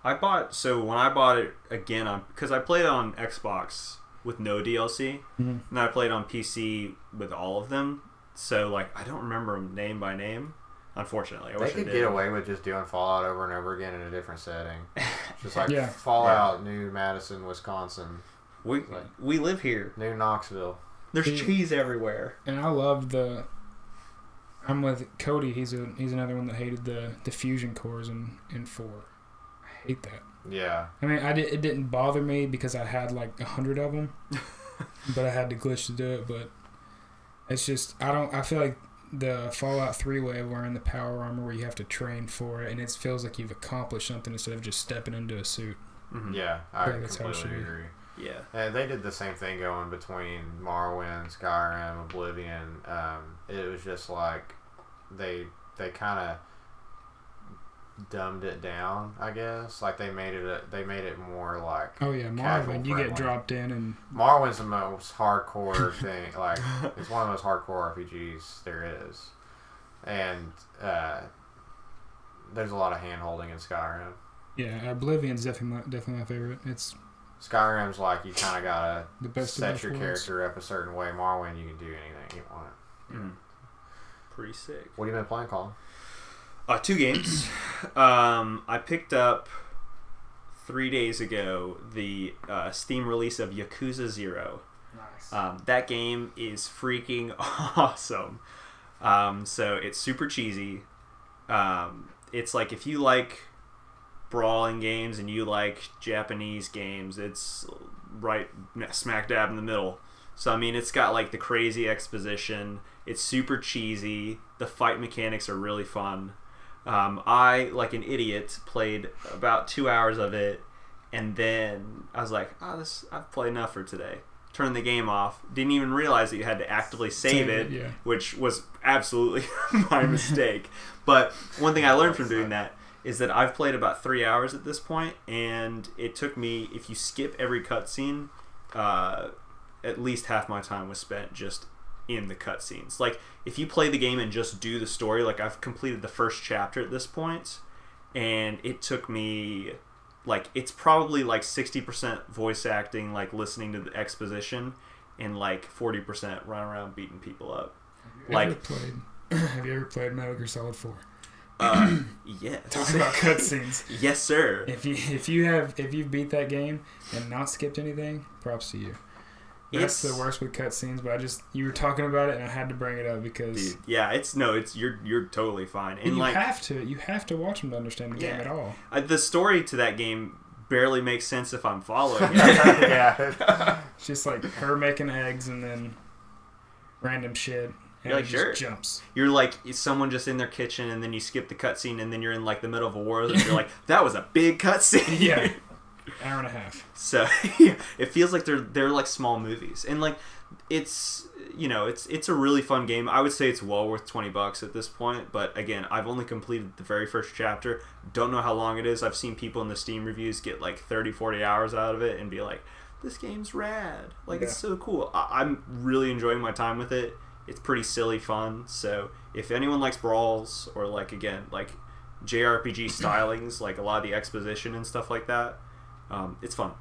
When I bought it again because I played it on Xbox with no DLC, Mhm. and I played on PC with all of them. So like I don't remember them name by name, unfortunately. I They wish I could did. get away with just doing Fallout over and over again in a different setting. Just like Yeah. Fallout, New Madison, Wisconsin. We live here. New Knoxville. There's See- cheese everywhere. And I loved the. I'm with Cody. He's another one that hated the fusion cores in 4. I hate that. Yeah. I mean, it didn't bother me because I had like 100 of them, but I had to glitch to do it. But it's just I feel like the Fallout 3 way of wearing the power armor where you have to train for it, and it feels like you've accomplished something instead of just stepping into a suit. Yeah, I feel like that's how it completely should be. agree. Yeah. And they did the same thing going between Morrowind, Skyrim, Oblivion. It was just like they kind of dumbed it down, I guess. Like they made it more like Morrowind, you get dropped in and Morrowind's the most hardcore thing. Like it's one of the most hardcore RPGs there is, and there's a lot of hand holding in Skyrim. Yeah, Oblivion's definitely my favorite. It's Skyrim's like you kind of gotta best set your character up a certain way. Morrowind, you can do anything you want. Pretty sick. What have you been playing, Colin? 2 games. I picked up 3 days ago the Steam release of Yakuza 0. Nice. That game is freaking awesome. So it's super cheesy. It's like if you like brawling games and you like Japanese games, it's right smack dab in the middle. So I mean, it's got like the crazy exposition. It's super cheesy. The fight mechanics are really fun. I, like an idiot, played about 2 hours of it, and then I was like, I've played enough for today. Turned the game off. Didn't even realize that you had to actively save it, which was absolutely my mistake. But one thing I learned from doing that is that I've played about 3 hours at this point, and it took me, if you skip every cutscene, at least half my time was spent just in the cutscenes. Like, if you play the game and just do the story, like I've completed the first chapter at this point, and it took me, like, it's probably like 60% voice acting, like listening to the exposition, and like 40% run around beating people up. Have you ever played Metal Gear Solid 4? Yeah. Talking about cutscenes. Yes, sir. If you've beat that game and not skipped anything, props to you. That's the worst with cutscenes, but you were talking about it and I had to bring it up because you're totally fine. And you have to watch them to understand the game at all. The story to that game barely makes sense if I'm following it. It's just like her making eggs and then random shit. You're like, sure. Jumps. You're like someone just in their kitchen, and then you skip the cutscene, and then you're in like the middle of a war, and you're like, that was a big cutscene. Yeah. Hour and a half. So it feels like they're like small movies, and like it's a really fun game. I would say it's well worth $20 at this point, but again, I've only completed the very first chapter. Don't know how long it is. I've seen people in the Steam reviews get like 30-40 hours out of it and be like, this game's rad, like it's so cool. I'm really enjoying my time with it. It's pretty silly fun. So if anyone likes brawls or like, again, like JRPG stylings, like a lot of the exposition and stuff like that, it's fun.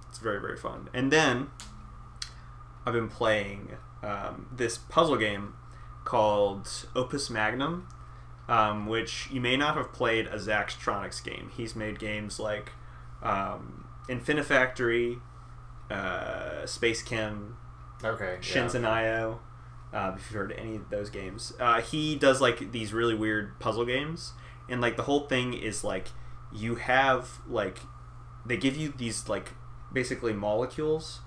It's very, very fun. And then I've been playing this puzzle game called Opus Magnum, which you may not have played a Zachtronics game. He's made games like Infinifactory, Space Chem, Shinzen.io. If you've heard of any of those games, he does like these really weird puzzle games, and like the whole thing is like you have like they give you these like basically molecules,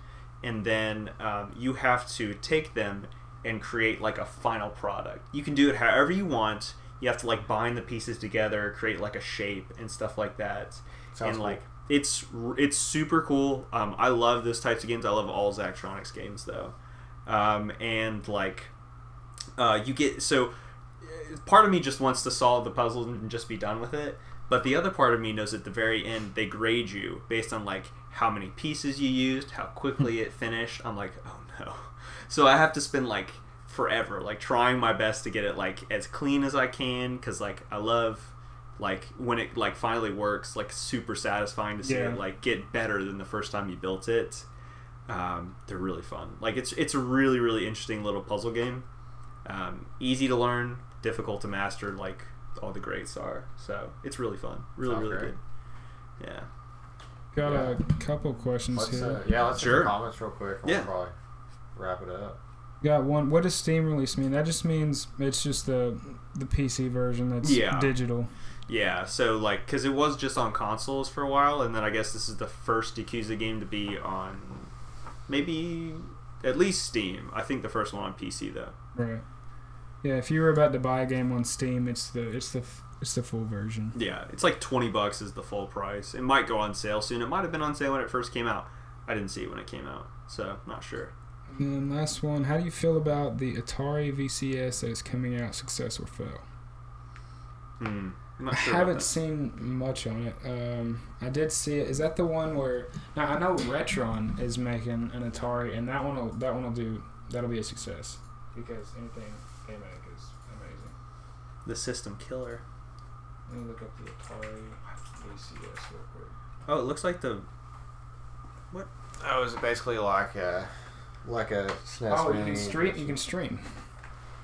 and then you have to take them and create like a final product. You can do it however you want. You have to like bind the pieces together, create like a shape and stuff like that. Sounds like it's super cool. I love those types of games. I love all Zachtronics games though. And like you get part of me just wants to solve the puzzle and just be done with it, but the other part of me knows at the very end they grade you based on like how many pieces you used, how quickly it finished. I'm like, oh no. So I have to spend like forever like trying my best to get it like as clean as I can, because like I love like when it like finally works, like super satisfying to see it like get better than the first time you built it. They're really fun. Like it's a really, really interesting little puzzle game. Easy to learn, difficult to master, like all the greats are. So it's really fun. Really, really good. Yeah. Got a couple questions here. Let's check the comments real quick. We'll probably wrap it up. Got one. What does Steam release mean? That just means it's just the PC version that's digital. Yeah, so like, because it was just on consoles for a while, and then I guess this is the first Yakuza game to be on maybe at least Steam. I think the first one on PC though. Right. Yeah, if you were about to buy a game on Steam, it's the full version. Yeah, it's like $20 is the full price. It might go on sale soon. It might have been on sale when it first came out. I didn't see it when it came out, so not sure. And then last one, how do you feel about the Atari VCS that is coming out, success or fail? I'm I not sure about haven't that. seen much on it. I did see it. Is that the one where... Now, I know Retron is making an Atari, and that'll be a success. Because anything they make is amazing. The System Killer. Let me look up the Atari VCS real quick. Oh, it looks like the... What? Oh, is it basically like a SNES Oh, Mini? you can stream.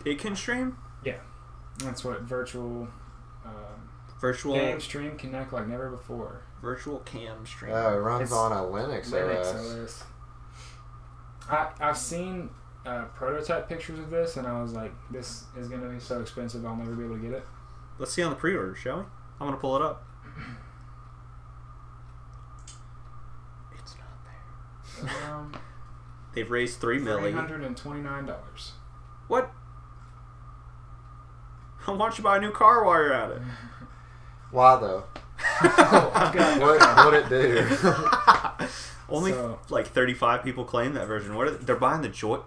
It can stream? Yeah. That's what virtual game stream connect like never before. Virtual cam stream. Oh, it runs It's on a Linux OS. I've seen prototype pictures of this, and I was like, this is going to be so expensive, I'll never be able to get it. Let's see on the pre-order, shall we? I'm going to pull it up. It's not there. They've raised $3 million. $329. What? Why don't you buy a new car while you're at it? Why though? What would it do? Only like 35 people claim that version. They're buying the Joy.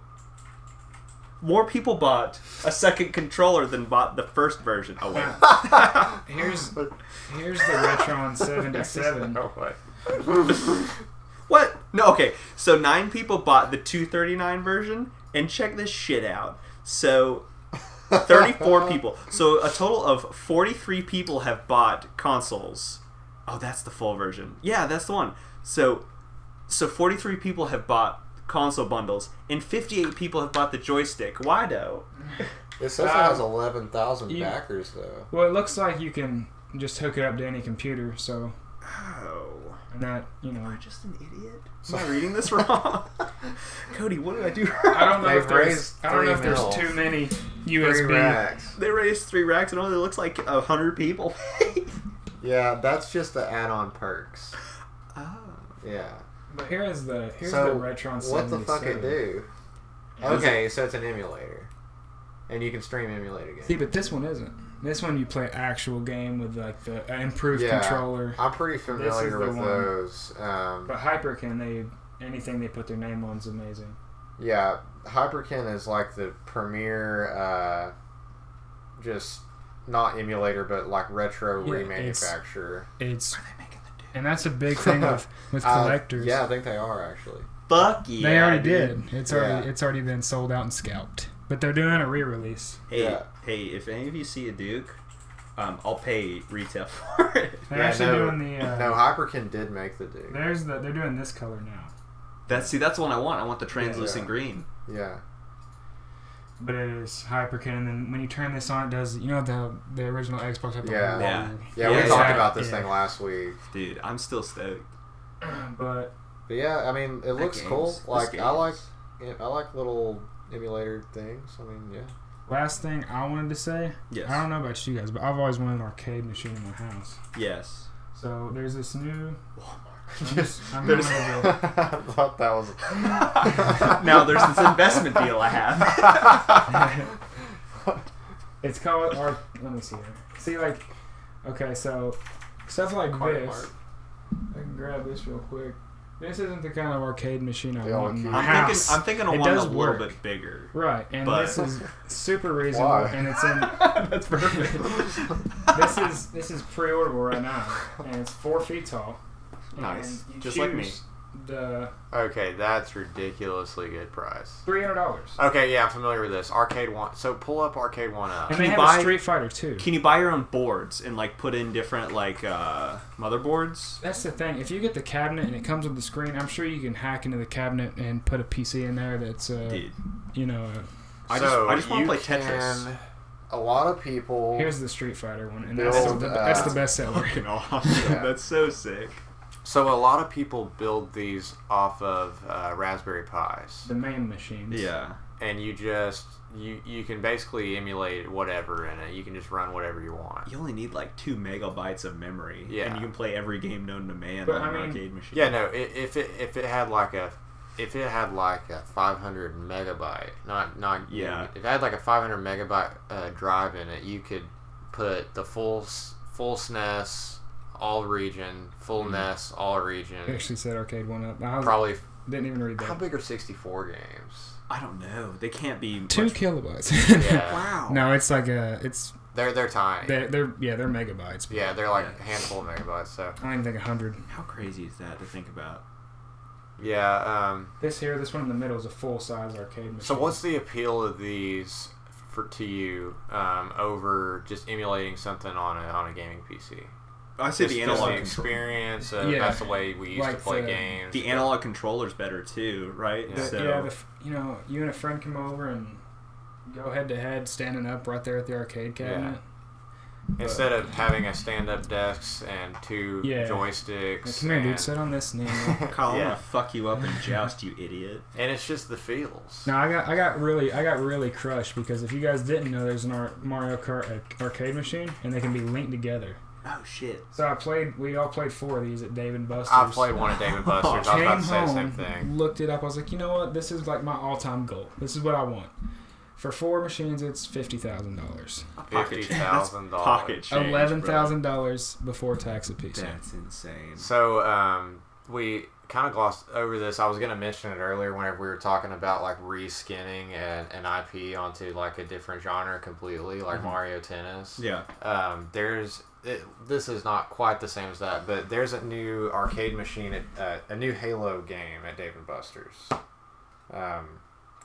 More people bought a second controller than bought the first version. Oh wait. Here's the Retron 77. No way. What? No, okay. So 9 people bought the 239 version, and check this shit out. So 34 people. So a total of 43 people have bought consoles. Oh, that's the full version. Yeah, that's the one. So 43 people have bought console bundles, and 58 people have bought the joystick. Why though? It says it has 11,000 backers though. Well, it looks like you can just hook it up to any computer, so... Oh. And that, Am I just an idiot? Am I reading this wrong? Cody, what did I do wrong? I don't know if there's too many USB racks. They raised 3 racks, and only looks like 100 people. Yeah, that's just the add-on perks. Oh. Yeah. But here's the So, Retron 77. what the fuck it do? Okay, so it's an emulator. And you can stream emulator games. See, but this one isn't. This one you play actual game with like the improved controller. I'm pretty familiar with those. But Hyperkin, anything they put their name on is amazing. Yeah, Hyperkin is like the premier, just not emulator, but like retro remanufacturer. It's and that's a big thing with collectors. Yeah, I think they are actually. Fuck yeah! They already did. It's already been sold out and scalped. But they're doing a re-release. Hey, if any of you see a Duke, I'll pay retail for it. They're actually doing the. No, Hyperkin did make the Duke. They're doing this color now. That's the one I want. I want the translucent green. Yeah. But it is Hyperkin, and then when you turn this on, it does. You know the original Xbox had the Yeah, we talked about this thing last week. Dude, I'm still stoked. But yeah, I mean, it looks cool. Like I like little emulator things. I mean, yeah. Last thing I wanted to say. Yes. I don't know about you guys, but I've always wanted an arcade machine in my house. Yes. So there's this new I thought that was. Now there's this investment deal I have. It's called let me see here. See, like, okay, so stuff like this. I can grab this real quick. This isn't the kind of arcade machine I want in my house. I'm thinking of one a little bit bigger. Right, and this is super reasonable, and it's in. That's perfect. This is pre-orderable right now, and it's 4 feet tall. Nice, just like me. Okay, that's ridiculously good price. $300. Okay, yeah, I'm familiar with this. Arcade One. So pull up Arcade One up. And they have a Street Fighter 2. Can you buy your own boards and like put in different like motherboards? That's the thing. If you get the cabinet and it comes with the screen, I'm sure you can hack into the cabinet and put a PC in there that's Dude. I just want to play Tetris. A lot of people. Here's the Street Fighter one, and that's the best seller. Awesome. That's so sick. So a lot of people build these off of Raspberry Pis. The main machines. Yeah. And you can basically emulate whatever in it. You can just run whatever you want. You only need like 2 megabytes of memory. Yeah. And you can play every game known to man But, on an arcade machine. Yeah, no. If it had like a 500 megabyte, if it had like a 500 megabyte drive in it, you could put the full SNES, all region, full NES, all region. It actually said arcade 1-up. I was, Probably. didn't even read that. How big are 64 games? I don't know. They can't be 2 much... kilobytes. Yeah. Wow. No, it's like it's. They're tiny. They're megabytes. Yeah, they're like a handful of megabytes. So I don't even think 100. How crazy is that to think about? yeah. This one in the middle is a full size arcade machine. So what's the appeal of these to you over just emulating something on a gaming PC? I say the analog the experience. That's the way we used to play games. The analog controller's better too, right? Yeah. You and a friend come over and go head to head, standing up right there at the arcade cabinet. Yeah. Instead of having a stand-up desks and 2 joysticks. Like, come here, dude. Sit on this knee. Kyle, I'm gonna fuck you up and joust, you idiot. And it's just the feels. No, I got really crushed because if you guys didn't know, there's an Mario Kart arcade machine, and they can be linked together. Oh shit! So we all played 4 of these at Dave & Buster's. I played one at Dave & Buster's. I was about to say the same thing. Looked it up. I was like, you know what? This is like my all-time goal. This is what I want. For 4 machines, it's $50,000. $50,000. Pocket change, $11,000 before tax a piece. That's insane. So we kind of glossed over this. I was going to mention it earlier whenever we were talking about like reskinning an IP onto like a different genre completely, like Mario Tennis. Yeah. This is not quite the same as that, but there's a new arcade machine, a new Halo game at Dave & Buster's.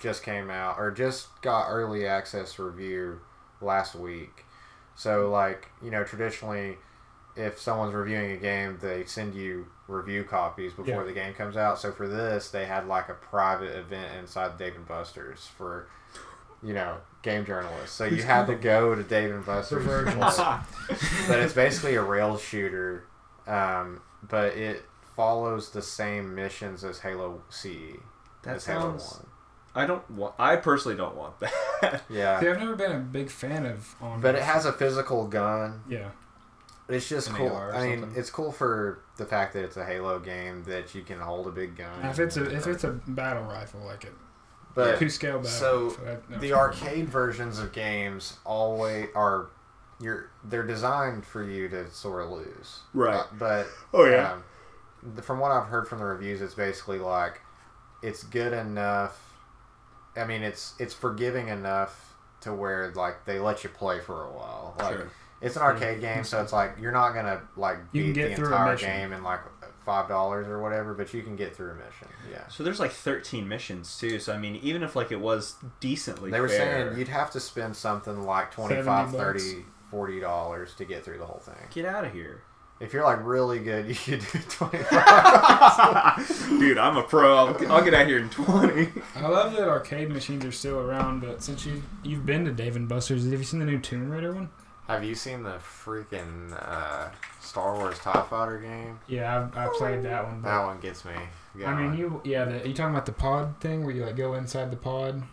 Just came out, or just got early access review last week. So, like, traditionally, if someone's reviewing a game, they send you review copies before the game comes out. So for this, they had like a private event inside Dave & Buster's for, game journalists. So you had to go to Dave & Buster's. But it's basically a rail shooter, but it follows the same missions as Halo CE. That sounds... I personally don't want that. Yeah. See, I've never been a big fan of But it has a physical gun. Yeah. It's just cool. I mean, it's cool for the fact that it's a Halo game that you can hold a big gun. If it's a battle rifle, like it. But 2-scale battle. So the arcade versions of games always are they're designed for you to sort of lose. Right. But from what I've heard from the reviews, it's basically like it's good enough. I mean, it's forgiving enough to where like they let you play for a while. Like it's an arcade game, so it's like you're not gonna like beat the entire game in like $5 or whatever, but you can get through a mission. Yeah. So there's like 13 missions too. So I mean, even if like it was decently, they were fair, saying you'd have to spend something like $25, $30, $40 to get through the whole thing. Get out of here. If you're like really good, you could do 25. Dude, I'm a pro. I'll get out here in 20. I love that arcade machines are still around, but since you've been to Dave & Buster's, have you seen the new Tomb Raider one? Have you seen the freaking Star Wars TIE Fighter game? Yeah, I played that one. That one gets me. I mean, are you talking about the pod thing where you like go inside the pod?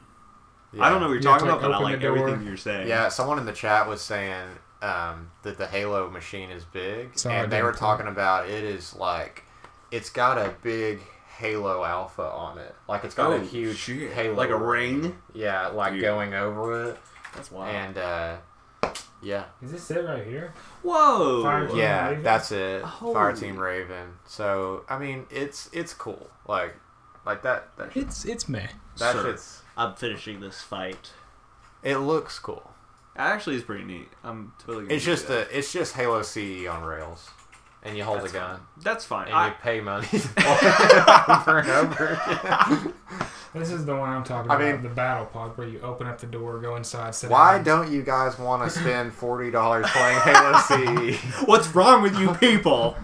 Yeah. I don't know what you're talking about, but I like everything you're saying. Yeah, someone in the chat was saying that the Halo machine is big, and they were talking about it is like it's got a big Halo Alpha on it. Like it's got a huge Halo, like a ring. Yeah, like going over it. That's wild. And yeah. Is this it right here? Whoa. Yeah, that's it. Holy. Fireteam Raven. So I mean, it's cool. Like that. It's meh. That shit's. I'm finishing this fight. It looks cool. Actually, it's pretty neat. I'm totally. Gonna It's just Halo CE on rails, and you hold a gun. That's fine. And you pay money over and over again. This is the one I'm talking about. The battle pod where you open up the door, go inside. Why don't you guys want to spend $40 playing Halo CE? What's wrong with you people?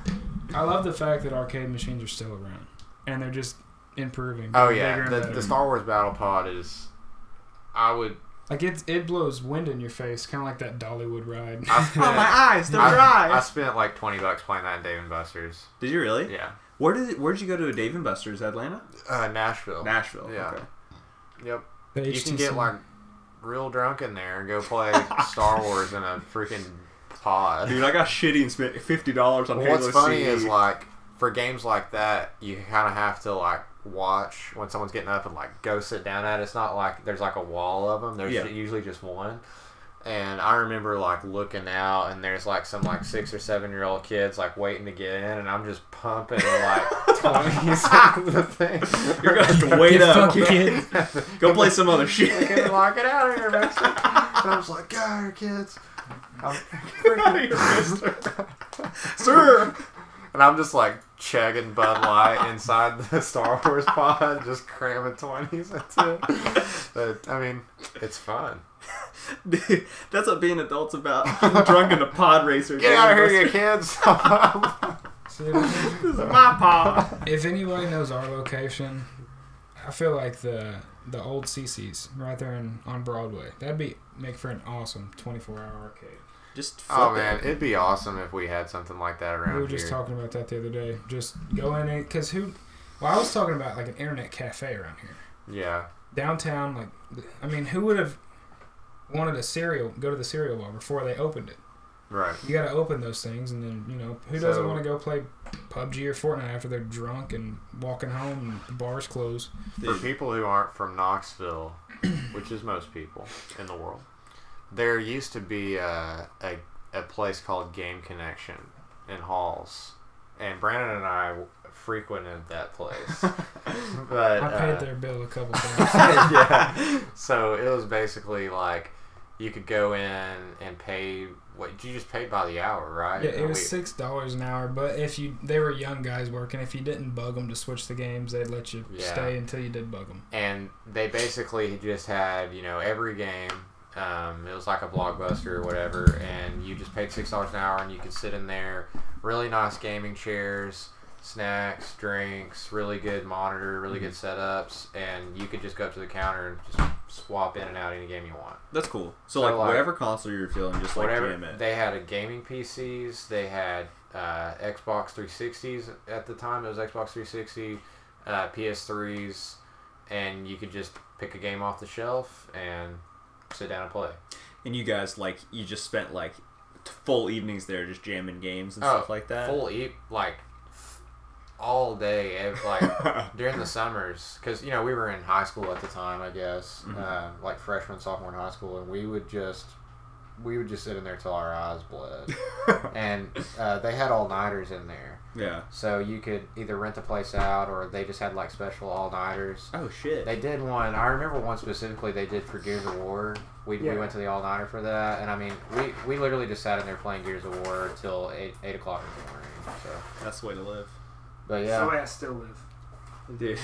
I love the fact that arcade machines are still around, and they're just improving. Oh yeah, the Star Wars battle pod is. I would. Like it blows wind in your face, kind of like that Dollywood ride. My eyes, they're dry. I spent like $20 playing that in Dave & Buster's. Did you really? Yeah. Where'd you go to a Dave & Buster's? Atlanta? Nashville. Nashville. Yeah. Okay. Yep. The you can get like real drunk in there and go play Star Wars in a freaking pod. Dude, I got shitty and spent $50 on Halo What's funny CE. is like for games like that, you kind of have to like watch when someone's getting up and like go sit down at it. It's not like there's like a wall of them. There's usually just one. And I remember like looking out, and there's like some like 6 or 7-year-old kids like waiting to get in, and I'm just pumping like 20s into the thing. You're gonna have to wait up, kid. Go play some other shit. Get out of here, Mister. And I was like, "Get out of here, kids!" I'm Sir. And I'm just like chugging Bud Light inside the Star Wars pod, just cramming 20s into it. But I mean, it's fun. Dude, that's what being adults about. Drunk in a pod racer. Get out of here, you kids! See, This is my pod. if anybody knows our location, I feel like the old CC's right there on Broadway. That'd make for an awesome 24-hour arcade. Just oh man, it'd be awesome if we had something like that around here. We were just talking about that the other day. Just go in it, because I was talking about like an internet cafe around here. Yeah. Downtown, like, I mean, who would have wanted go to the cereal bar before they opened it? Right. You got to open those things, and then, who doesn't want to go play PUBG or Fortnite after they're drunk and walking home and the bar's closed? For people who aren't from Knoxville, which is most people in the world, there used to be a place called Game Connection in Halls, and Brandon and I frequented that place. But I paid their bill a couple times. Yeah. So it was basically like you could go in and pay. What you just paid by the hour, right? Yeah, it was $6 an hour. But if they were young guys working, if you didn't bug them to switch the games, they'd let you stay until you did bug them. And they basically just had every game. It was like a Blockbuster or whatever, and you just paid $6 an hour, and you could sit in there. Really nice gaming chairs, snacks, drinks, really good monitor, really good setups, and you could just go up to the counter and just swap in and out any game you want. That's cool. So like whatever console you're feeling, just like jam it. They had gaming PCs. They had Xbox 360s at the time. It was Xbox 360, PS3s, and you could just pick a game off the shelf and sit down and play. And you guys you just spent like full evenings there just jamming games and stuff like that? All day, like during the summers, because we were in high school at the time, I guess, like freshman, sophomore in high school, and we would just sit in there till our eyes bled. And they had all-nighters in there. Yeah. So you could either rent the place out, or they just had like special all-nighters. Oh shit. They did one. I remember one specifically they did for Gears of War. We went to the all-nighter for that, and I mean, we literally just sat in there playing Gears of War till 8 o'clock in the morning. So that's the way to live. But yeah. That's the way I still live. Dude,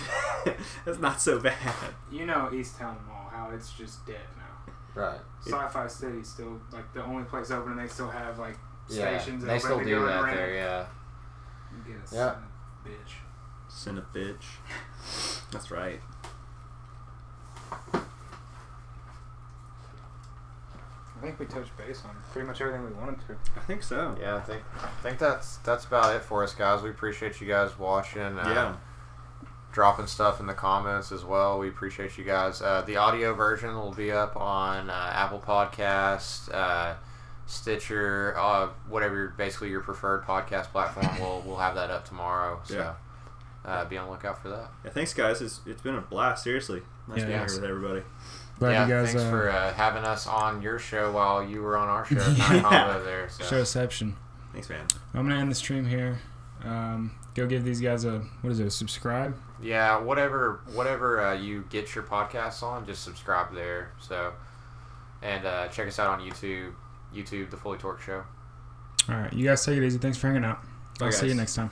that's not so bad. East Town Mall, how it's just dead now. Right. Sci-Fi City's still like the only place open, and they still have like stations. They still do that there, yeah. Yeah. Bitch. Son of bitch. That's right. I think we touched base on pretty much everything we wanted to. I think so. Yeah, I think that's about it for us, guys. We appreciate you guys watching. Dropping stuff in the comments as well. We appreciate you guys. The audio version will be up on Apple Podcasts, Stitcher, whatever basically your preferred podcast platform. We'll have that up tomorrow. So be on the lookout for that. Yeah, thanks guys. It's been a blast. Seriously, nice being here with everybody. Glad you guys, thanks for having us on your show while you were on our show. Combo there. So. Showception. Thanks, man. I'm gonna end the stream here. Go give these guys a subscribe. Yeah, whatever you get your podcasts on, just subscribe there. So, and check us out on YouTube, The Fully Torqued Show. All right, you guys take it easy. Thanks for hanging out. I'll see you next time.